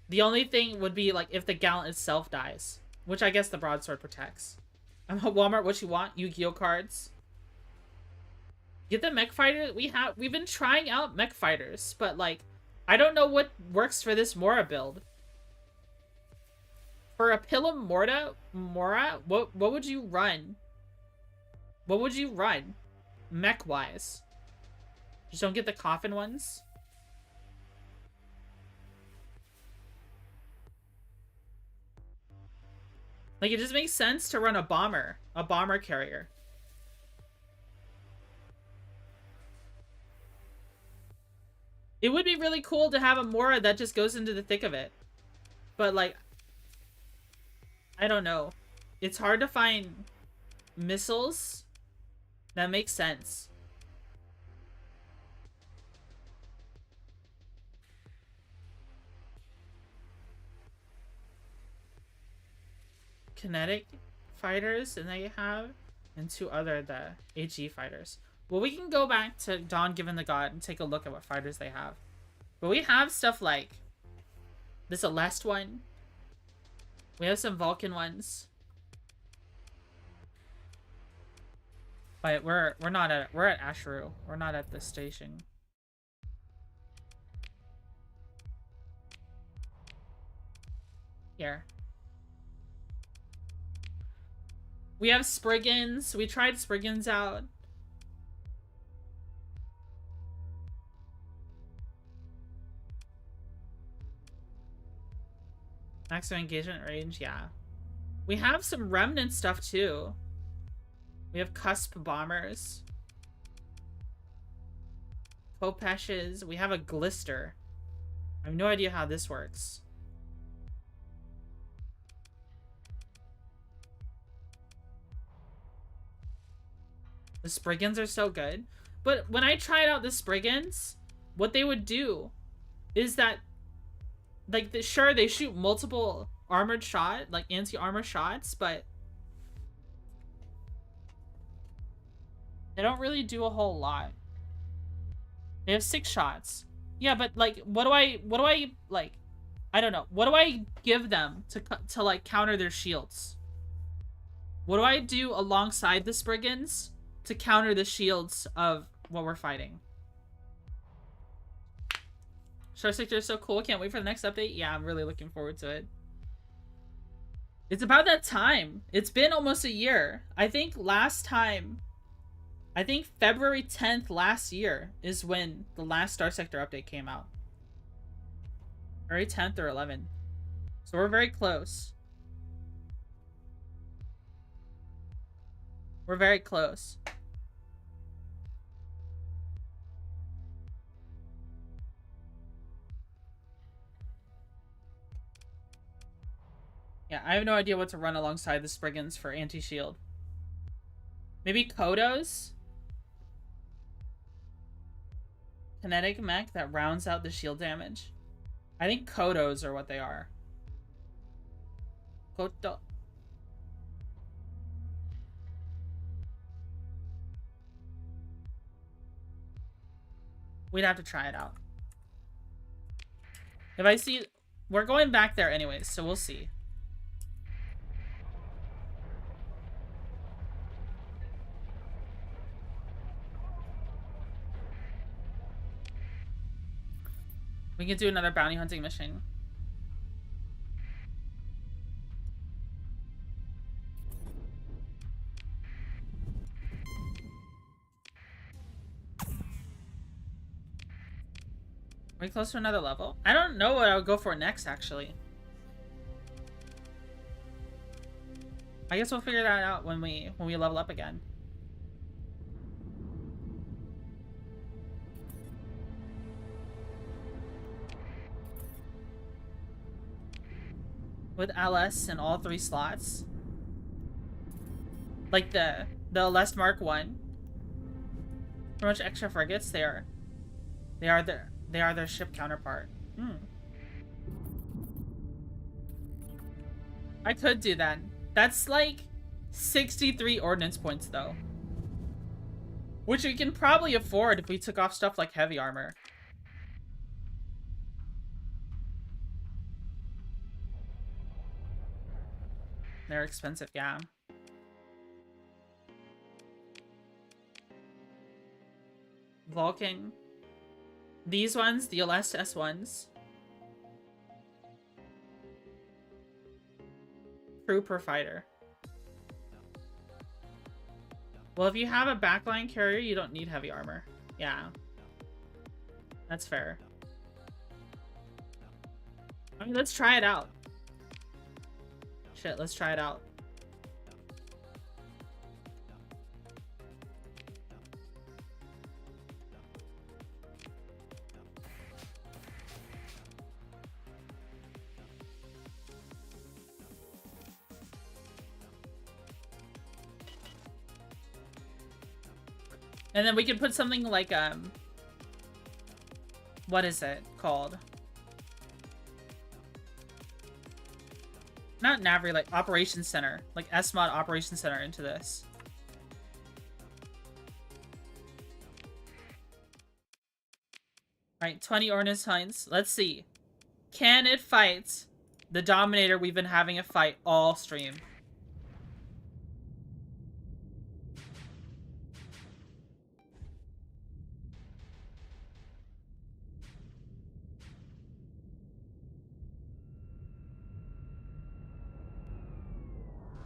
The only thing would be, like, if the gallant itself dies, which I guess the broadsword protects. I'm at Walmart, what you want? Yu-Gi-Oh cards. Get the mech fighter. We've been trying out mech fighters, but, like, I don't know what works for this Mora build. For a Pilum Mora, what would you run? What would you run? Mech-wise. Just don't get the coffin ones. Like, it just makes sense to run a bomber carrier. It would be really cool to have a Mora that just goes into the thick of it. But, like, I don't know. It's hard to find missiles that make sense. Kinetic fighters, and they have, and two other, the HE fighters. Well, we can go back to Dawn Given the God and take a look at what fighters they have. But we have stuff like the Celeste one. We have some Vulcan ones. But we're at Asheru. We're not at the station. Here. We have Spriggans. We tried Spriggans out. Maximum engagement range, yeah. We have some remnant stuff too. We have Cusp bombers. Kopeshes. We have a Glister. I have no idea how this works. The Spriggans are so good. But when I tried out the Spriggans, what they would do is that, like, sure, they shoot multiple armored shot, like anti-armor shots, but they don't really do a whole lot. They have 6 shots. Yeah, but, like, what do I, like, I don't know. What do I give them to like, counter their shields? What do I do alongside the Spriggans to counter the shields of what we're fighting? Starsector is so cool. Can't wait for the next update. Yeah, I'm really looking forward to it. It's about that time. It's been almost a year. I think February 10th last year is when the last Starsector update came out. February 10th or 11th. So we're very close. We're very close. Yeah, I have no idea what to run alongside the Spriggans for anti-shield. Maybe Kodos? Kinetic mech that rounds out the shield damage. I think Kodos are what they are. Koto. We'd have to try it out. If I see... We're going back there anyways, so we'll see. We can do another bounty hunting mission. Are we close to another level? I don't know what I would go for next, actually. I guess we'll figure that out when we level up again. With LS in all 3 slots. Like the LS Mark 1. For much extra frigates, they are their ship counterpart. I could do that. That's like 63 ordnance points though. Which we can probably afford if we took off stuff like heavy armor. They're expensive, yeah. Vulcan. These ones, the LSS ones. Crew per fighter. Well, if you have a backline carrier, you don't need heavy armor. Yeah. That's fair. I mean, let's try it out. Shit, let's try it out. And then we could put something like, what is it called? Not Navry, like Operations Center. Like S-Mod Operations Center into this. Alright, 20 Ordnance Points. Let's see. Can it fight the Dominator we've been having a fight all stream?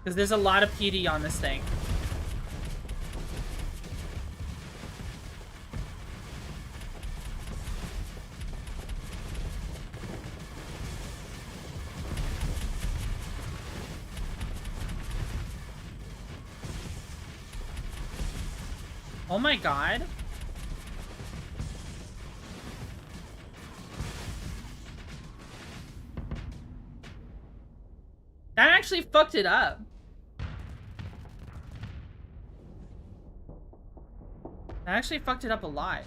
Because there's a lot of PD on this thing. Oh my god. That actually fucked it up. That actually fucked it up a lot.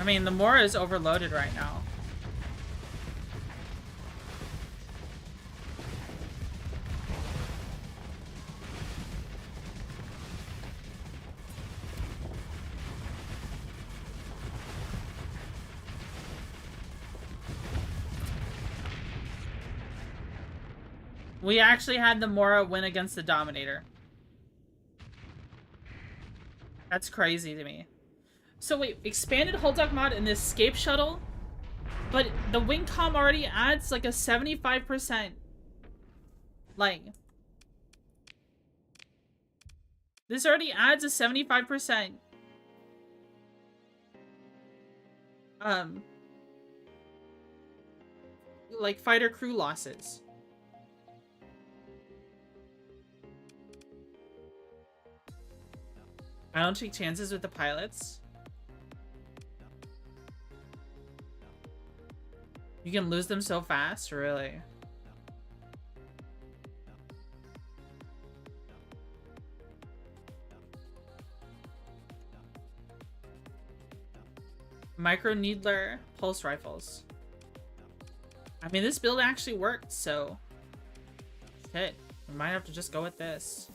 I mean, the Mora is overloaded right now. We actually had the Mora win against the Dominator. That's crazy to me. So wait, expanded hull duct mod in the escape shuttle, but the wing comm already adds like a 75%, like, This already adds a 75%. Like fighter crew losses. I don't take chances with the pilots. You can lose them so fast, really. Micro needler pulse rifles. I mean, this build actually worked, so shit. We might have to just go with this.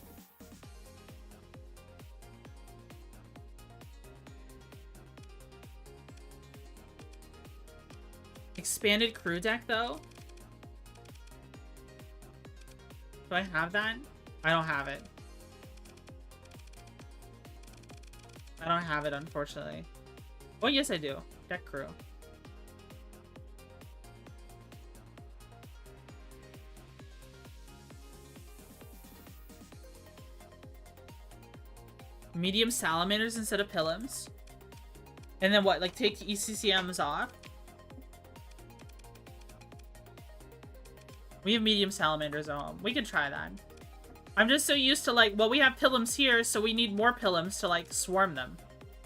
Expanded crew deck, though? Do I have that? I don't have it. I don't have it, unfortunately. Oh, yes, I do. Deck crew. Medium salamanders instead of pilums. And then what? Like, take ECCMs off? We have medium salamanders at home. We can try that. I'm just so used to, like, well, we have pilums here, so we need more pilums to, like, swarm them.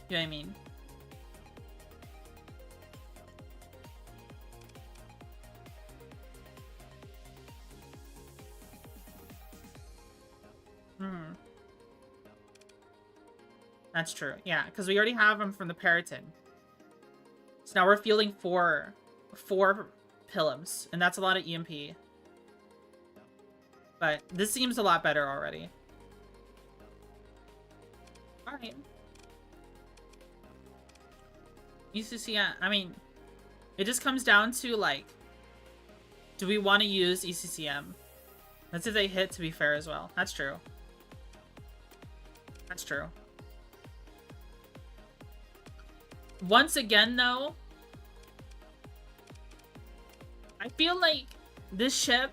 You know what I mean? That's true. Yeah, because we already have them from the Periton. So now we're fielding four pilums, and that's a lot of EMP. But this seems a lot better already. Alright. ECCM, I mean, it just comes down to, like, do we want to use ECCM? That's if they hit, to be fair, as well. That's true. That's true. Once again, though, I feel like this ship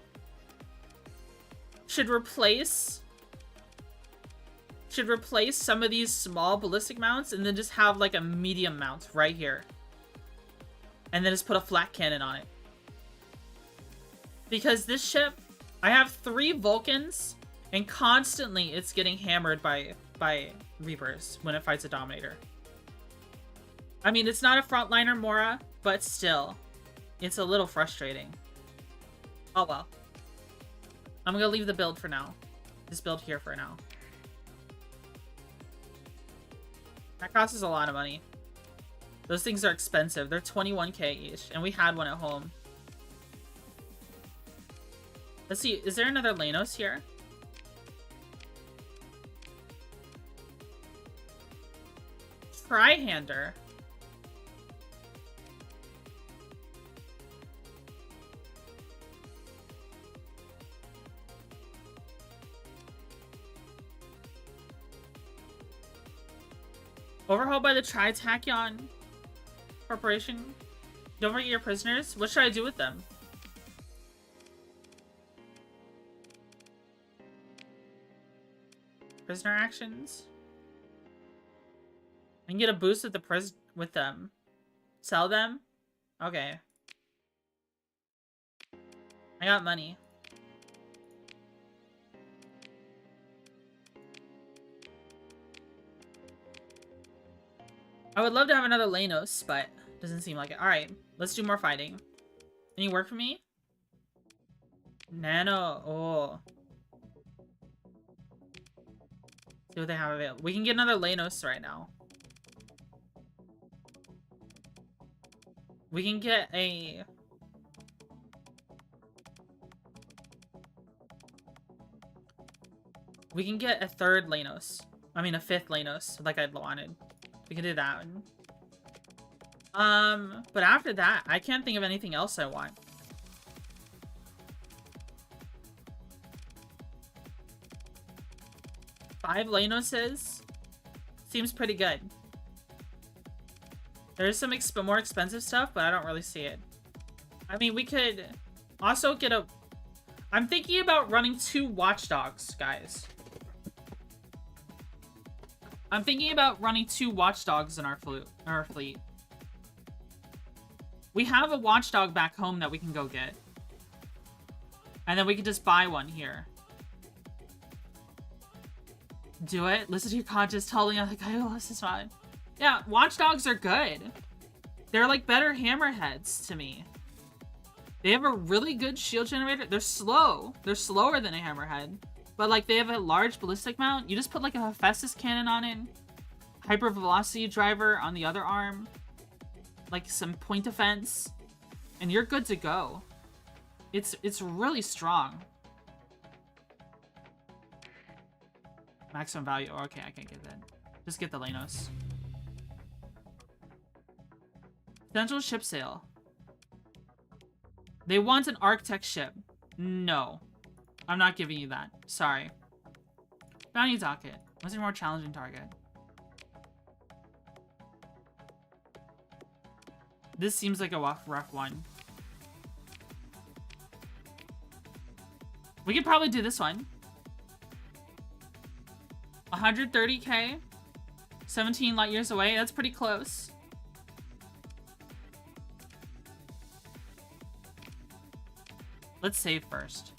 should replace some of these small ballistic mounts and then just have like a medium mount right here. And then just put a flat cannon on it. Because this ship, I have 3 Vulcans and constantly it's getting hammered by Reapers when it fights a Dominator. I mean, it's not a frontliner Mora, but still, it's a little frustrating. Oh well. I'm gonna leave the build for now. This build here for now. That costs us a lot of money. Those things are expensive. They're 21k each, and we had one at home. Let's see, is there another Leynos here? Trihander. Overhauled by the Tritachyon Corporation. Don't forget your prisoners. What should I do with them? Prisoner actions. I can get a boost with with them. Sell them? Okay. I got money. I would love to have another Leynos, but doesn't seem like it. Alright, let's do more fighting. Any work for me? Nano. Oh. See what they have available. We can get another Leynos right now. We can get a... We can get a 3rd Leynos. I mean, a 5th Leynos, like I'd wanted. We can do that one. But after that, I can't think of anything else I want. Five Leynoses seems pretty good. There's some more expensive stuff, but I don't really see it. I mean, we could also get a... I'm thinking about running 2 watchdogs, guys. I'm thinking about running 2 watchdogs in our fleet. We have a watchdog back home that we can go get. And then we can just buy one here. Do it. Listen to your conscience telling you, like, I lost this one. Yeah, watchdogs are good. They're like better hammerheads to me. They have a really good shield generator. They're slow. They're slower than a hammerhead. But like they have a large ballistic mount. You just put like a Hephaestus cannon on it. Hyper velocity driver on the other arm. Like some point defense. And you're good to go. It's really strong. Maximum value. Oh, okay, I can't get that. Just get the Leynos. Potential ship sale. They want an Arctech ship. No. I'm not giving you that. Sorry. Bounty docket. What's your more challenging target? This seems like a rough one. We could probably do this one. 130k. 17 light years away. That's pretty close. Let's save first.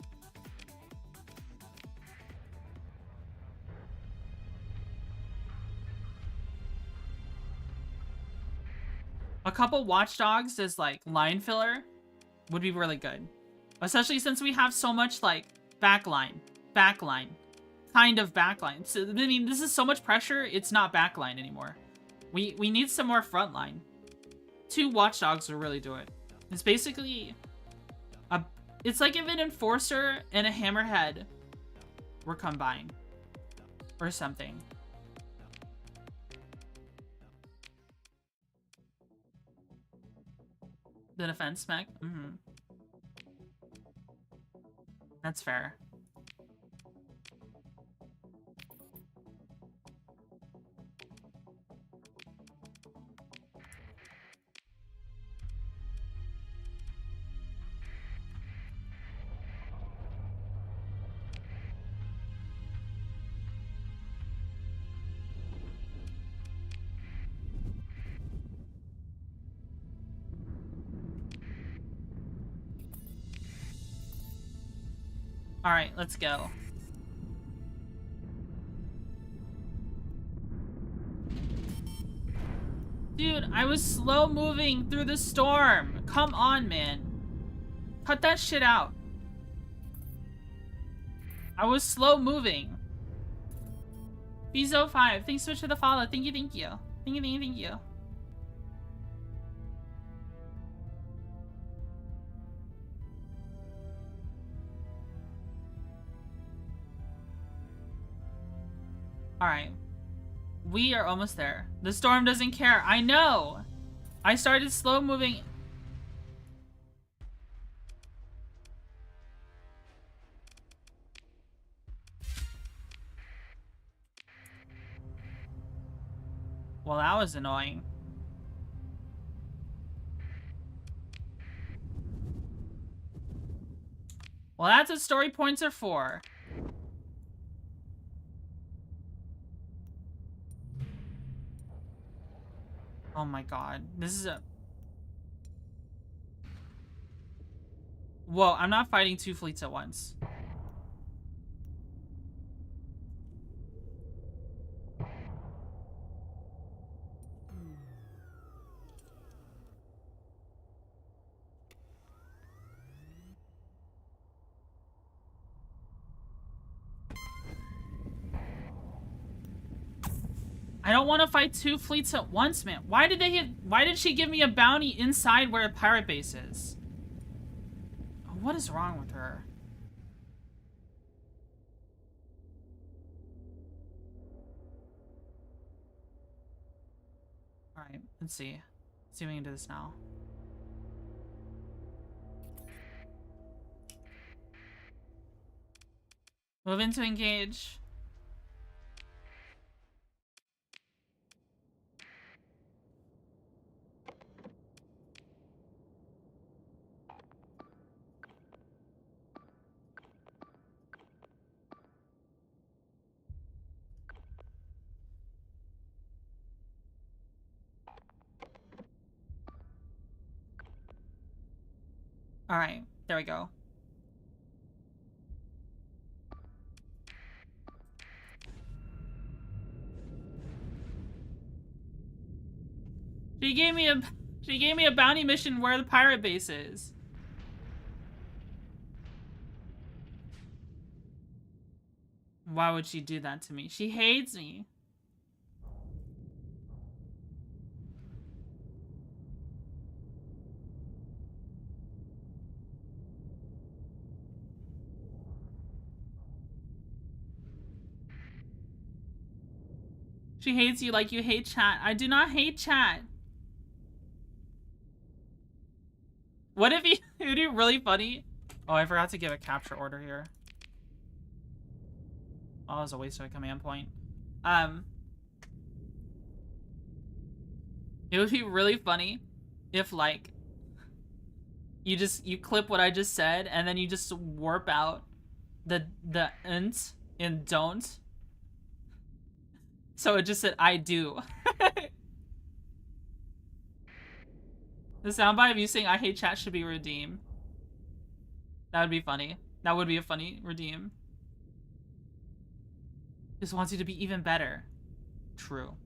A couple watchdogs as like line filler would be really good. Especially since we have so much like backline, kind of backline. So, I mean, this is so much pressure, it's not backline anymore. We need some more frontline. 2 watchdogs will really do it. It's basically it's like if an enforcer and a hammerhead were combined or something. The defense mech? Mm-hmm. That's fair. All right, let's go. Dude, I was slow moving through the storm. Come on, man. Cut that shit out. I was slow moving. Bizo5, thanks so much for the follow. Thank you, thank you. Thank you, thank you, thank you. Alright. We are almost there. The storm doesn't care. I know! I started slow moving. Well, that was annoying. Well, that's what story points are for. Oh my god. This is a... Whoa, I'm not fighting 2 fleets at once. I don't want to fight 2 fleets at once, man. Why did she give me a bounty inside where a pirate base is? What is wrong with her? Alright, let's see. Let's see if we can do this now. Move in to engage. Alright, there we go. She gave me a bounty mission where the pirate base is. Why would she do that to me? She hates me. She hates you like you hate chat. I do not hate chat. What if you would be really funny? Oh, I forgot to give a capture order here. Oh, it was a waste of a command point. It would be really funny if, like, you clip what I just said and then you just warp out the int in don't. So it just said I do. The soundbite of you saying I hate chat should be redeemed. That would be funny. That would be a funny redeem. Just wants you to be even better. True.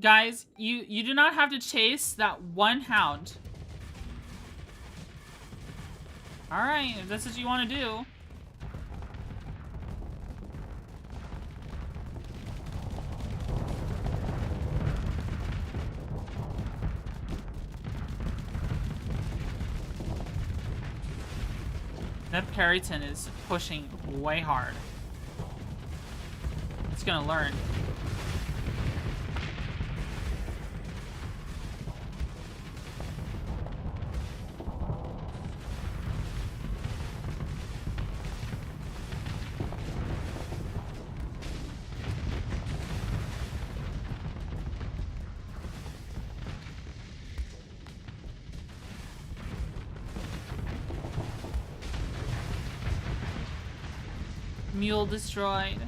Guys, you do not have to chase that one hound. Alright, if that's what you want to do. That Perryton is pushing way hard. It's gonna learn. Mule destroyed.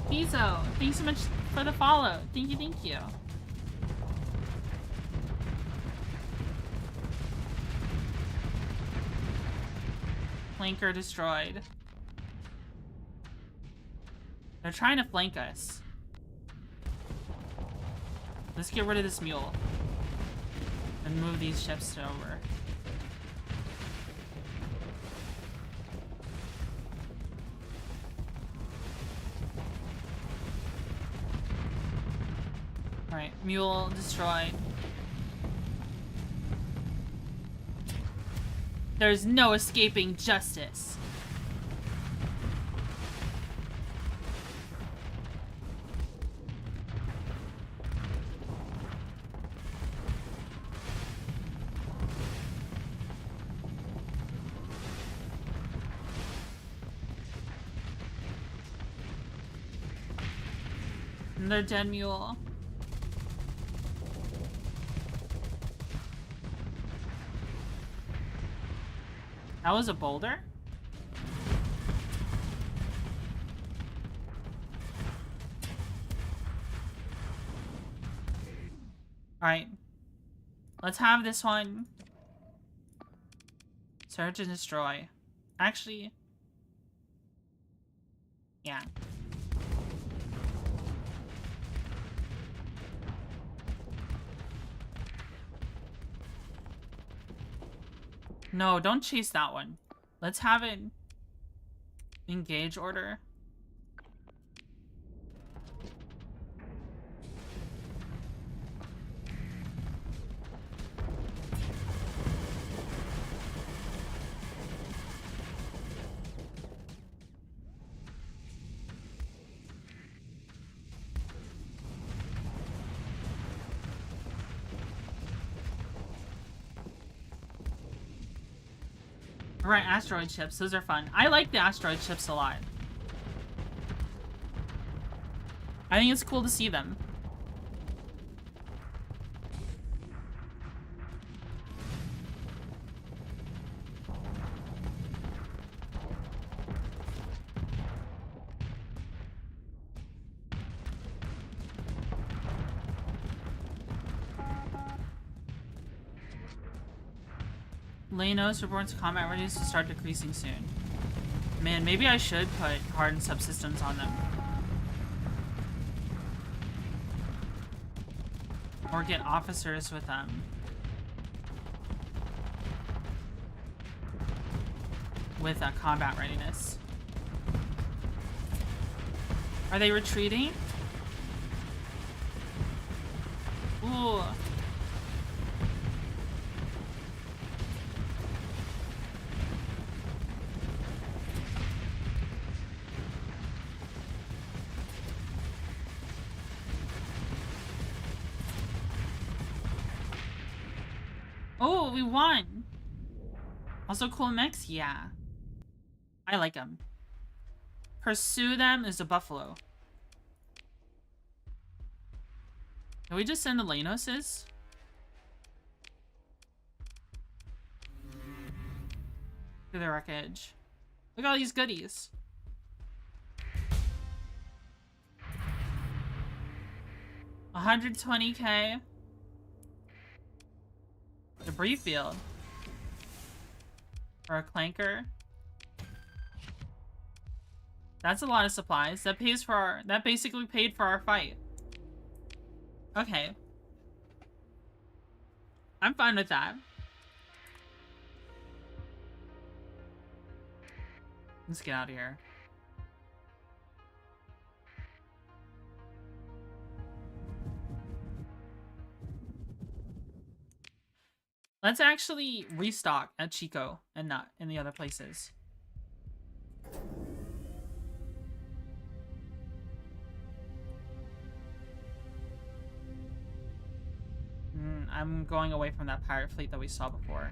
Piso, thanks so much for the follow. Thank you, thank you. Flanker destroyed. They're trying to flank us. Let's get rid of this mule. And move these ships over. Alright, mule destroyed. There's no escaping justice. Another dead mule. That was a boulder? Alright. Let's have this one. Search and destroy. Actually. Yeah. No, don't chase that one. Let's have it engage order. Right, asteroid ships. Those are fun. I like the asteroid ships a lot. I think it's cool to see them. Leynos reports combat readiness to start decreasing soon. Man, maybe I should put hardened subsystems on them. Or get officers with them. With combat readiness. Are they retreating? Ooh. Oh, we won. Also cool mechs? Yeah. I like them. Pursue them is a buffalo. Can we just send the Leynoses? To the wreckage. Look at all these goodies. $120K. Debris field. Or a clanker. That's a lot of supplies. That pays for our... That basically paid for our fight. Okay. I'm fine with that. Let's get out of here. Let's actually restock at Chico and not in the other places. I'm going away from that pirate fleet that we saw before.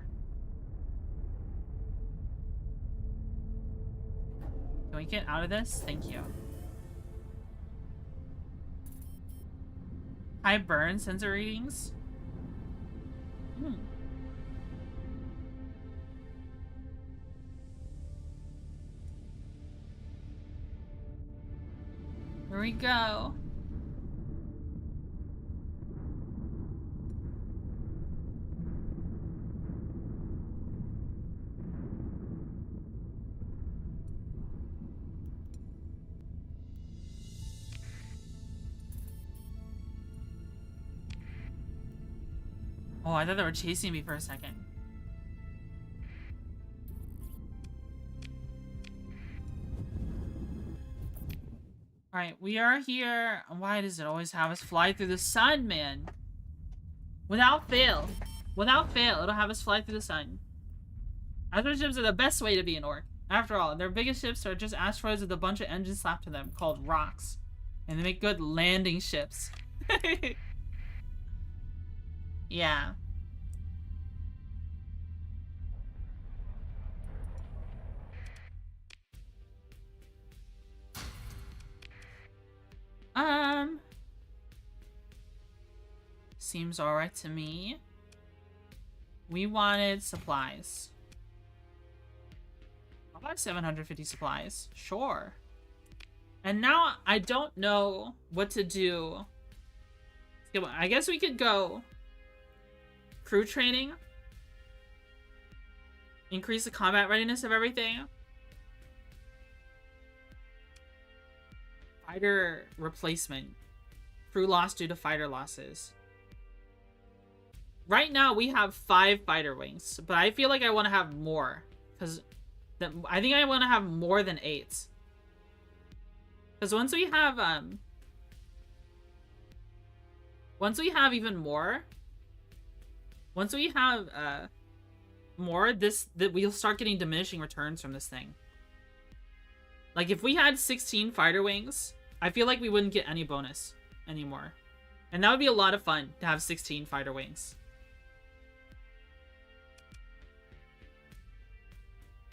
Can we get out of this? Thank you. High burn sensor readings? Here we go. Oh, I thought they were chasing me for a second. Alright, we are here. Why does it always have us fly through the sun, man? Without fail. Without fail, it'll have us fly through the sun. Asteroid ships are the best way to be an orc. After all, their biggest ships are just asteroids with a bunch of engines slapped to them, called rocks. And they make good landing ships. Yeah. Seems alright to me. We wanted supplies. I'll buy 750 supplies. Sure. And now I don't know what to do. I guess we could go crew training. Increase the combat readiness of everything. Fighter replacement. Crew loss due to fighter losses. Right now we have 5 fighter wings, but I feel like I want to have more. Because I think I want to have more than 8. Because once we have even more, once we have more, that we'll start getting diminishing returns from this thing. Like if we had 16 fighter wings, I feel like we wouldn't get any bonus anymore. And that would be a lot of fun to have 16 fighter wings.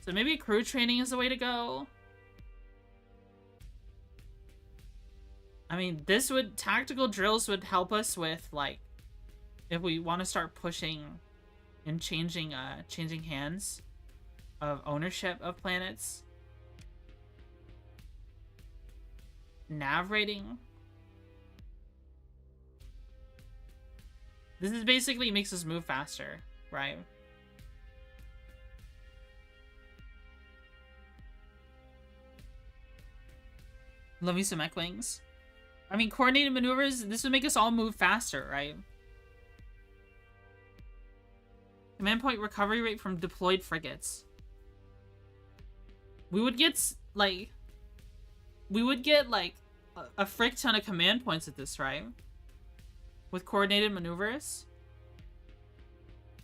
So maybe crew training is the way to go. I mean, tactical drills would help us with, like, if we want to start pushing and changing hands of ownership of planets. Nav rating. This is basically makes us move faster, right? Love you some Ecklings. I mean, coordinated maneuvers, this would make us all move faster, right? Command point recovery rate from deployed frigates. We would get, like... a frick ton of command points at this, right? With coordinated maneuvers.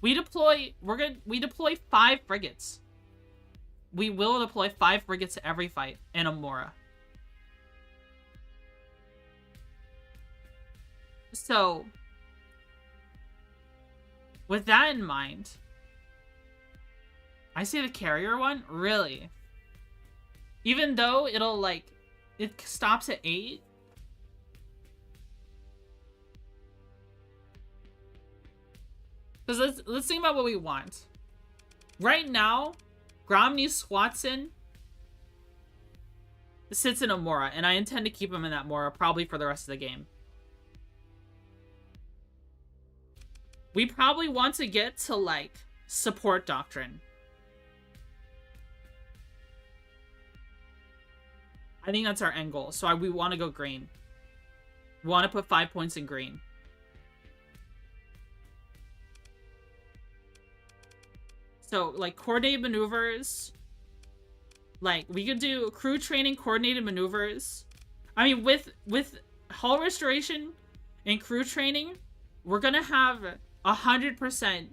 We deploy 5 frigates. We will deploy 5 frigates to every fight in Amora. So, with that in mind, I say the carrier one? Really? Even though it'll, like, it stops at 8? Because let's think about what we want. Right now, Gromny Swatson sits in a Mora, and I intend to keep him in that Mora probably for the rest of the game. We probably want to get to, like, support doctrine. I think that's our end goal. So we want to go green. We want to put 5 points in green. So, like, coordinated maneuvers. Like, we could do crew training, coordinated maneuvers. I mean, with hull restoration and crew training, we're gonna have 100%.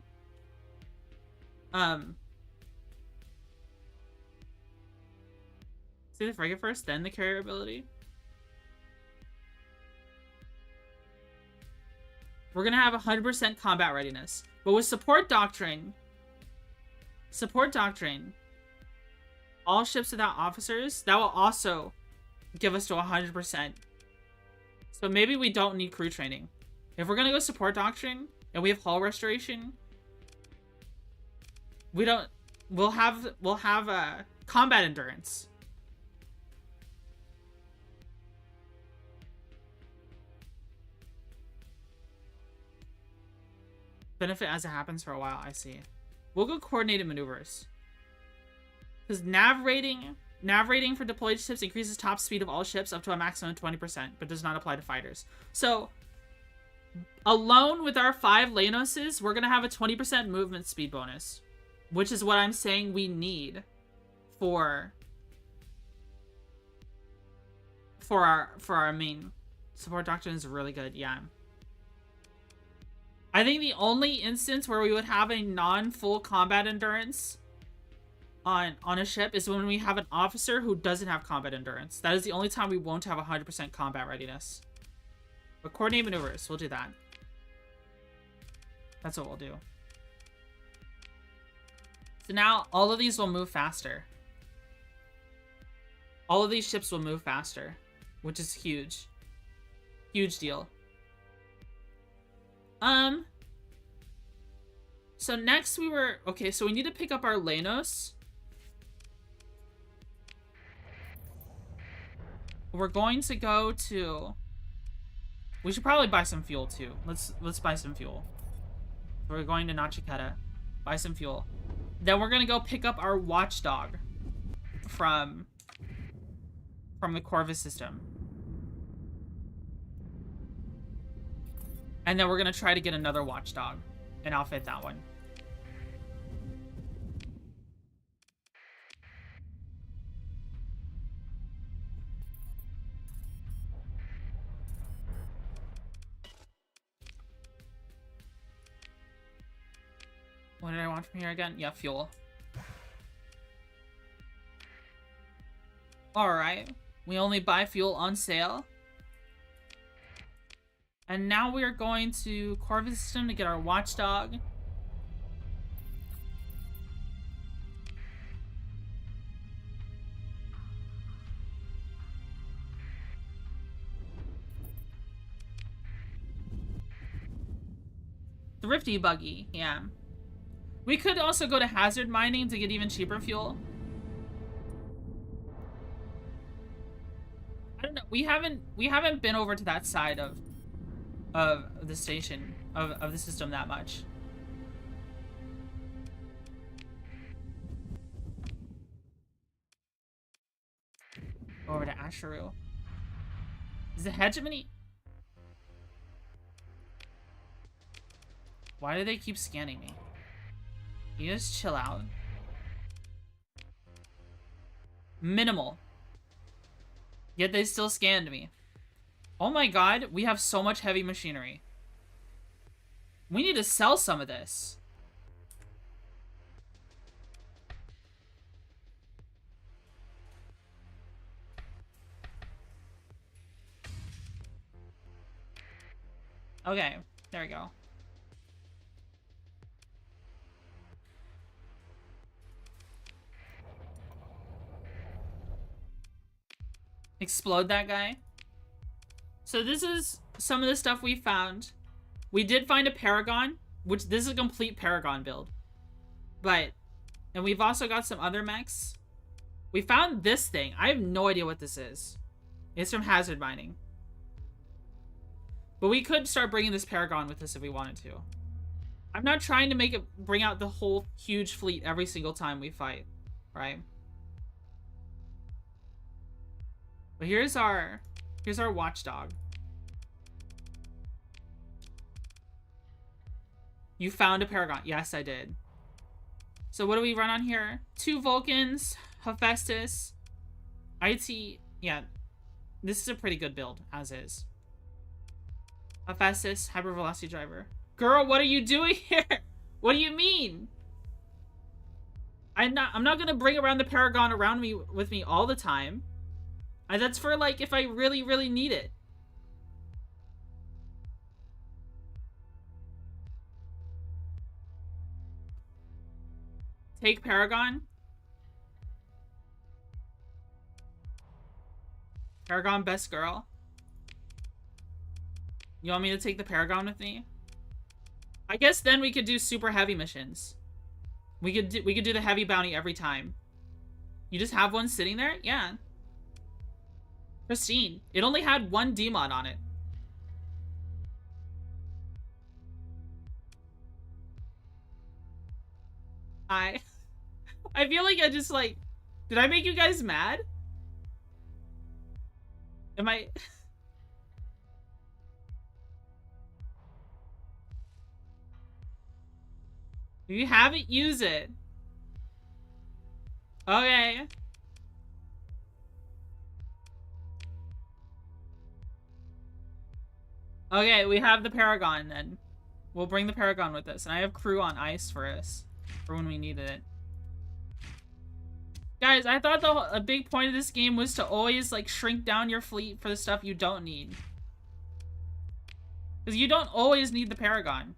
See the frigate first, then the carrier ability. We're gonna have 100% combat readiness. But with support doctrine, all ships without officers, that will also give us to 100%. So maybe we don't need crew training. If we're gonna go support doctrine and we have hull restoration, we'll have combat endurance. Benefit as it happens for a while, I see. We'll go coordinated maneuvers. Because nav rating for deployed ships increases top speed of all ships up to a maximum of 20%, but does not apply to fighters. So, alone with our 5 Leynoses, we're going to have a 20% movement speed bonus. Which is what I'm saying we need for our main. Support doctrine is really good, yeah. I think the only instance where we would have a non-full combat endurance on a ship is when we have an officer who doesn't have combat endurance. That is the only time we won't have 100% combat readiness. But coordinated maneuvers, we'll do that. That's what we'll do. So now all of these will move faster. All of these ships will move faster, which is huge. Huge deal. So next okay, so we need to pick up our Leynos. We're going to go to... We should probably buy some fuel too. Let's buy some fuel. We're going to Nachiketa. Buy some fuel. Then we're gonna go pick up our watchdog from the Corvus system. And then we're gonna try to get another watchdog and outfit that one. What did I want from here again? Yeah, fuel. Alright. We only buy fuel on sale. And now we are going to Corvus system to get our watchdog. Thrifty buggy, yeah. We could also go to hazard mining to get even cheaper fuel. I don't know. We haven't been over to that side of the station of the system that much. Over to Asheru. Is the hegemony? Why do they keep scanning me? You just chill out. Minimal. Yet they still scanned me. Oh my god, we have so much heavy machinery. We need to sell some of this. Okay, there we go. Explode that guy. So this is some of the stuff we found. We did find a Paragon, which this is a complete Paragon build. But, and we've also got some other mechs. We found this thing. I have no idea what this is. It's from Hazard Mining. But we could start bringing this Paragon with us if we wanted to. I'm not trying to make it bring out the whole huge fleet every single time we fight, right? But here's our watchdog. You found a Paragon. Yes, I did. So what do we run on here? 2 Vulcans, Hephaestus, IT. Yeah, this is a pretty good build, as is. Hephaestus, Hypervelocity Driver. Girl, what are you doing here? What do you mean? I'm not gonna bring around the Paragon around me with me all the time. That's for, like, if I really, really need it. Take Paragon. Paragon, best girl. You want me to take the Paragon with me? I guess then we could do super heavy missions. We could do the heavy bounty every time. You just have one sitting there? Yeah. Pristine. It only had 1 demon on it. I feel like I just, like... Did I make you guys mad? Am I... If you have it, use it. Okay. Okay, we have the Paragon then. We'll bring the Paragon with us. And I have crew on ice for us. For when we needed it. Guys, I thought a big point of this game was to always, like, shrink down your fleet for the stuff you don't need. Because you don't always need the Paragon.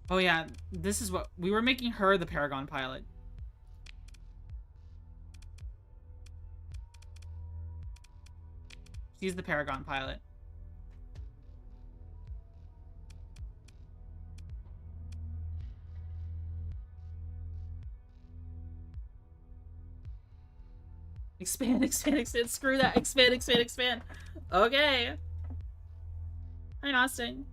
Oh yeah, this is what... We were making her the Paragon pilot. She's the Paragon pilot. Expand, expand, expand. Screw that. Expand, expand, expand. Okay. Hi, Austin.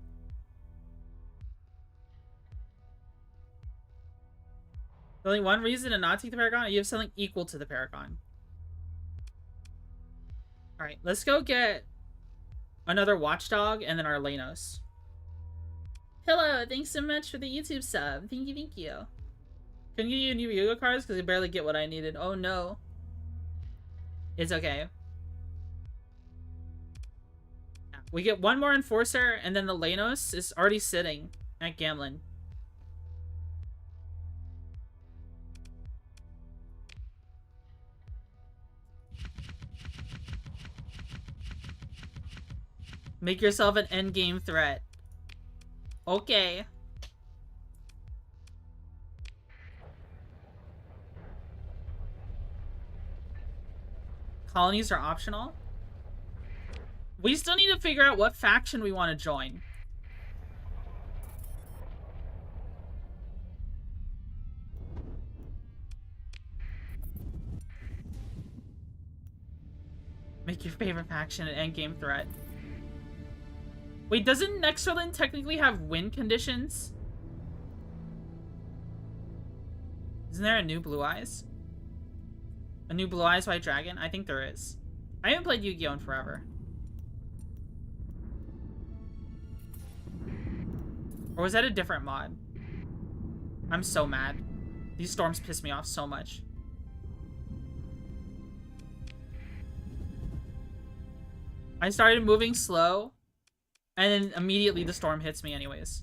Only one reason to not take the Paragon? You have something equal to the Paragon. Alright, let's go get another watchdog and then our Leynos. Hello, thanks so much for the YouTube sub. Thank you, thank you. Couldn't get you new Yugo cards because I barely get what I needed. Oh no. It's okay. We get one more Enforcer and then the Leynos is already sitting at Gamlin. Make yourself an endgame threat. Okay. Colonies are optional. We still need to figure out what faction we want to join. Make your favorite faction an endgame threat. Wait, doesn't Nexerland technically have win conditions? Isn't there a new Blue Eyes? A new Blue Eyes White Dragon? I think there is. I haven't played Yu-Gi-Oh! In forever. Or was that a different mod? I'm so mad. These storms piss me off so much. I started moving slow, and then immediately the storm hits me anyways.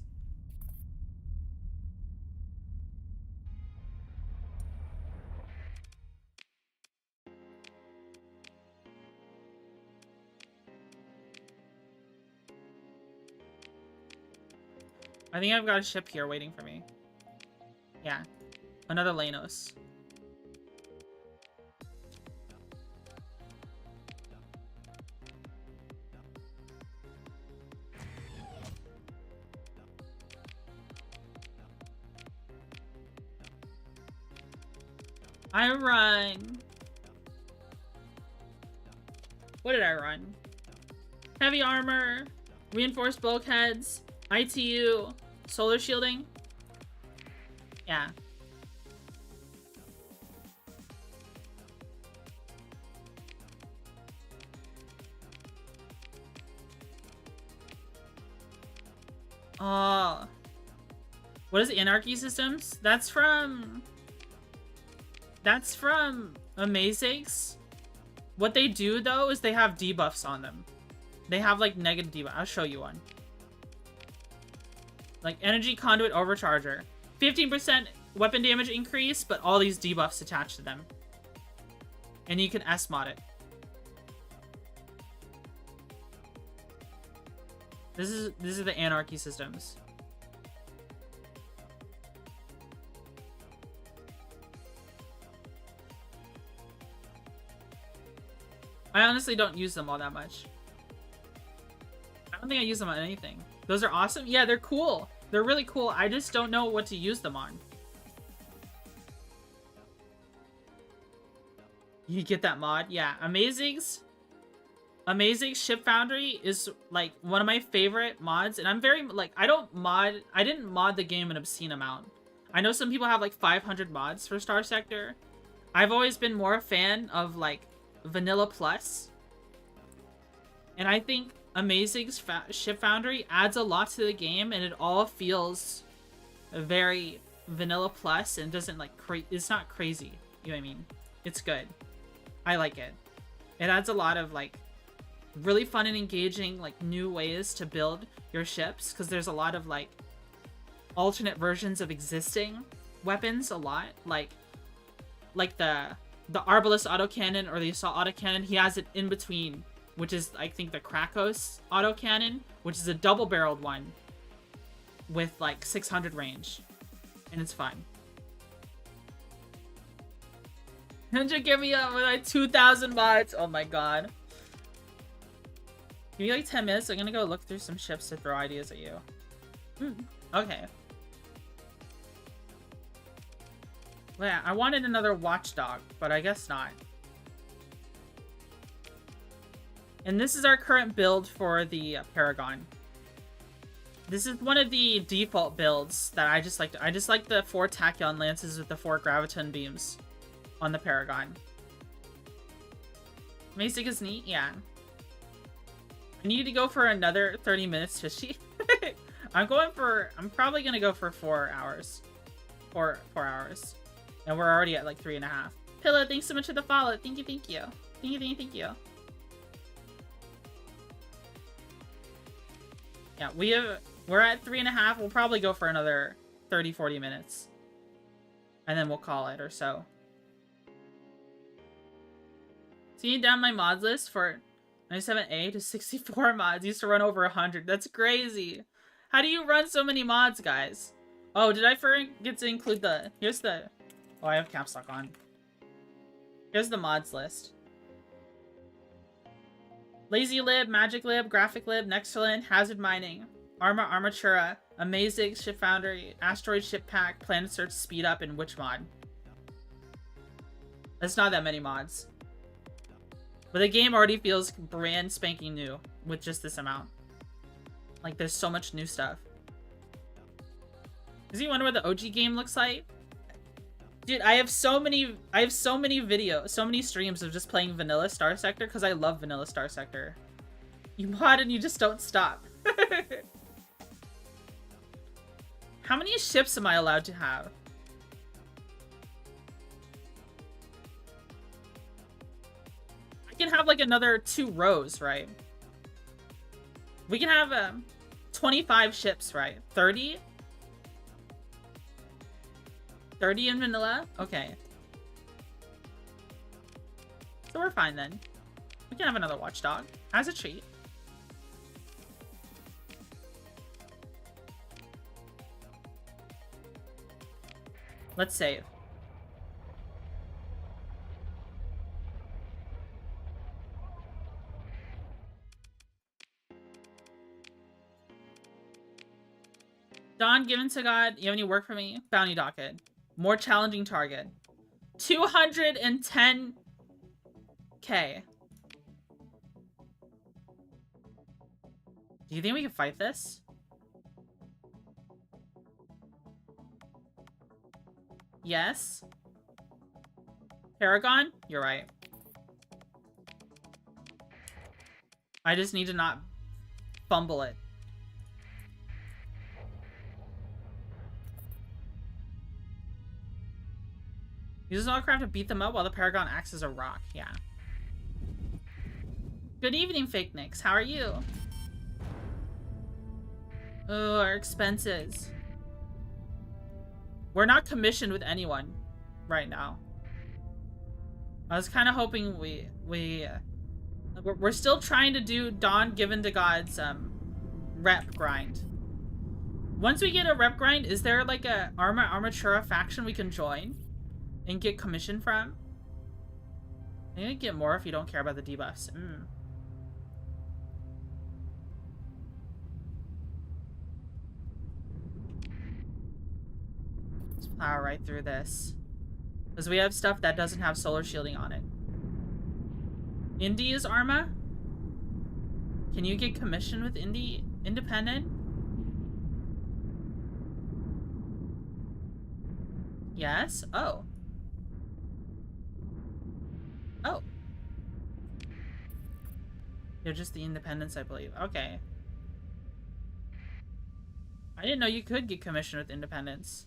I think I've got a ship here waiting for me. Yeah. Another Leynos. I run. What did I run? Heavy armor, reinforced bulkheads, ITU, solar shielding. Yeah. What is Anarchy Systems? That's from Amazix. What they do though is they have debuffs on them. They have like negative debuff. I'll show you one. Like Energy Conduit Overcharger. 15% weapon damage increase, but all these debuffs attached to them. And you can S-mod it. These are the Anarchy Systems. I honestly don't use them all that much. I don't think I use them on anything. Those are awesome. Yeah, they're cool. They're really cool. I just don't know what to use them on. You get that mod? Yeah. Amazing Ship Foundry is like one of my favorite mods, and I'm very like I didn't mod the game an obscene amount. I know some people have like 500 mods for Starsector. I've always been more a fan of like Vanilla Plus. And I think Amazing Ship Foundry adds a lot to the game, and it all feels very Vanilla Plus and doesn't like it's not crazy. You know what I mean? It's good. I like it. It adds a lot of like really fun and engaging like new ways to build your ships, because there's a lot of like alternate versions of existing weapons. A lot like the Arbalest autocannon or the Assault autocannon. He has it in between, which is I think the Krakos autocannon, which is a double-barreled one with like 600 range, and it's fun. Ninja, give me up with like 2,000 mods. Oh my god. Give me like 10 minutes. I'm gonna go look through some ships to throw ideas at you. Okay. Well, yeah, I wanted another watchdog, but I guess not. And this is our current build for the Paragon. This is one of the default builds that I just like. I just like the 4 Tachyon Lances with the 4 Graviton Beams on the Paragon. Basic is neat, yeah. I need to go for another 30 minutes, Twitchy. I'm probably gonna go for 4 hours. 4 hours. And we're already at like 3.5. Pillow, thanks so much for the follow. Thank you, thank you. Thank you, thank you, thank you. Yeah, we're at 3.5. We'll probably go for another 30-40 minutes. And then we'll call it or so. Seeing down my mods list for 97A to 64 mods. Used to run over 100. That's crazy. How do you run so many mods, guys? Oh, did I forget to include the... Here's the... Oh, I have caps lock on. Here's the mods list. Lazy Lib, Magic Lib, Graphic Lib, Nextland, Hazard Mining, Armatura, Amazing Ship Foundry, Asteroid Ship Pack, Planet Search Speed Up, and Witch Mod. That's not that many mods. But the game already feels brand spanking new with just this amount. Like, there's so much new stuff. Does he wonder what the OG game looks like? Dude, I have so many videos, so many streams of just playing vanilla Starsector because I love vanilla Starsector. You mod and you just don't stop. How many ships am I allowed to have? I can have like another 2 rows, right? We can have 25 ships, right? 30? 30 in vanilla? Okay. So we're fine then. We can have another watchdog as a treat. Let's save. Dawn, given to God, you have any work for me? Bounty docket. More challenging target. 210k. Do you think we can fight this? Yes. Paragon? You're right. I just need to not fumble it. Use Autocraft to beat them up while the Paragon acts as a rock. Yeah. Good evening, Fake Nicks. How are you? Oh, our expenses. We're not commissioned with anyone right now. I was kind of hoping we're still trying to do Dawn Given to God's rep grind. Once we get a rep grind, is there like a Armatura faction we can join and get commission from? I think get more if you don't care about the debuffs. Let's plow right through this. Because we have stuff that doesn't have solar shielding on it. Indy is Arma? Can you get commission with Indy independent? Yes? Oh. Oh. They're just the independents, I believe. Okay. I didn't know you could get commission with independents.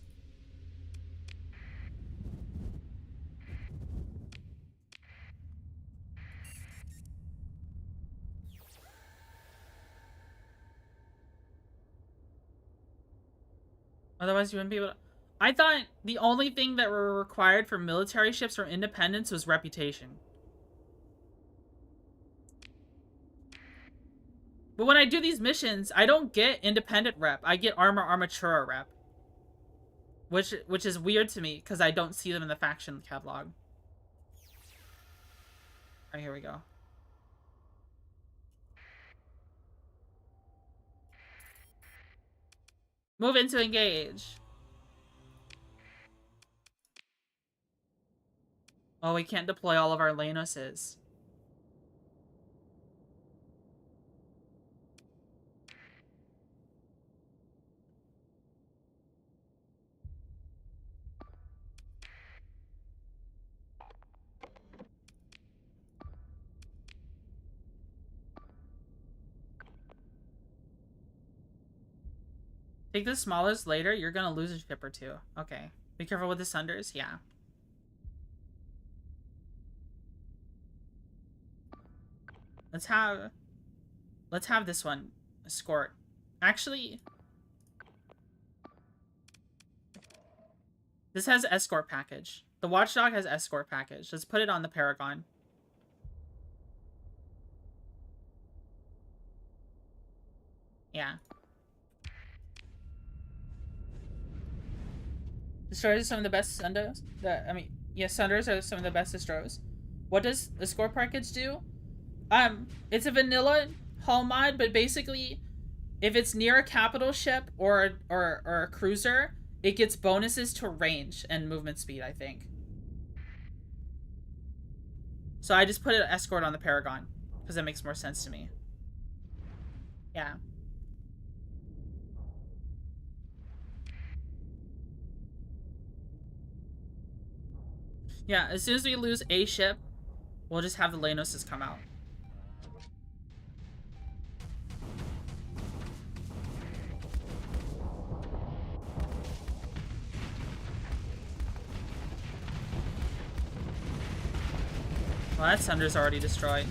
Otherwise, you wouldn't be able to... I thought the only thing that were required for military ships or independence was reputation. But when I do these missions, I don't get independent rep. I get Armatura rep. Which is weird to me, because I don't see them in the faction catalog. Alright, here we go. Move into engage. Oh, we can't deploy all of our Leynoses. Take the smallest later, you're gonna lose a ship or 2. Okay. Be careful with the Sunders, yeah. Let's have this one. Escort. Actually, this has escort package. The Watchdog has escort package. Let's put it on the Paragon. Yeah. Destroyers are some of the best Sunders. Sunders are some of the best Destros. What does the escort package do? It's a vanilla hull mod, but basically, if it's near a capital ship or a cruiser, it gets bonuses to range and movement speed, I think. So I just put an escort on the Paragon, because that makes more sense to me. Yeah. Yeah, as soon as we lose a ship, we'll just have the Leynoses come out. Well, that Sunder's already destroyed.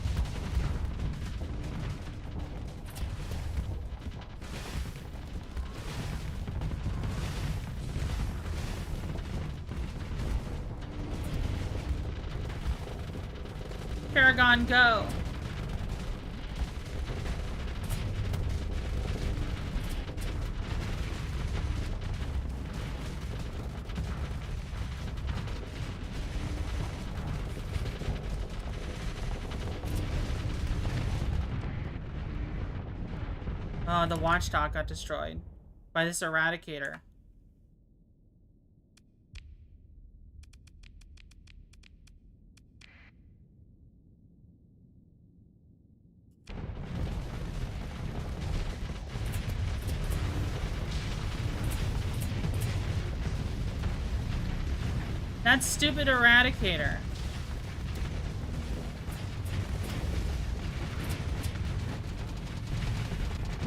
Paragon, go! Oh, the watchdog got destroyed by this eradicator. That stupid eradicator.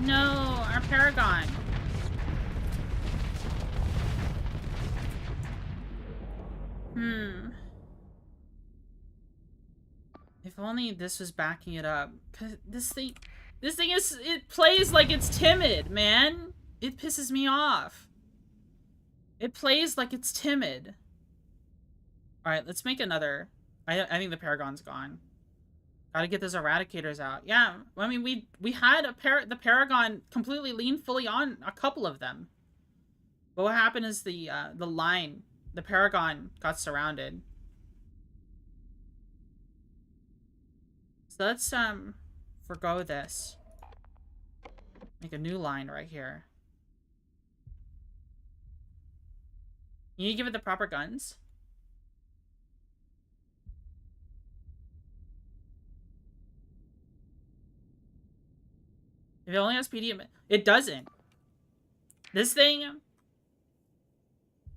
No, our Paragon. If only this was backing it up. Cause this thing is, it plays like it's timid, man. It pisses me off. It plays like it's timid. Alright, let's make another. I think the Paragon's gone. Gotta get those eradicators out. Yeah, I mean, we had the Paragon completely lean fully on a couple of them. But what happened is the Paragon got surrounded. So let's, forgo this. Make a new line right here. You need to give it the proper guns. If it only has PD, it doesn't. This thing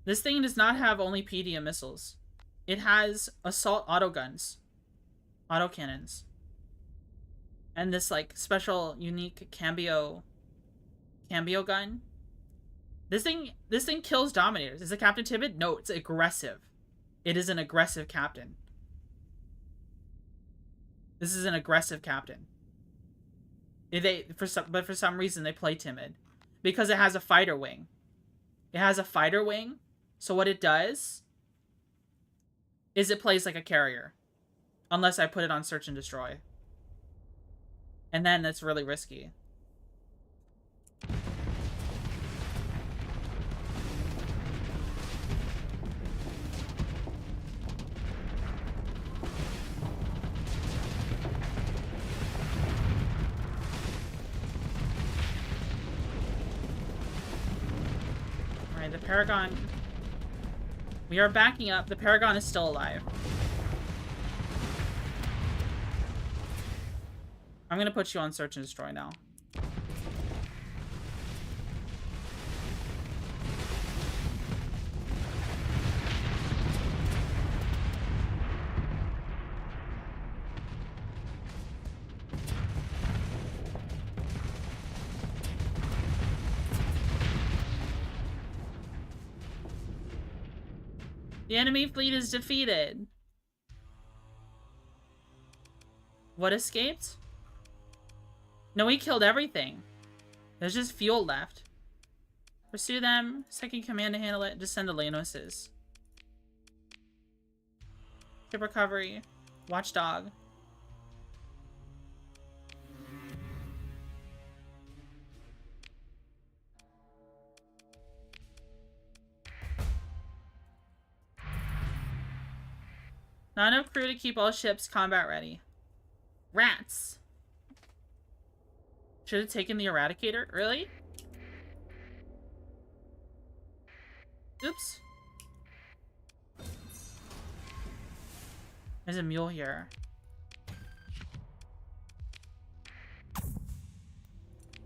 does not have only PD missiles. It has assault autoguns, autocannons, and this like special unique cambio gun. This thing kills dominators. Is the captain timid? No, it's aggressive. It is an aggressive captain. This is an aggressive captain. But for some reason they play timid. Because it has a fighter wing. It has a fighter wing. So what it does is it plays like a carrier. Unless I put it on search and destroy. And then it's really risky. The Paragon. We are backing up. The Paragon is still alive. I'm gonna put you on search and destroy now. The enemy fleet is defeated. What escaped? No, we killed everything. There's just fuel left. Pursue them. Second command to handle it. Just send the Leynoses. Ship recovery. Watchdog. Not enough crew to keep all ships combat ready. Rats. Should have taken the Eradicator. Really? Oops. There's a mule here.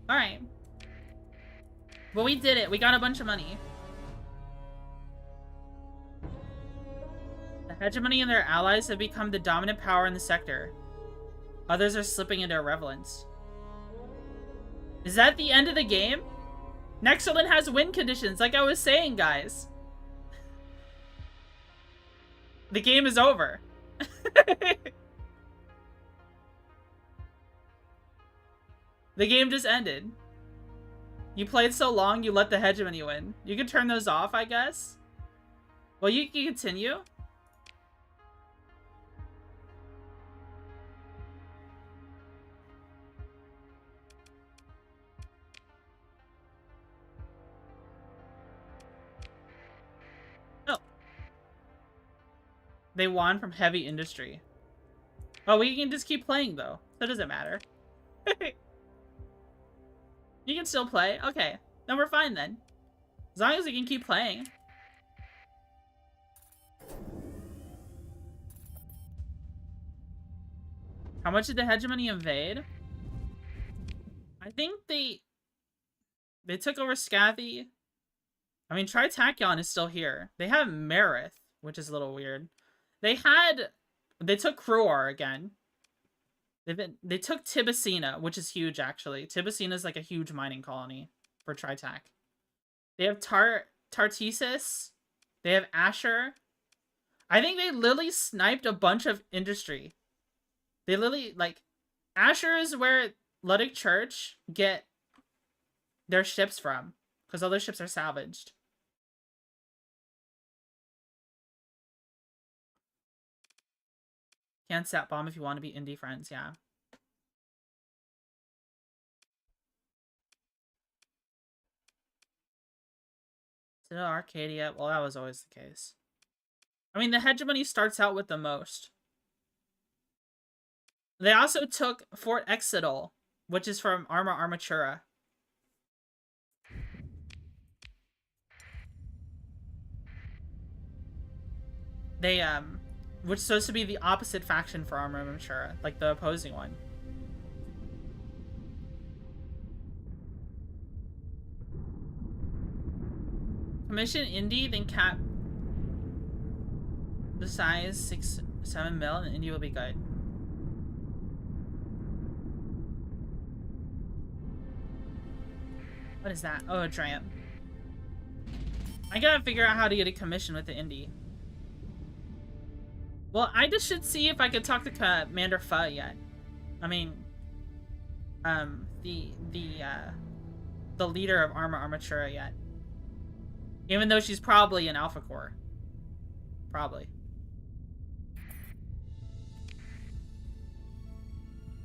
Alright. Well, we did it. We got a bunch of money. The Hegemony and their allies have become the dominant power in the sector. Others are slipping into irrelevance. Is that the end of the game? Nexerland has win conditions, like I was saying, guys. The game is over. The game just ended. You played so long, you let the hegemony win. You can turn those off, I guess. Well, you can continue. Oh. They won from heavy industry. Oh, we can just keep playing, though. That doesn't matter. You can still play? Okay. Then we're fine, then. As long as we can keep playing. How much did the hegemony invade? I think they took over Scathy. I mean, Tritachyon is still here. They have Marith, which is a little weird. They took Kruor again. They took Tibicina, which is huge, actually. Tibicina is like a huge mining colony for Tritach. They have Tartessus. They have Asher. I think they literally sniped a bunch of industry. They literally, like, Asher is where Luddic Church get their ships from, because other ships are salvaged. Can't sat bomb if you want to be indie friends, yeah. Citadel Arcadia, well, that was always the case. I mean, the hegemony starts out with the most. They also took Fort Exetal, which is from Armatura. They, which is supposed to be the opposite faction for Armatura, like the opposing one. Commission Indy, then cap the size 6-7 mil, and Indy will be good. What is that? Oh, a Dram. I gotta figure out how to get a commission with the Indy. Well, I just should see if I could talk to Commander Pha yet. I mean, the leader of Armatura yet. Even though she's probably an Alpha Core. Probably.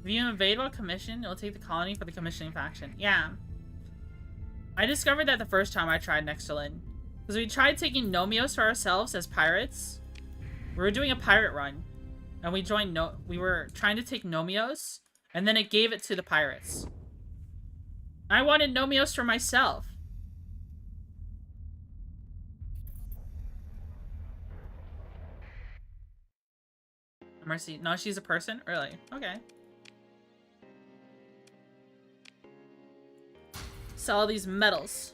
If you invade while commissioned, it'll take the colony for the commissioning faction. Yeah. I discovered that the first time I tried Nexerland. Because we tried taking Nomios for ourselves as pirates. We were doing a pirate run. And we were trying to take Nomios. And then it gave it to the pirates. I wanted Nomios for myself. Mercy. No, she's a person? Really? Okay. Sell all these metals.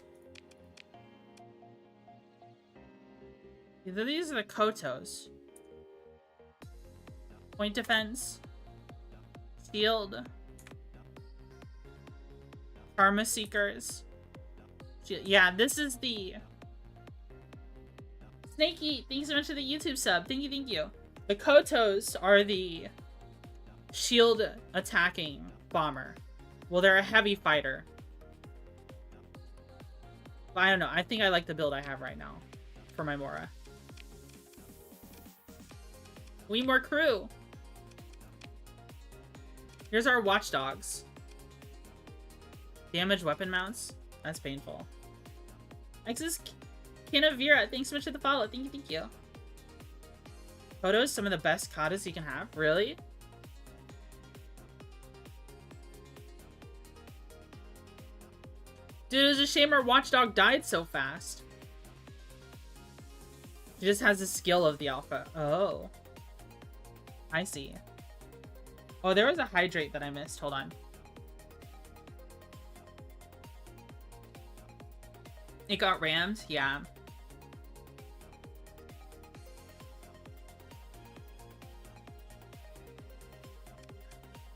Either these are the Kotos. Point defense. Shield. Karma Seekers. Yeah, this is the... Snakey, thanks so much for the YouTube sub. Thank you, thank you. The Kotos are the shield attacking bomber. Well, they're a heavy fighter. But I don't know. I think I like the build I have right now for my Mora. We more crew. Here's our watchdogs. Damaged weapon mounts. That's painful. Exus Kinavira, thanks so much for the follow. Thank you, thank you. Photos, some of the best katas you can have. Really? Dude, it was a shame our watchdog died so fast. She just has the skill of the alpha. Oh. I see. Oh, there was a hydrate that I missed. Hold on. It got rammed? Yeah.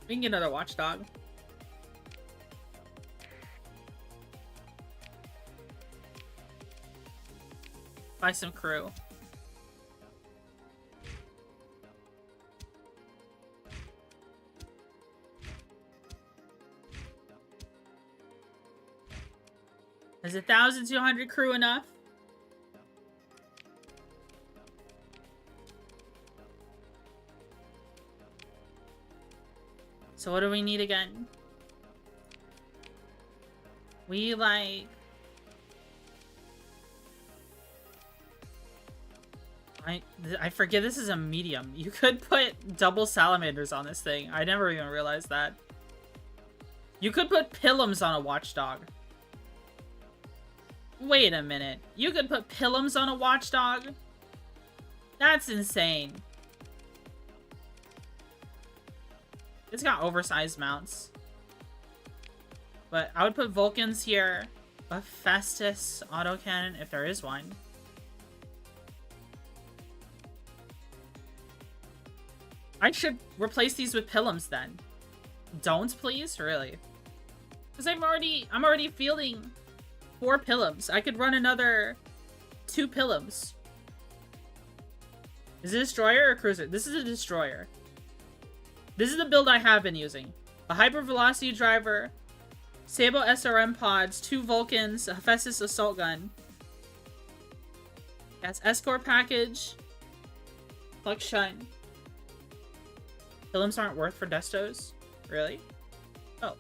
We can get another watchdog. Buy some crew. Is 1,200 crew enough? So what do we need again? We like... I forget this is a medium. You could put double salamanders on this thing. I never even realized that. You could put pillums on a watchdog. Wait a minute. You could put pillums on a watchdog? That's insane. It's got oversized mounts. But I would put Vulcans here. A Festus autocannon, if there is one. I should replace these with pillums then. Don't, please? Really? Because I'm already fielding 4 pillums. I could run another 2 pillums. Is it a destroyer or a cruiser? This is a destroyer. This is the build I have been using. A hypervelocity driver, Sable SRM pods, 2 Vulcans, a Hephaestus assault gun. That's escort package. Flux Shun. Pillums aren't worth for Destos? Really? Oh.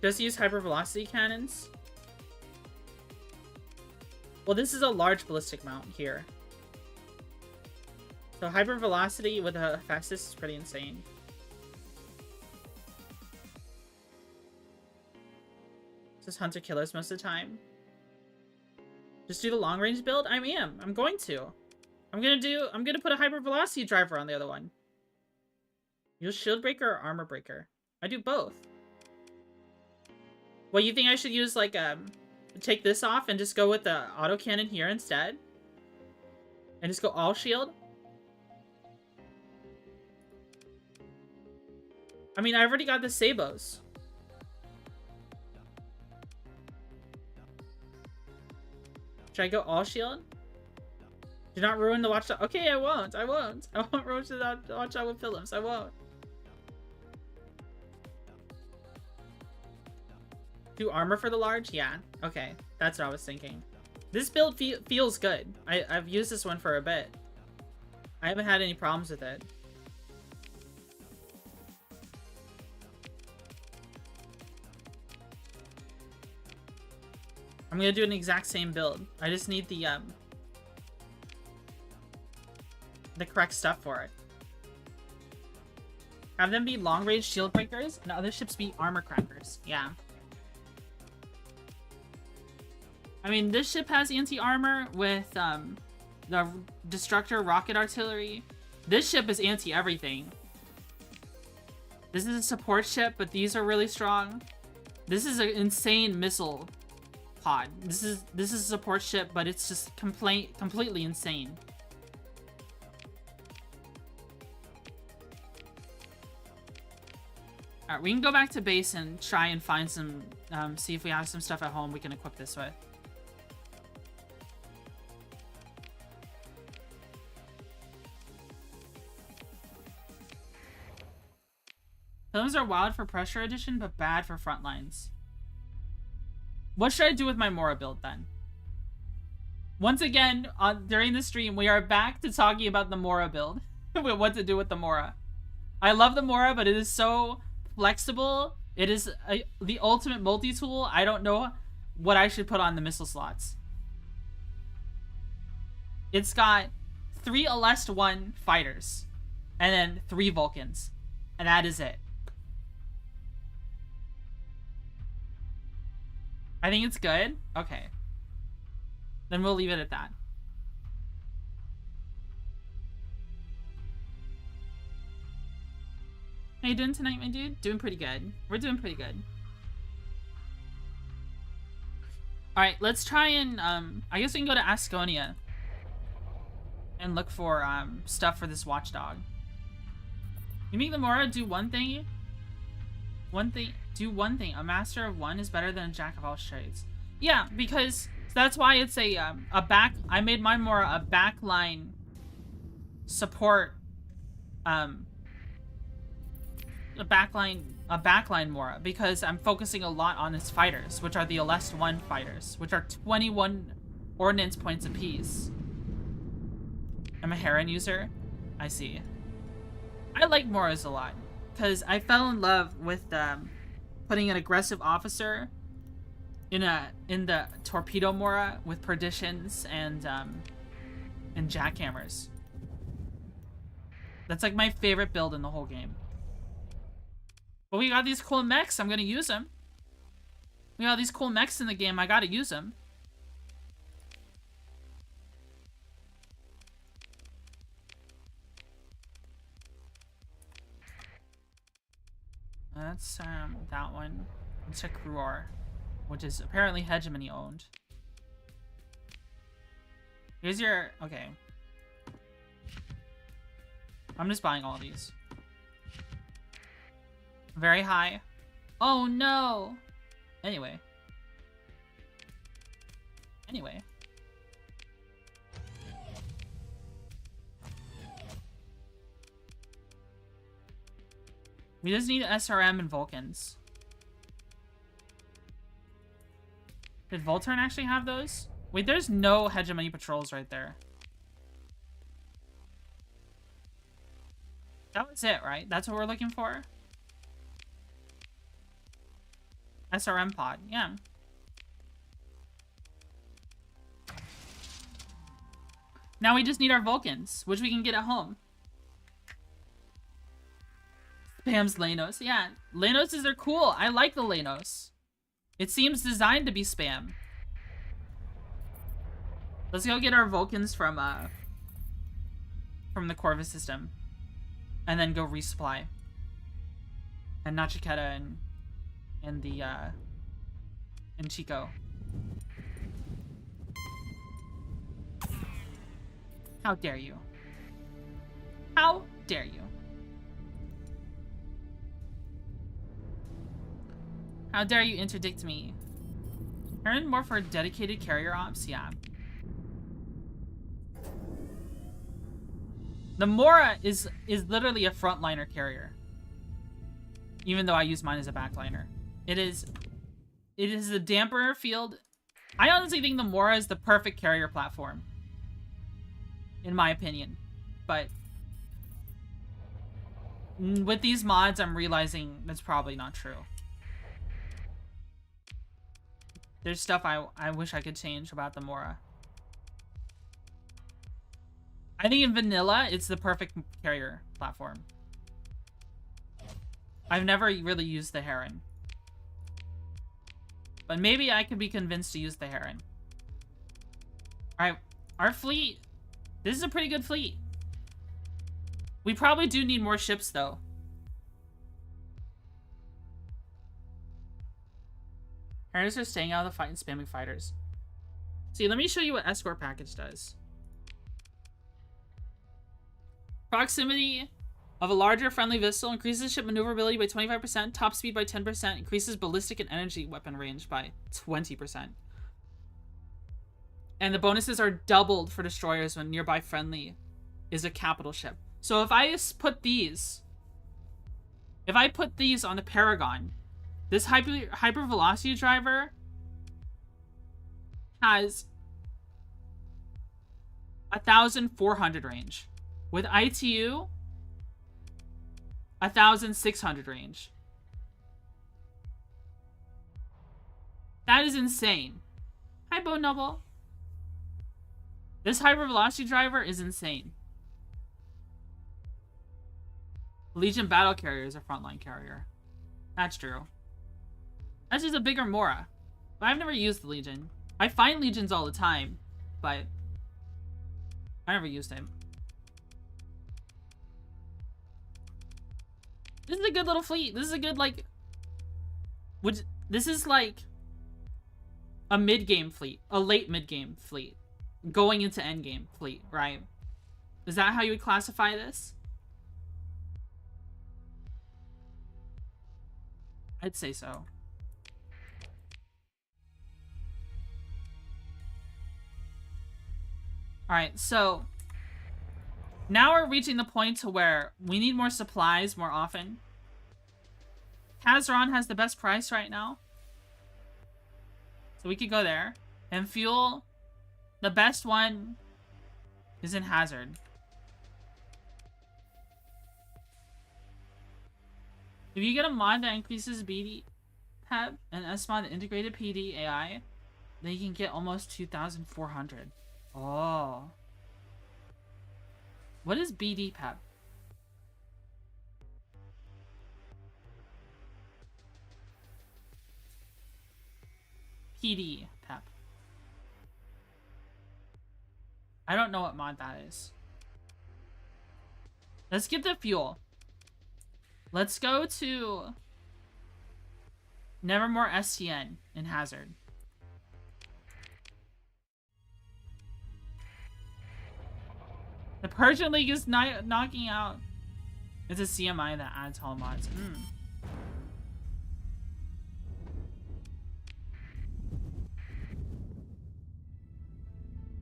Just use hypervelocity cannons? Well, this is a large ballistic mount here. So hypervelocity with a Hephaestus is pretty insane. Just hunter killers most of the time. Just do the long range build? I'm going to. I'm gonna put a hypervelocity driver on the other one. Use shield breaker or armor breaker? I do both. Well, you think I should use like take this off and just go with the autocannon here instead? And just go all shield? I mean, I already got the Sabos. Should I go all shield? Do not ruin the watchdog. Okay, I won't. I won't. I won't ruin the watchdog with pillums. I won't. Do armor for the large? Yeah. Okay. That's what I was thinking. This build feels good. I've used this one for a bit. I haven't had any problems with it. I'm gonna do an exact same build. I just need the correct stuff for it. Have them be long-range shield breakers, and other ships be armor crackers. Yeah. I mean, this ship has anti-armor with the Destructor rocket artillery. This ship is anti-everything. This is a support ship, but these are really strong. This is an insane missile pod. This is a support ship, but it's just completely insane. Alright, we can go back to base and try and find some, see if we have some stuff at home we can equip this with. Films are wild for pressure addition, but bad for front lines. What should I do with my Mora build then? Once again, during the stream, we are back to talking about the Mora build. What to do with the Mora. I love the Mora, but it is so flexible. It is the ultimate multi-tool. I don't know what I should put on the missile slots. It's got 3 Alest 1 fighters, and then 3 Vulcans, and that is it. I think it's good. Okay. Then we'll leave it at that. How you doing tonight, my dude? Doing pretty good. We're doing pretty good. Alright, let's try and, I guess we can go to Asconia. and look for stuff for this watchdog. You make the Mora do one thing. Do one thing. A master of one is better than a jack of all trades. Yeah, because that's why it's a back. I made mine more a backline support. A backline Mora, because I'm focusing a lot on his fighters, which are the Alest 1 fighters, which are 21 ordnance points apiece. I'm a Heron user. I see. I like Moras a lot because I fell in love with putting an aggressive officer in the torpedo Mora with perditions and jackhammers. That's like my favorite build in the whole game. But we got these cool mechs. I'm gonna use them. We got these cool mechs in the game. I gotta use them. That's that one. Let's check Ruor, which is apparently Hegemony owned. Here's your okay. I'm just buying all these. Very high. Oh no. Anyway. We just need SRM and Vulcans. Did Volturn actually have those? Wait, there's no Hegemony patrols right there. That was it, right? That's what we're looking for? SRM pod, yeah. Now we just need our Vulcans, which we can get at home. Spam's Leynos. Yeah, Leynoses are cool. I like the Leynos. It seems designed to be spam. Let's go get our Vulcans from the Corvus system. And then go resupply. And Nachiketa and Chico. How dare you? How dare you? How dare you interdict me? Earn more for dedicated carrier ops? Yeah. The Mora is literally a frontliner carrier. Even though I use mine as a backliner. It is a dampener field. I honestly think the Mora is the perfect carrier platform. In my opinion. But with these mods, I'm realizing that's probably not true. There's stuff I wish I could change about the Mora. I think in vanilla, it's the perfect carrier platform. I've never really used the Heron. But maybe I could be convinced to use the Heron. Alright, our fleet. This is a pretty good fleet. We probably do need more ships, though. Harriers are staying out of the fight and spamming fighters. See, let me show you what escort package does. Proximity of a larger friendly vessel increases ship maneuverability by 25%, top speed by 10%, increases ballistic and energy weapon range by 20%. And the bonuses are doubled for destroyers when nearby friendly is a capital ship. So if I just put these... If I put these on the Paragon, this hyper velocity driver has 1,400 range. With ITU, 1,600 range. That is insane. Hi, Bo Noble. This hypervelocity driver is insane. Legion battle carrier is a frontline carrier. That's true. That's just a bigger Mora. But I've never used the Legion. I find Legions all the time, but I never used him. This is a good little fleet. This is a good, like... This is like a mid-game fleet. A late mid-game fleet. Going into endgame fleet, right? Is that how you would classify this? I'd say so. Alright, so now we're reaching the point to where we need more supplies more often. Kazaron has the best price right now. So we could go there. And fuel, the best one is in Hazard. If you get a mod that increases BD PEP and S mod integrated PD AI, then you can get almost 2,400. Oh. What is BD PEP? PD PEP. I don't know what mod that is. Let's get the fuel. Let's go to Nevermore STN in Hazard. The Persian League is knocking out. It's a CMI that adds hull mods.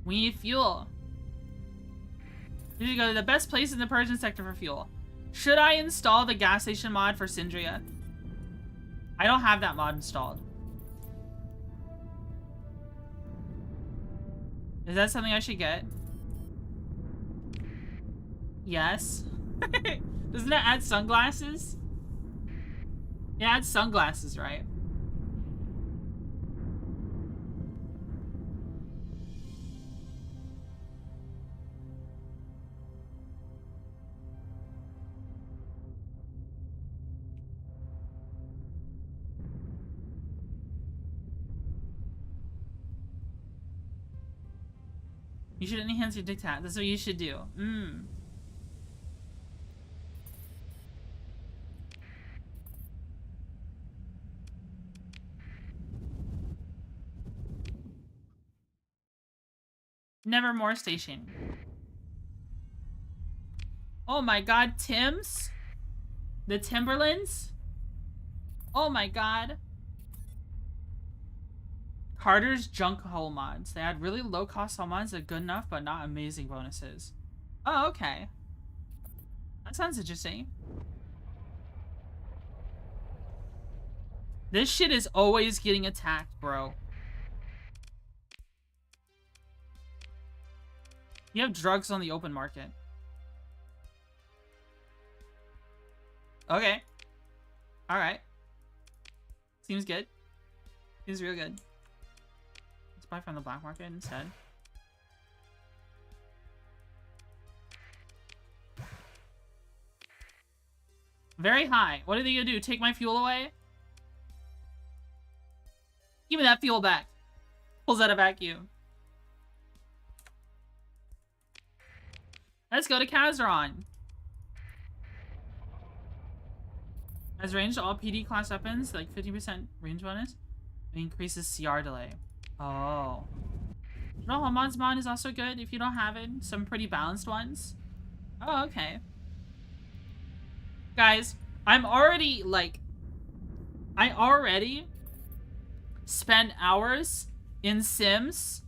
We need fuel. We need to go to the best place in the Persian sector for fuel. Should I install the gas station mod for Syndria? I don't have that mod installed. Is that something I should get? Yes. Doesn't that add sunglasses? It adds sunglasses, right? You should enhance your dictat. That's what you should do. Nevermore Station. Oh my god, Tim's? The Timberlands? Oh my god. Carter's junk hull mods. They had really low cost hull mods that are good enough but not amazing bonuses. Oh, okay. That sounds interesting. This shit is always getting attacked, bro. You have drugs on the open market. Okay. Alright. Seems good. Seems real good. Let's buy from the black market instead. Very high. What are they gonna do? Take my fuel away? Give me that fuel back. Pulls out a vacuum. Let's go to Kazaron. Has range to all PD class weapons, like 50% range bonus. It increases CR delay. Oh. No, Hamon's mod is also good if you don't have it. Some pretty balanced ones. Oh, okay. Guys, I'm already, like... I already spent hours in Sims.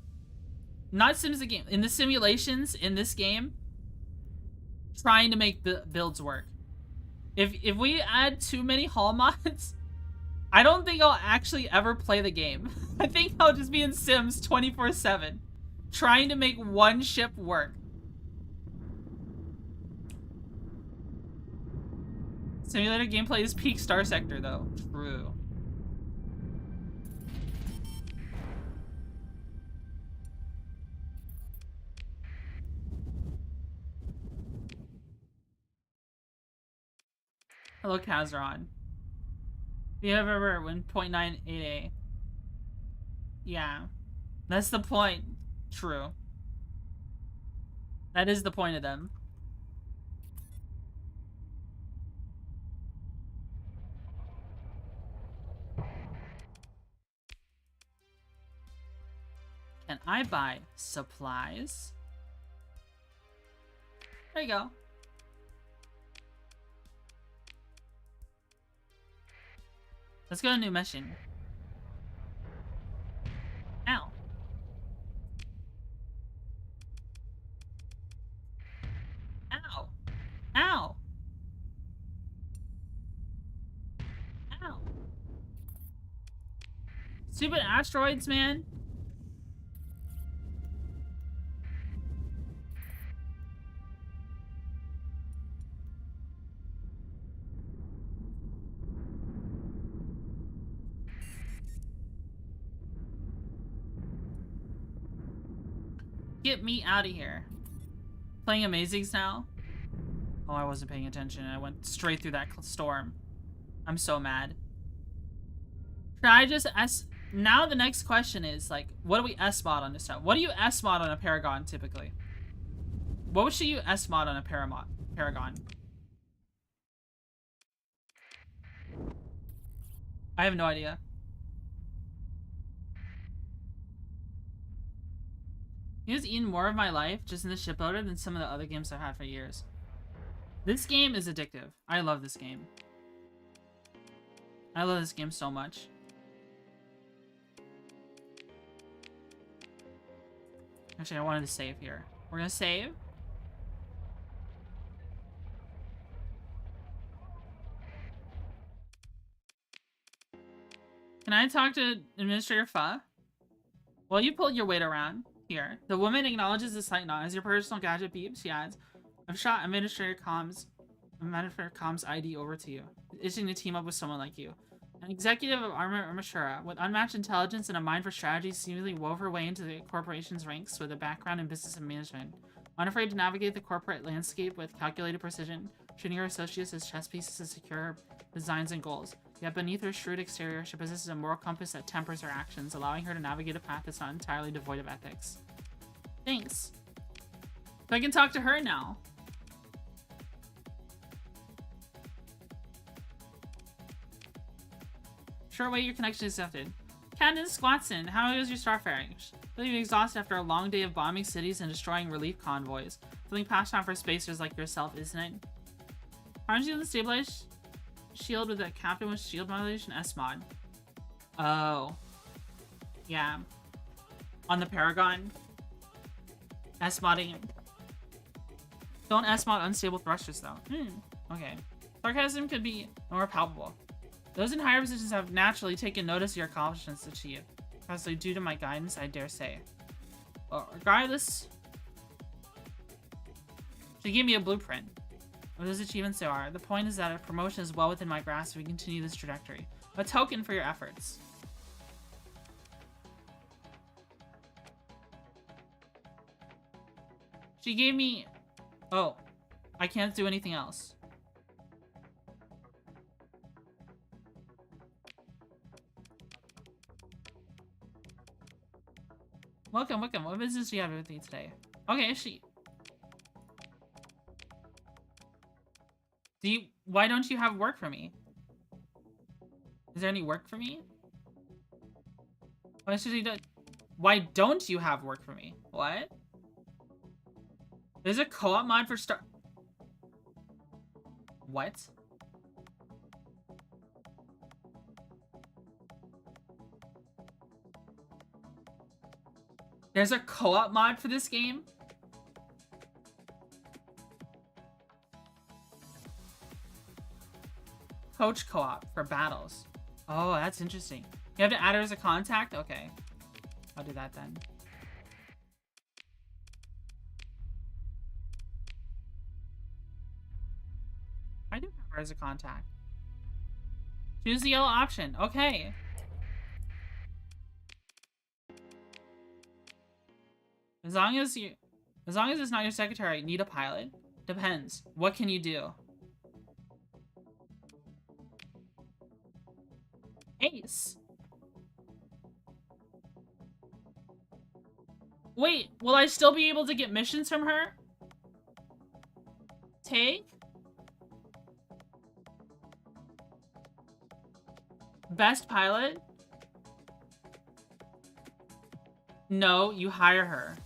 Not Sims the game. In the simulations in this game. Trying to make the builds work. If we add too many hull mods, I don't think I'll actually ever play the game. I think I'll just be in Sims 24/7, trying to make one ship work. Simulator gameplay is peak Starsector, though. True. Hello, Kazaron. You have ever win 0.98A. Yeah. That's the point. True. That is the point of them. Can I buy supplies? There you go. Let's go to a new mission. Ow. Ow. Ow. Ow. Stupid asteroids, man. Get me out of here. Playing Amazings now? Oh, I wasn't paying attention. I went straight through that storm. I'm so mad. Should I just Now the next question is, like, what do we S-mod on this stuff? What do you S-mod on a Paragon, typically? What should you S-mod on a Paragon? I have no idea. He's eaten more of my life just in the shiploader than some of the other games I've had for years. This game is addictive. I love this game. I love this game so much. Actually, I wanted to save here. We're gonna save. Can I talk to Administrator Fa? Well, you pulled your weight around. Here. The woman acknowledges the slight nod. As your personal gadget beeps, she adds, I've shot Administrator Com's ID over to you. Itching to team up with someone like you. An executive of Armashura, with unmatched intelligence and a mind for strategy, seemingly wove her way into the corporation's ranks with a background in business and management. Unafraid to navigate the corporate landscape with calculated precision, treating her associates as chess pieces to secure her designs and goals. Yet beneath her shrewd exterior, she possesses a moral compass that tempers her actions, allowing her to navigate a path that's not entirely devoid of ethics. Thanks. So I can talk to her now. Short wait, your connection is accepted. Candace Squatson, how was your starfaring? Feeling exhausted after a long day of bombing cities and destroying relief convoys. Feeling passionate for spacers like yourself, isn't it? Aren't you the stabilized shield with a captain with shield modulation S-mod? Oh. Yeah. On the Paragon. S-modding. Don't S-mod unstable thrusters, though. Okay. Sarcasm could be more palpable. Those in higher positions have naturally taken notice of your accomplishments achieved. Possibly due to my guidance, I dare say. Well, regardless, she gave me a blueprint. What those achievements there are. The point is that a promotion is well within my grasp if we continue this trajectory. A token for your efforts. She gave me... Oh. I can't do anything else. Welcome, welcome. What business do you have with me today? Okay, why don't you have work for me? Is there any work for me? Why don't you have work for me? What? There's a co-op mod for What? There's a co-op mod for this game? Coach co-op for battles. Oh, that's interesting. You have to add her as a contact? Okay. I'll do that then. I do have her as a contact. Choose the yellow option. Okay. As long as it's not your secretary, need a pilot? Depends. What can you do? Ace. Wait, will I still be able to get missions from her? Take? Best pilot? No, you hire her.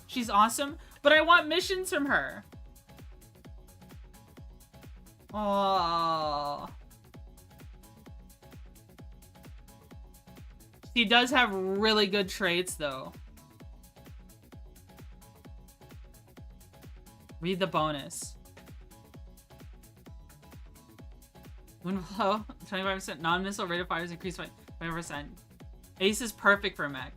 She's awesome, but I want missions from her. Oh. She does have really good traits, though. Read the bonus. Windflow, 25%. Non-missile rate of fire is increased by 5%. Ace is perfect for mech.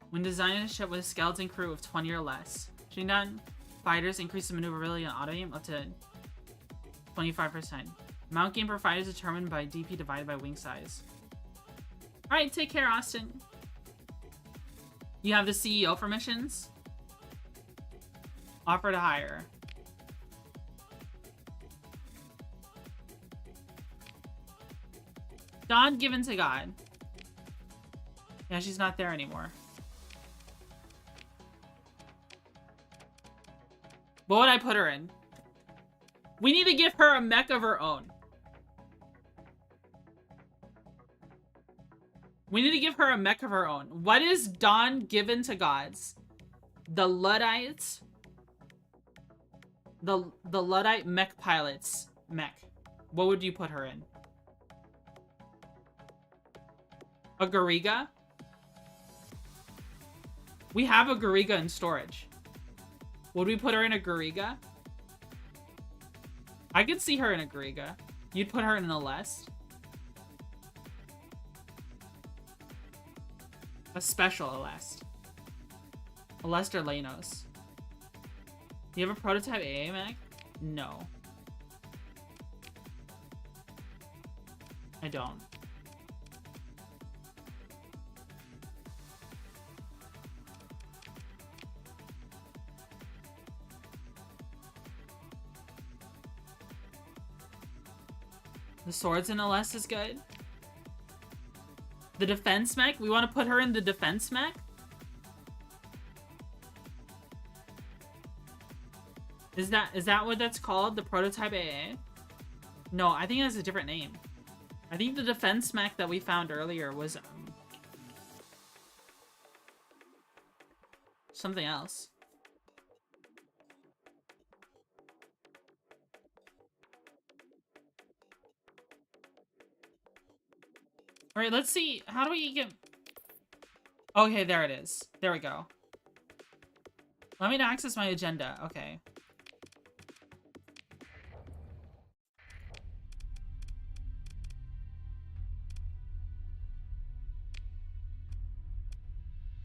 When designing a ship with a skeleton crew of 20 or less. Shooting down fighters increases maneuverability and auto aim up to 25%. Mount gain per fighter is determined by DP divided by wing size. Alright, take care, Austin. You have the CEO for missions? Offer to hire. God given to God. Yeah, she's not there anymore. What would I put her in? We need to give her a mech of her own. We need to give her a mech of her own. What is Dawn given to gods? The Luddites. The Luddite mech pilots mech. What would you put her in? A Gariga? We have a Gariga in storage. Would we put her in a Gariga? I could see her in a Gariga. You'd put her in a Lest? A special Alest. Alest or Leynos. Do you have a prototype AA mech? No. I don't. The swords in Alest is good. The defense mech? We want to put her in the defense mech? Is that what that's called? The prototype AA? No, I think it has a different name. I think the defense mech that we found earlier was something else. Alright, let's see. How do we get... Okay, there it is. There we go. Let me access my agenda. Okay.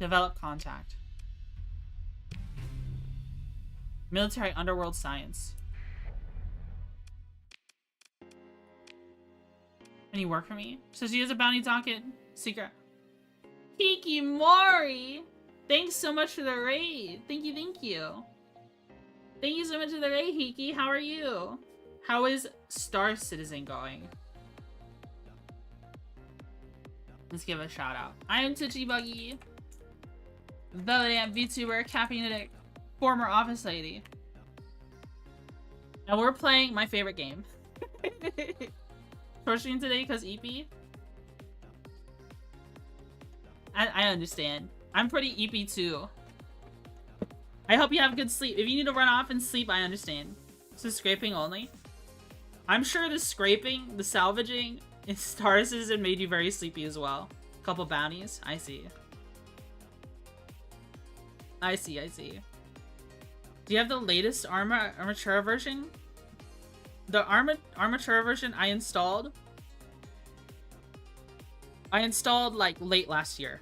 Develop contact. Military underworld science. Any work for me? So she has a bounty docket. Secret. Hikimori! Thanks so much for the raid. Thank you, thank you. Thank you so much for the raid, Hiki. How are you? How is Star Citizen going? Let's give a shout out. I am Twitchy Buggy. Velvet VTuber, caffeine addict, former office lady. And we're playing my favorite game. Torturing today because EP? I understand. I'm pretty EP too. I hope you have good sleep. If you need to run off and sleep, I understand. So scraping only? I'm sure the scraping, the salvaging, in Star Citizen made you very sleepy as well. Couple bounties. I see. I see, I see. Do you have the latest Armatura version? The Armatura version I installed like late last year.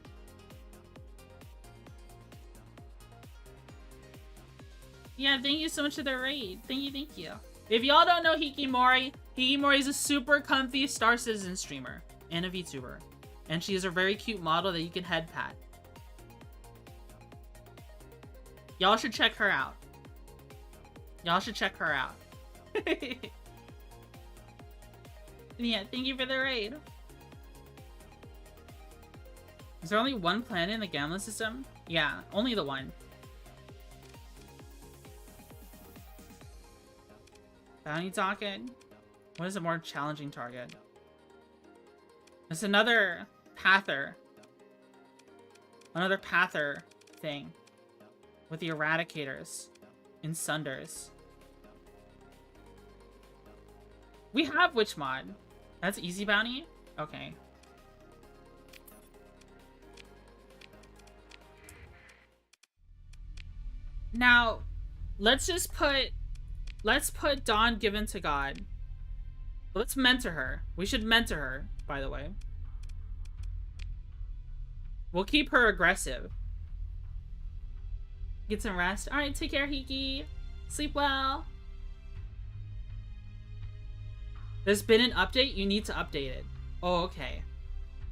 Yeah, thank you so much for the raid. Thank you, thank you. If y'all don't know Hikimori, Hikimori is a super comfy Star Citizen streamer and a VTuber. And she is a very cute model that you can head pat. Y'all should check her out. Y'all should check her out. Yeah, thank you for the raid. Is there only one planet in the Gamma system? Yeah, only the one. Bounty docket. What is a more challenging target? It's another Pather. Another Pather thing. With the Eradicators. In Sunders. We have which mod? That's easy bounty? Okay. Now, let's put Dawn given to God. Let's mentor her. We should mentor her, by the way. We'll keep her aggressive. Get some rest. Alright, take care, Hiki. Sleep well. There's been an update? You need to update it. Oh, okay.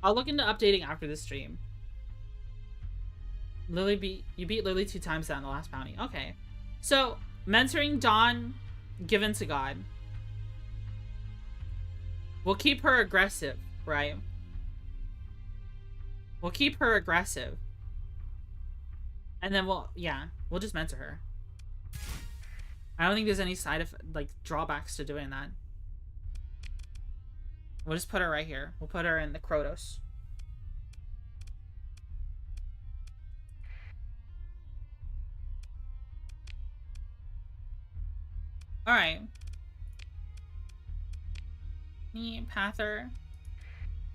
I'll look into updating after this stream. You beat Lily 2 times that in the last bounty. Okay. So, mentoring Dawn given to God. We'll keep her aggressive, right? We'll keep her aggressive. And then we'll just mentor her. I don't think there's any drawbacks to doing that. We'll just put her right here. We'll put her in the Krotos. Alright. Me, Pather.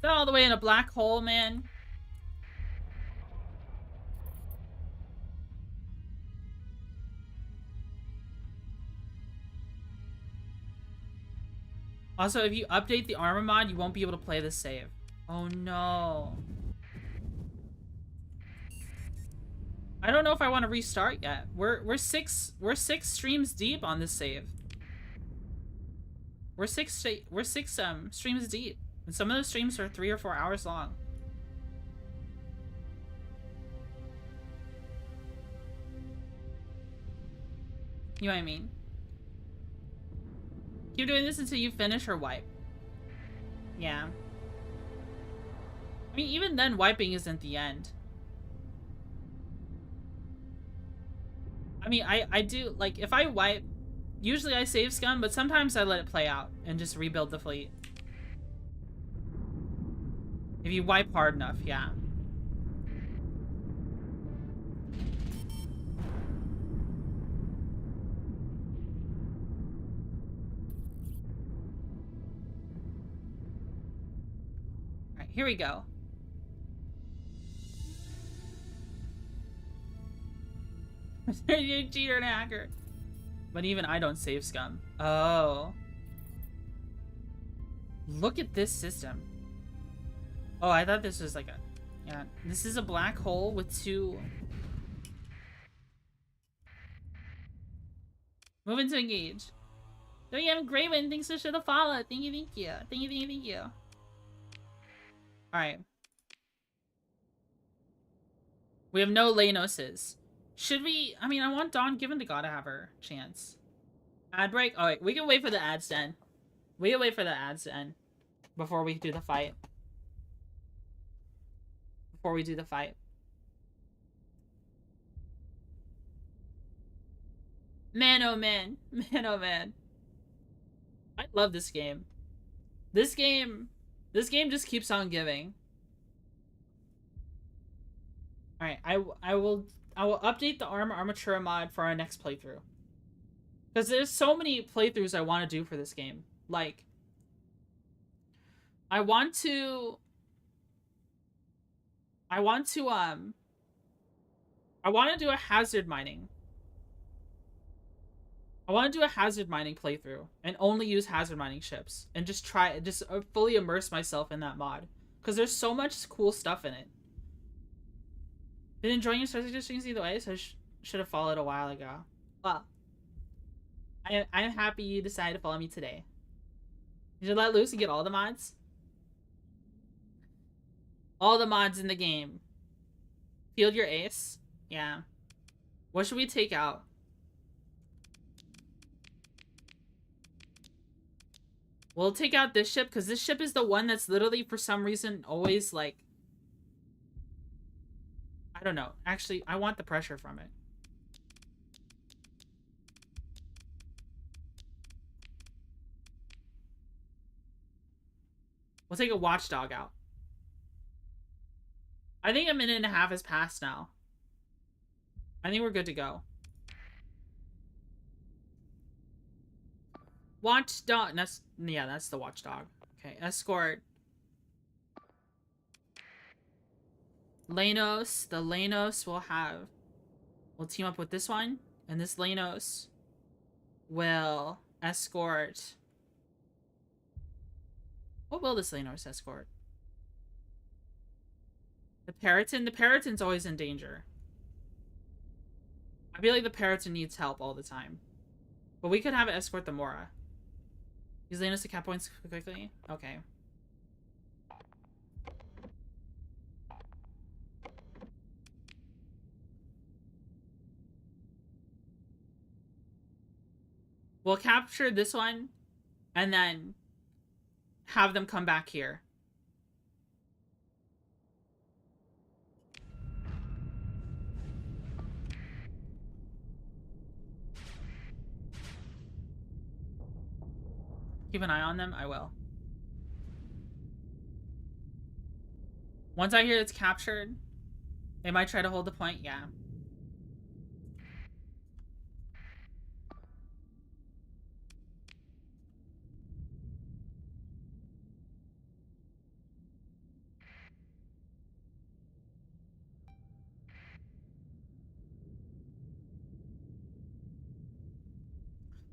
They're all the way in a black hole, man. Also, if you update the armor mod, you won't be able to play this save. Oh no. I don't know if I want to restart yet. We're six streams deep on this save. We're six streams deep. And some of those streams are 3 or 4 hours long. You know what I mean? Keep doing this until you finish or wipe. Yeah. I mean, even then, wiping isn't the end. I mean, I do, like, if I wipe, usually I save scum, but sometimes I let it play out and just rebuild the fleet. If you wipe hard enough, yeah. Alright, here we go. You're a cheater and a hacker. But even I don't save scum. Oh. Look at this system. Oh, I thought this was like a... Yeah, this is a black hole with 2... Moving to engage. So you have a great one. Thanks for the follow. Thank you, thank you. Thank you, thank you, thank you. Alright. We have no Leynoses. Should we... I mean, I want Dawn given to God to have her chance. Ad break? Oh, wait. We can wait for the ads to end. We can wait for the ads to end. Before we do the fight. Before we do the fight. Man, oh man. Man, oh man. I love this game. This game just keeps on giving. Alright, I will update the Armatura mod for our next playthrough. Because there's so many playthroughs I want to do for this game. Like, I want to do a hazard mining. I want to do a hazard mining playthrough and only use hazard mining ships and just fully immerse myself in that mod because there's so much cool stuff in it. Been enjoying your Starsector streams either way, so I should have followed a while ago. Well, I'm happy you decided to follow me today. You should let loose and get all the mods. All the mods in the game. Field your ace. Yeah. What should we take out? We'll take out this ship because this ship is the one that's literally for some reason always like... I don't know. Actually, I want the pressure from it. We'll take a watchdog out. I think a minute and a half has passed now. I think we're good to go. Watchdog. That's the watchdog. Okay, escort. Leynos. The Leynos will team up with this one, and this Leynos will escort. What will this Leynos escort? The Periton? The Periton's always in danger. I feel like the Periton needs help all the time. But we could have it escort the Mora. Use Leynos to cap points quickly? Okay. We'll capture this one, and then have them come back here. Keep an eye on them? I will. Once I hear it's captured, they might try to hold the point. Yeah.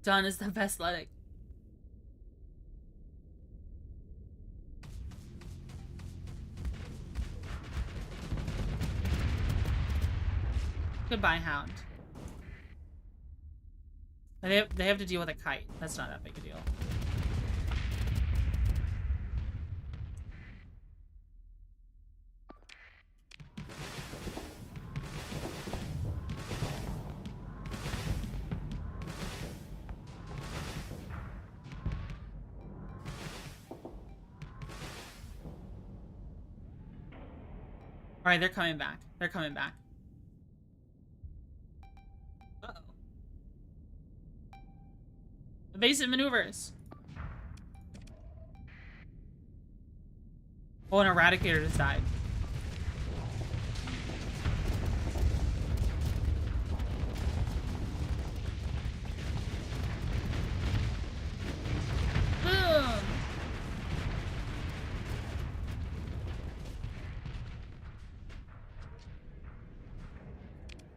Done is the best athletic. Goodbye, Hound. They have to deal with a kite. That's not that big a deal. Alright, they're coming back. They're coming back. Uh-oh. Evasive maneuvers. Oh, an Eradicator just died. Boom!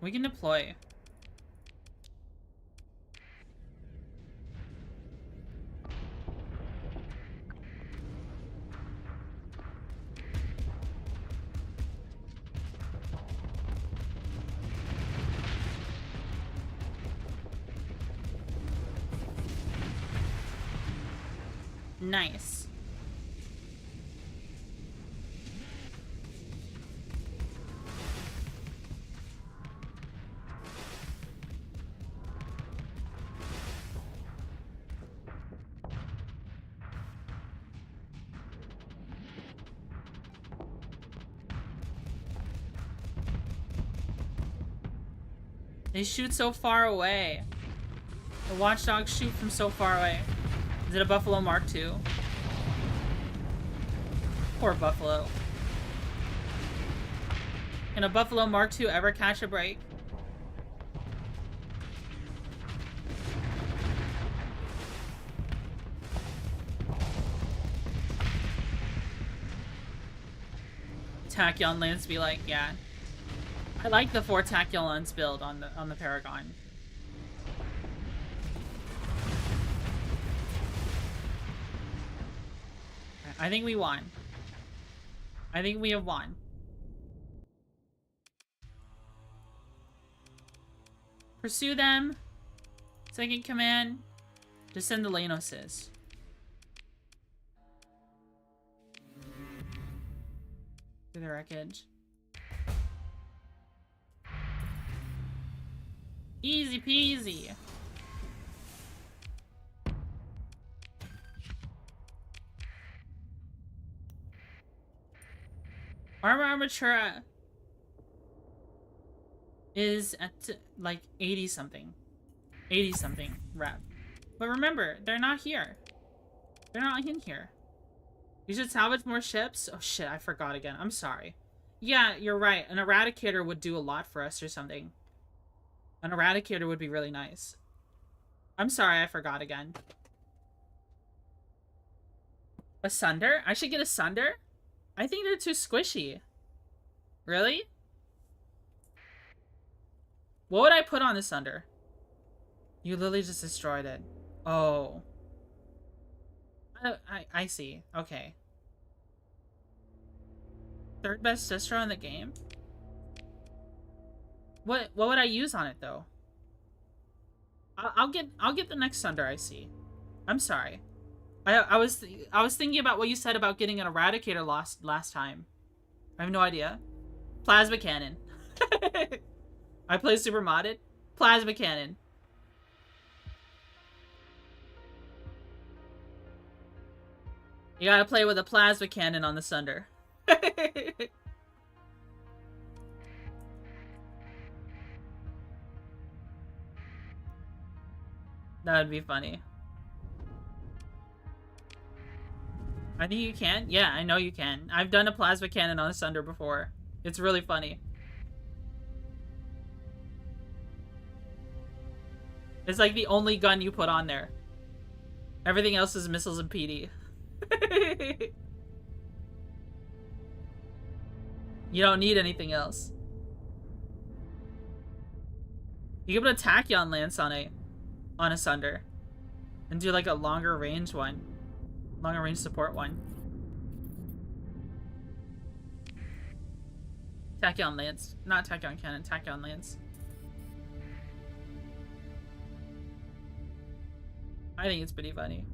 We can deploy. Nice. They shoot so far away. The watchdogs shoot from so far away. Is it a Buffalo Mark II? Poor Buffalo. Can a Buffalo Mark II ever catch a break? Tachyon Lance be like, yeah. I like the 4 Tachyons build on the Paragon. I think we won. I think we have won. Pursue them. Second command. Just send the Leynoses. Through the wreckage. Easy peasy. Armor Armatura is at like 80 something. 80 something rep. But remember, they're not here. They're not in here. You should salvage more ships? Oh shit, I forgot again. I'm sorry. Yeah, you're right. An Eradicator would do a lot for us or something. An Eradicator would be really nice. I'm sorry, I forgot again. A Sunder? I should get a Sunder? I think they're too squishy. Really? What would I put on the Sunder? You literally just destroyed it. Oh. I see. Okay. Third best distro in the game? What would I use on it though? I'll get the next Sunder I see. I'm sorry. I was thinking about what you said about getting an Eradicator last time. I have no idea. Plasma Cannon. I play super modded. Plasma Cannon. You gotta play with a Plasma Cannon on the Sunder. That would be funny. I think you can. Yeah, I know you can. I've done a Plasma Cannon on a Sunder before. It's really funny. It's like the only gun you put on there. Everything else is missiles and PD. You don't need anything else. You can put a Tachyon Lance on a Sunder. And do like a longer range one. Longer range support one. Tachyon Lance. Not Tachyon Cannon, Tachyon Lance. I think it's pretty funny.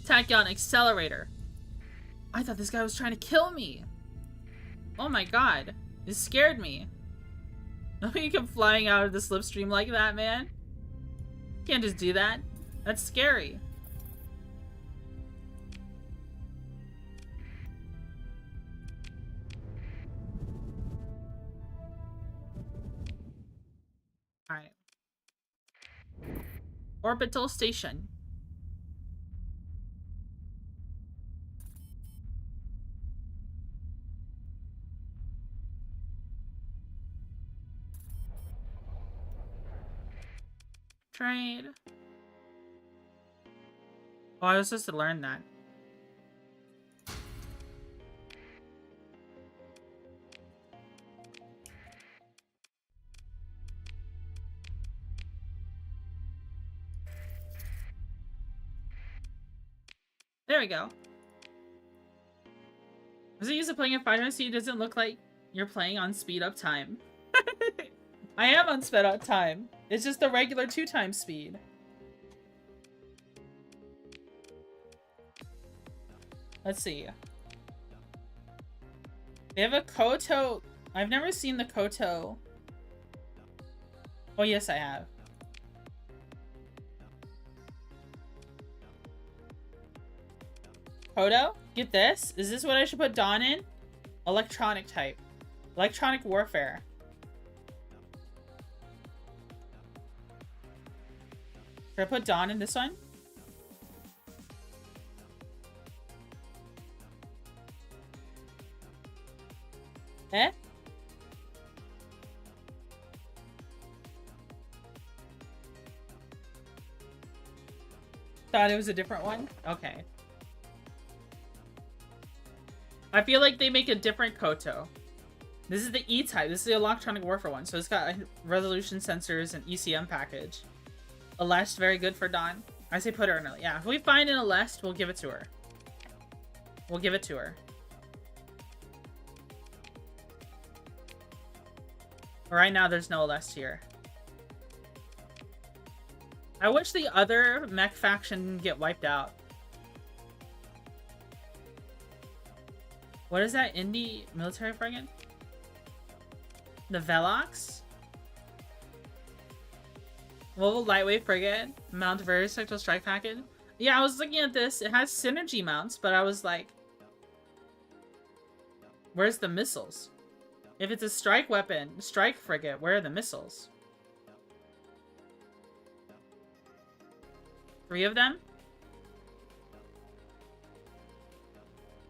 Tachyon Accelerator. I thought this guy was trying to kill me. Oh my god. It scared me. You come flying out of the slipstream like that, man. Can't just do that. That's scary. Alright. Orbital Station. Trade. Oh, I was supposed to learn that. There we go. Was it used to playing at 5 times speed? Doesn't look like you're playing on speed up time. I am on sped up time. It's just the regular 2 times speed. Let's see. They have a Koto. I've never seen the Koto. Oh, yes, I have. Koto? Get this? Is this what I should put Dawn in? Electronic type. Electronic warfare. Should I put Dawn in this one? Eh? Thought it was a different one? Okay. I feel like they make a different Koto. This is the E-type. This is the electronic warfare one. So it's got resolution sensors and ECM package. Alest, very good for Dawn. I say put her in it. Yeah, if we find an Alest, we'll give it to her. We'll give it to her. Right now, there's no Alest here. I wish the other mech faction didn't get wiped out. What is that indie military frigate? The Velox? Mobile lightweight frigate. Mount very sector strike package. Yeah, I was looking at this. It has synergy mounts, but I was like, where's the missiles? If it's a strike weapon, strike frigate, where are the missiles? 3 of them?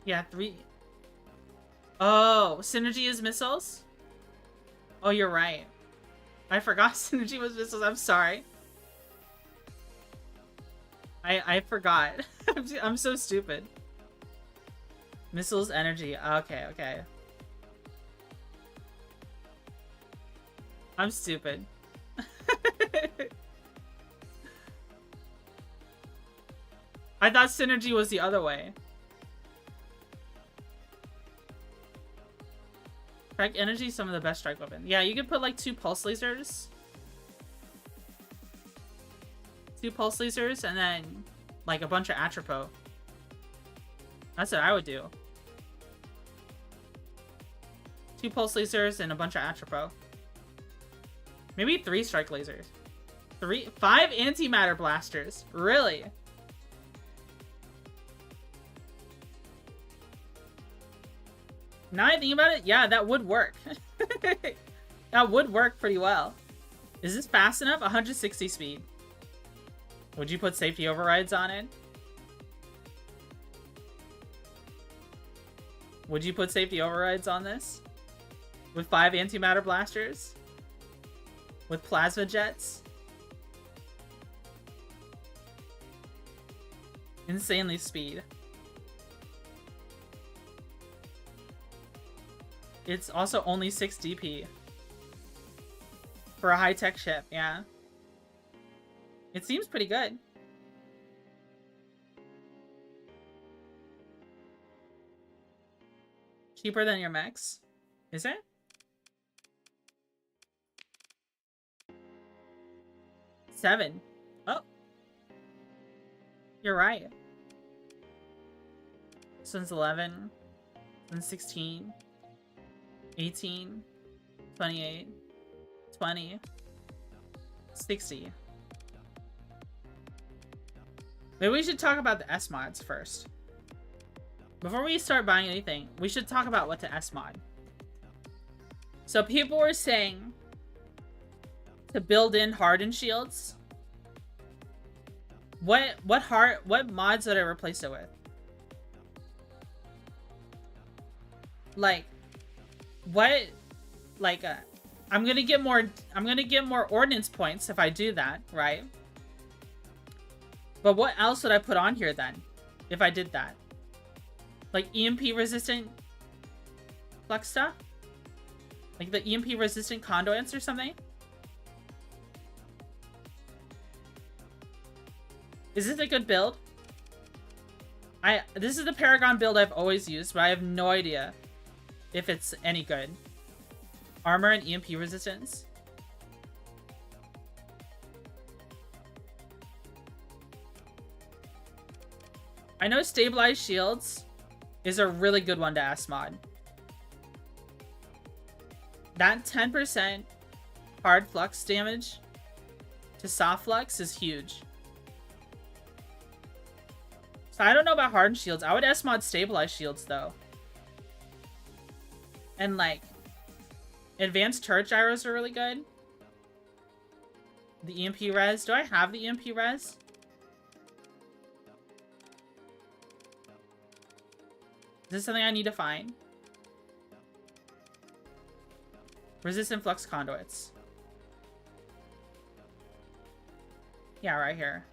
Yeah, 3. Oh, synergy is missiles? Oh, you're right. I forgot synergy was missiles. I'm sorry. I forgot. I'm so stupid. Missiles, energy. Okay, okay. I'm stupid. I thought synergy was the other way. Strike energy, some of the best strike weapon. Yeah, you could put like 2 pulse lasers. 2 pulse lasers and then like a bunch of atropos. That's what I would do. 2 pulse lasers and a bunch of atropos. Maybe 3 strike lasers. 5 antimatter blasters. Really? Now I think about it, yeah, that would work. That would work pretty well. Is this fast enough? 160 speed. Would you put safety overrides on it? Would you put safety overrides on this? With 5 antimatter blasters? With plasma jets? Insanely speed. It's also only 6 DP. For a high-tech ship, yeah. It seems pretty good. Cheaper than your mechs? Is it? $7. Oh. You're right. This one's 11. This one's 16. 18. 28. 20. 60. Maybe we should talk about the S mods first. Before we start buying anything, we should talk about what to S mod. So people were saying to build in hardened shields. What mods did I replace it with? Like, what, like, I'm gonna get more ordnance points if I do that, right? But what else would I put on here then, if I did that? Like EMP resistant flux stuff? Like the EMP resistant conduits or something? Is this a good build? This is the Paragon build I've always used, but I have no idea if it's any good. Armor and EMP resistance. I know stabilized shields is a really good one to S mod. That 10% hard flux damage to soft flux is huge. So I don't know about hardened shields. I would S mod stabilized shields though. And like, advanced turret gyros are really good. The EMP res. Do I have the EMP res? Is this something I need to find? Resistant flux conduits. Yeah, right here.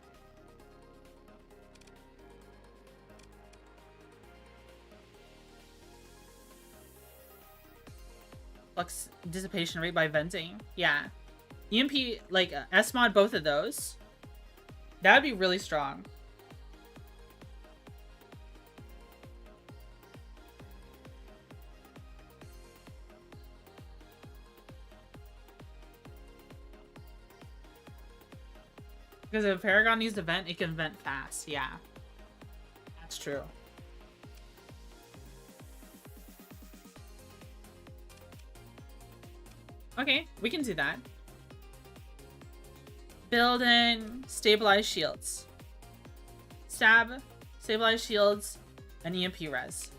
Flux dissipation rate by venting. Yeah. EMP, like, S-mod both of those. That would be really strong. Because if Paragon needs to vent, it can vent fast. Yeah. That's true. Okay, we can do that. Build in stabilized shields. Stab, stabilized shields, and EMP res.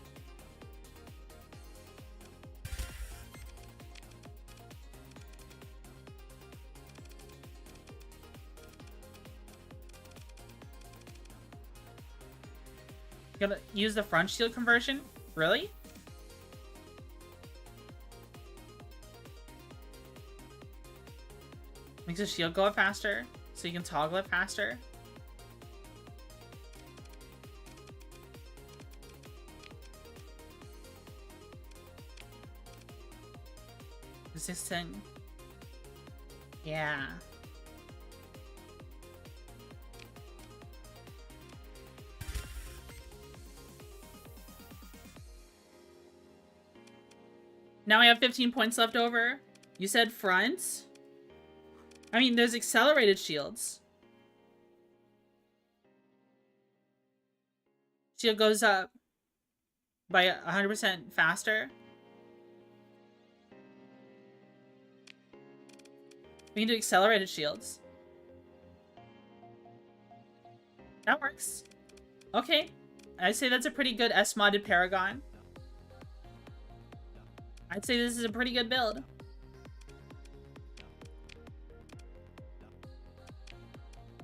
Gonna use the front shield conversion? Really? Makes the shield go up faster, so you can toggle it faster. Resistant. Yeah. Now I have 15 points left over. You said front? I mean, there's accelerated shields. Shield goes up by 100% faster. We can do accelerated shields. That works. Okay. I'd say that's a pretty good S-modded Paragon. I'd say this is a pretty good build.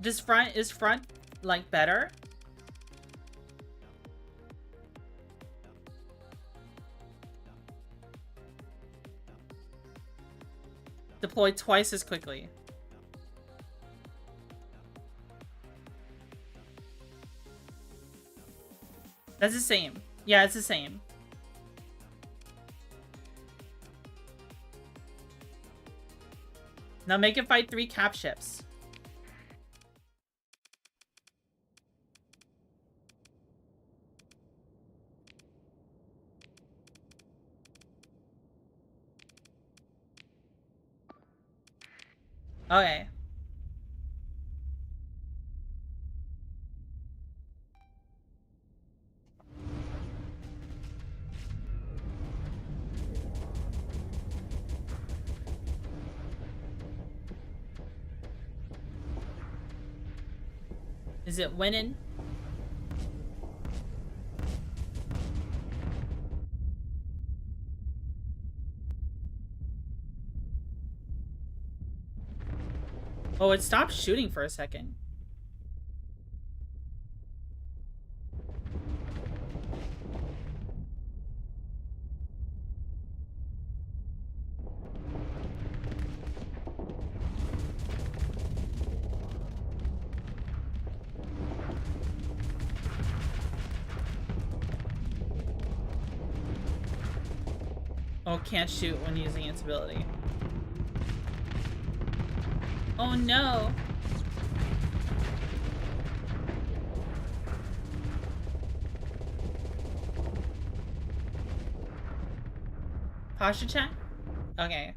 Is front, like, better? Deploy twice as quickly. That's the same. Yeah, it's the same. Now make it fight 3 cap ships. Okay. Is it winning? Oh, it stopped shooting for a second. Oh, can't shoot when using its ability. Oh no! Posture check? Okay.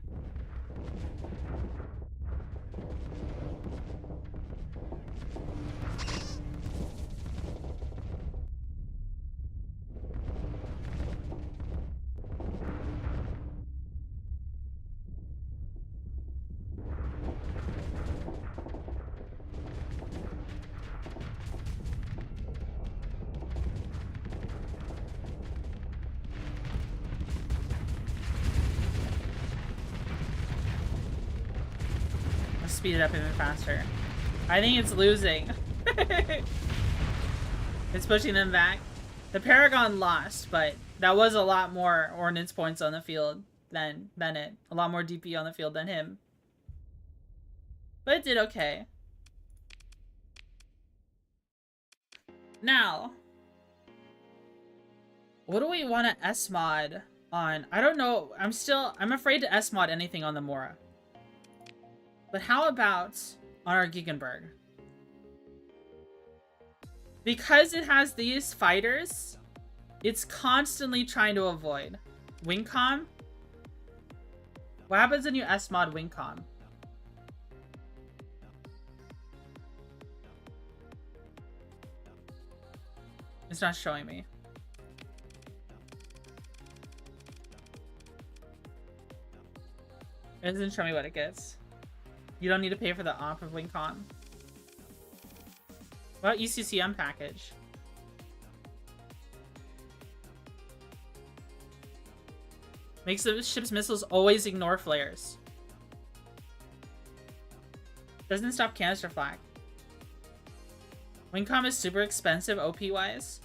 Speed it up even faster. I think it's losing. It's pushing them back. The Paragon lost, but that was a lot more ordnance points on the field than Bennett. A lot more DP on the field than him. But it did okay. Now, what do we want to S-mod on? I don't know. I'm afraid to S-mod anything on the Mora. But how about on our Gegenberg? Because it has these fighters, it's constantly trying to avoid. Wingcom? What happens when you S-mod Wingcom? It's not showing me. It doesn't show me what it gets. You don't need to pay for the op of Wingcom. What about ECCM package? Makes the ship's missiles always ignore flares. Doesn't stop canister flak. Wingcom is super expensive OP-wise.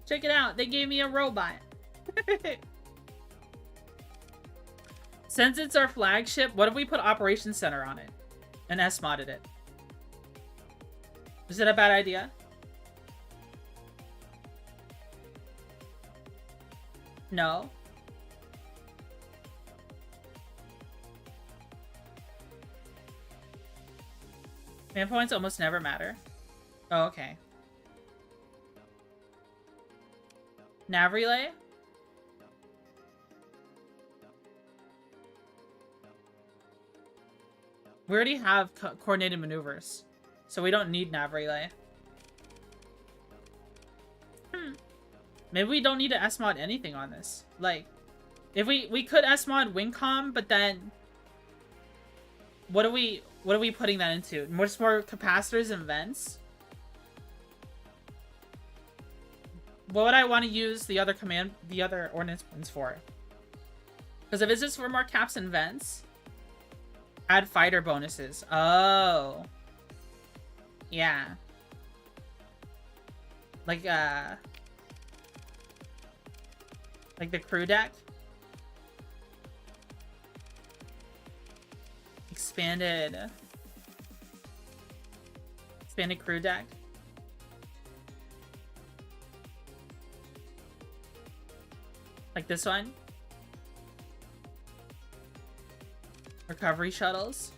Check it out. They gave me a robot. Since it's our flagship, what if we put Operations Center on it? And S-modded it? Is it a bad idea? No. Man points almost never matter. Oh, okay. Nav relay? We already have coordinated maneuvers, so we don't need nav relay. Maybe we don't need to S-mod anything on this. Like, if we could S-mod Wingcom, but then what are we putting that into? More capacitors and vents? What would I want to use the other ordnance points for? Because if it's just for more caps and vents, add fighter bonuses. Oh, yeah. Like the crew deck. Expanded crew deck. Like this one. Recovery shuttles.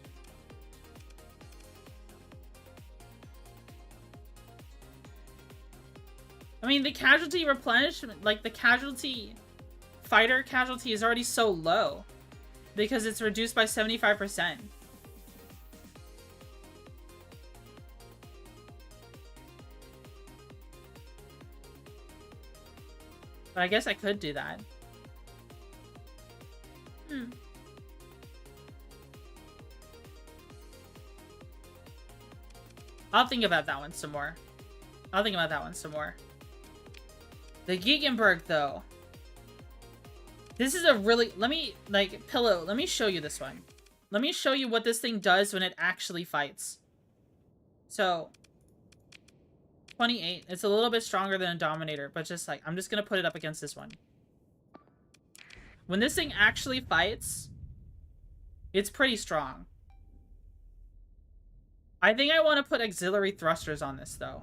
I mean, the casualty replenishment, like the fighter casualty is already so low because it's reduced by 75%. But I guess I could do that. I'll think about that one some more. The Gegenberg, though. This is a really... Let me show you this one. Let me show you what this thing does when it actually fights. So... 28. It's a little bit stronger than a Dominator, but just like... I'm just gonna put it up against this one. When this thing actually fights, it's pretty strong. I think I want to put auxiliary thrusters on this, though.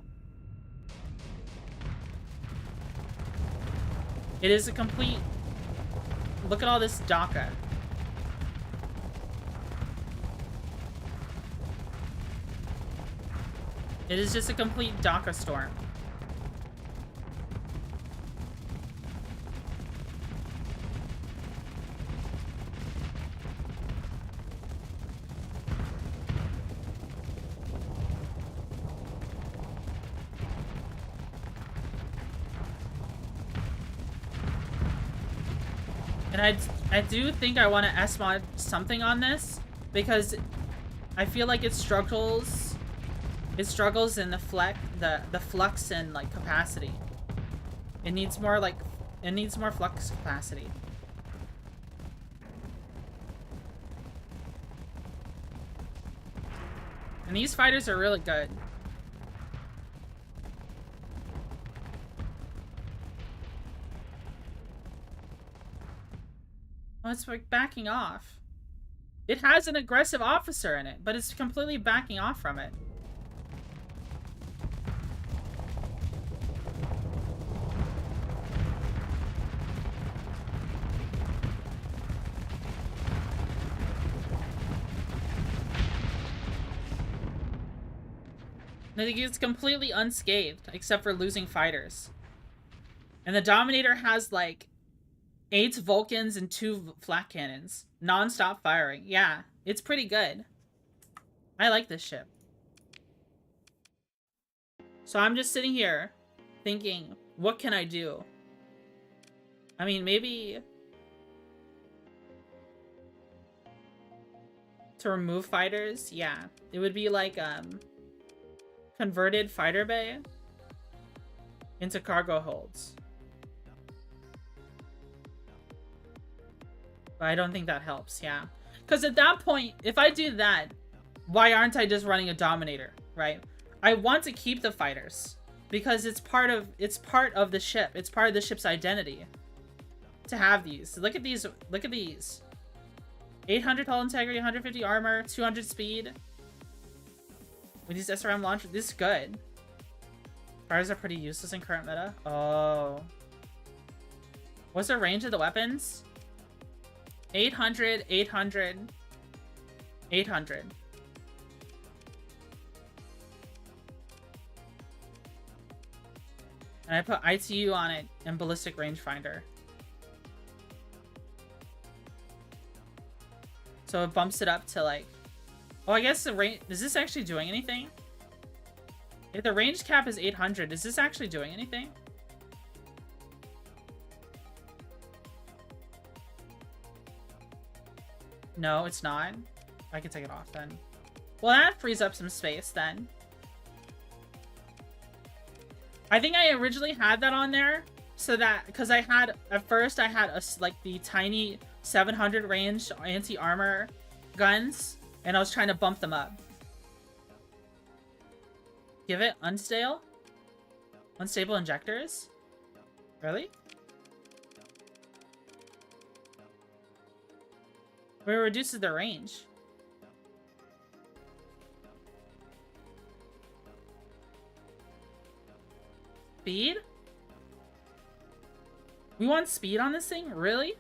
It is a complete... Look at all this DACA. It is just a complete DACA storm. And I do think I want to S-mod something on this because I feel like it struggles in the flux and like capacity. It needs more flux capacity. And these fighters are really good. Oh, it's like backing off. It has an aggressive officer in it, but it's completely backing off from it. It's completely unscathed, except for losing fighters. And the Dominator has, like, 8 Vulcans and 2 flak cannons. Non-stop firing. Yeah, it's pretty good. I like this ship. So I'm just sitting here thinking, what can I do? I mean, maybe... to remove fighters? Yeah. It would be like, converted fighter bay into cargo holds. But I don't think that helps, yeah. Because at that point, if I do that, why aren't I just running a Dominator, right? I want to keep the fighters. because it's part of the ship. It's part of the ship's identity to have these. Look at these. Look at these. 800 hull integrity, 150 armor, 200 speed. With these SRM launchers, this is good. Fires are pretty useless in current meta. Oh. What's the range of the weapons? 800, 800, 800. And I put ITU on it and ballistic rangefinder. So it bumps it up to like... Oh, I guess the range... Is this actually doing anything? If the range cap is 800, is this actually doing anything? No, it's not. I can take it off then. Well, that frees up some space then. I think I originally had that on there so that... Because I had... At first, I had like the tiny 700 range anti-armor guns. And I was trying to bump them up. Give it unstable? Unstable injectors? Really? Where it reduces the range. Speed? We want speed on this thing? Really?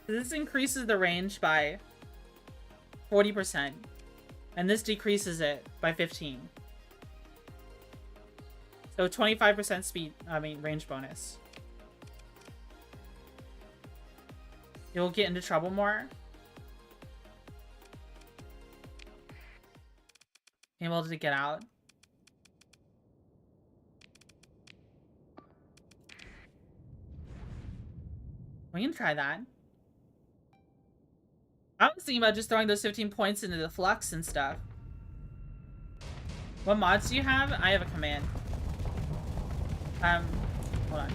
This increases the range by 40%. And this decreases it by 15. So 25% speed, range bonus. You'll get into trouble more. Able to get out. We can try that. I was thinking about just throwing those 15 points into the flux and stuff. What mods do you have? I have a command. Hold on.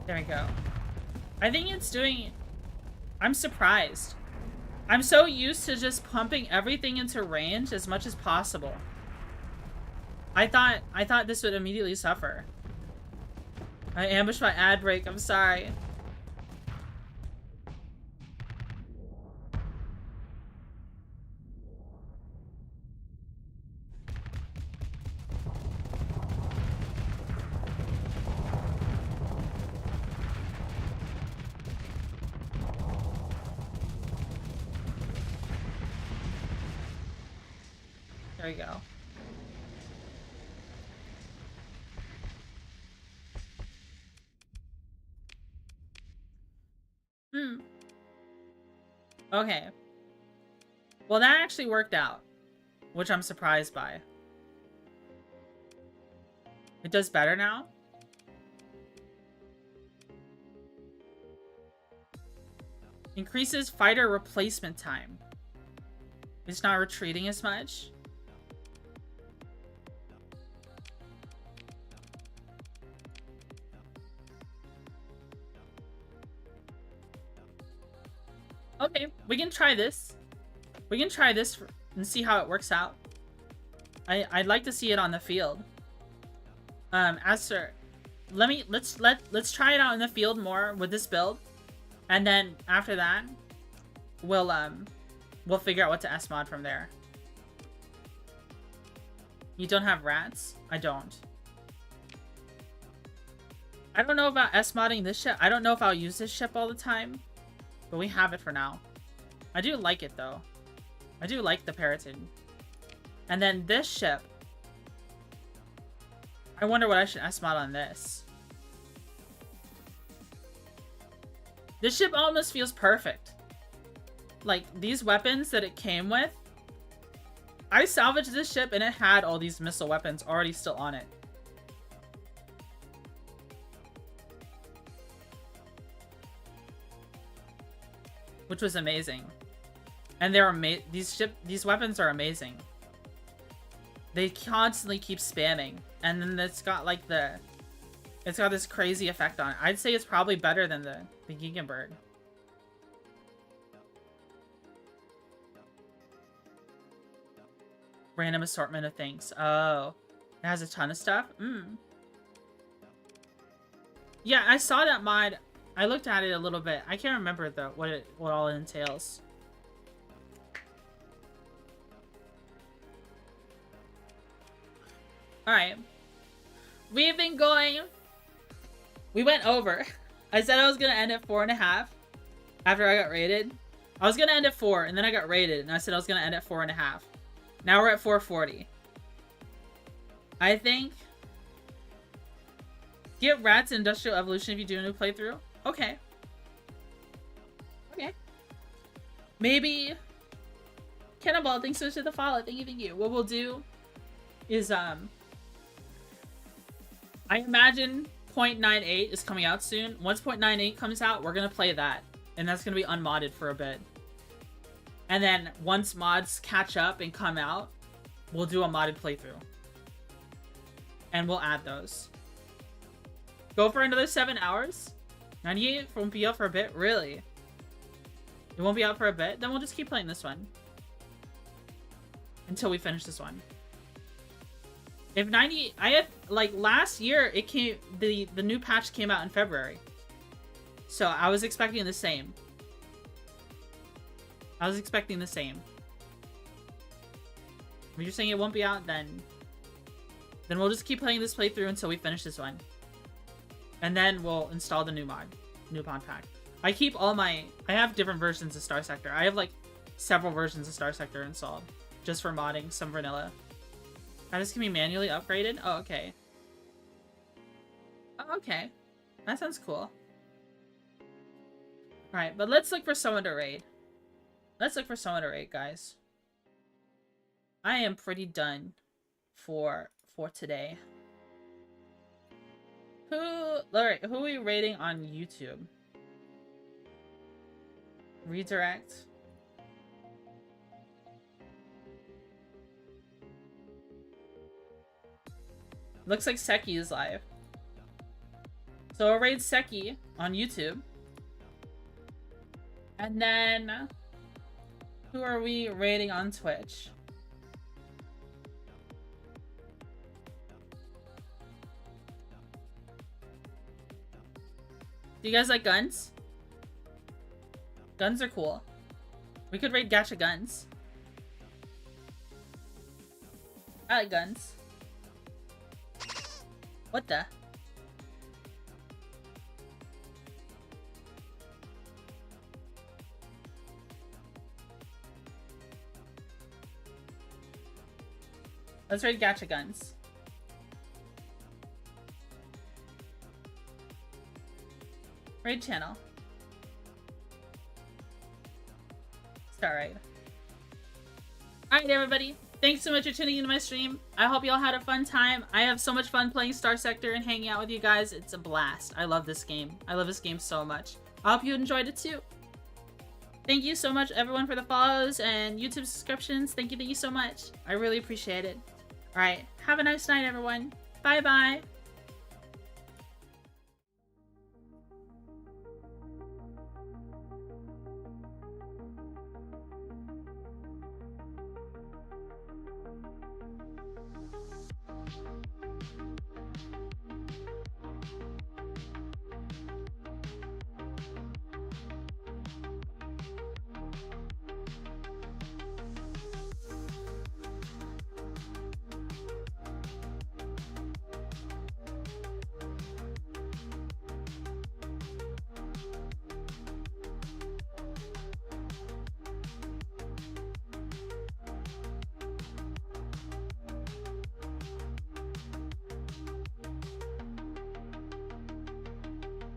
There we go. I think it's doing... I'm surprised. I'm so used to just pumping everything into range as much as possible. I thought this would immediately suffer. I ambushed my ad break, I'm sorry. There we go. Okay. Well, that actually worked out, which I'm surprised by. It does better now. Increases fighter replacement time. It's not retreating as much. Okay, we can try this. We can try this and see how it works out. I'd like to see it on the field. Let's try it out in the field more with this build, and then after that, we'll figure out what to S-mod from there. You don't have rats? I don't. I don't know about S-modding this ship. I don't know if I'll use this ship all the time. But we have it for now. I do like it, though. I do like the Parrotin. And then this ship. I wonder what I should S-mod on this. This ship almost feels perfect. Like, these weapons that it came with, I salvaged this ship and it had all these missile weapons already still on it. Which was amazing. And they're these weapons are amazing. They constantly keep spamming. And then it's got like it's got this crazy effect on it. I'd say it's probably better than the Gegenberg. Random assortment of things. Oh. It has a ton of stuff? Yeah, I saw that mod. I looked at it a little bit. I can't remember though what all it entails. Alright. We've been going. We went over. I said I was gonna end at 4.5 after I got rated. I was gonna end at 4 and then I got rated and I said I was gonna end at 4.5. Now we're at 440. I think get rats in Industrial Evolution if you do a new playthrough. Okay. Okay. Maybe Cannonball, thanks so much for the follow. Thank you. What we'll do is I imagine 0.98 is coming out soon. Once 0.98 comes out, we're gonna play that. And that's gonna be unmodded for a bit. And then once mods catch up and come out, we'll do a modded playthrough. And we'll add those. Go for another 7 hours? 98 won't be out for a bit? Really? It won't be out for a bit? Then we'll just keep playing this one. Until we finish this one. If 90... I had... Like, last year, it came... The new patch came out in February. So, I was expecting the same. I was expecting the same. If you're saying it won't be out, then we'll just keep playing this playthrough until we finish this one. And then we'll install the new mod pack. I keep all my... I have different versions of Starsector. I have, like, several versions of Starsector installed. Just for modding some vanilla. That is going to be manually upgraded? Oh, okay. Oh, okay. That sounds cool. Alright, but let's look for someone to raid. Let's look for someone to raid, guys. I am pretty done for today. Who are we rating on YouTube? Redirect. Looks like Seki is live. So I'll raid Seki on YouTube. And then who are we rating on Twitch? Do you guys like guns? Guns are cool. We could raid gacha guns. I like guns. What the? Let's raid gacha guns. Raid channel. Start raid. Alright, everybody. Thanks so much for tuning into my stream. I hope y'all had a fun time. I have so much fun playing Starsector and hanging out with you guys. It's a blast. I love this game. I love this game so much. I hope you enjoyed it too. Thank you so much, everyone, for the follows and YouTube subscriptions. Thank you so much. I really appreciate it. Alright, have a nice night, everyone. Bye-bye.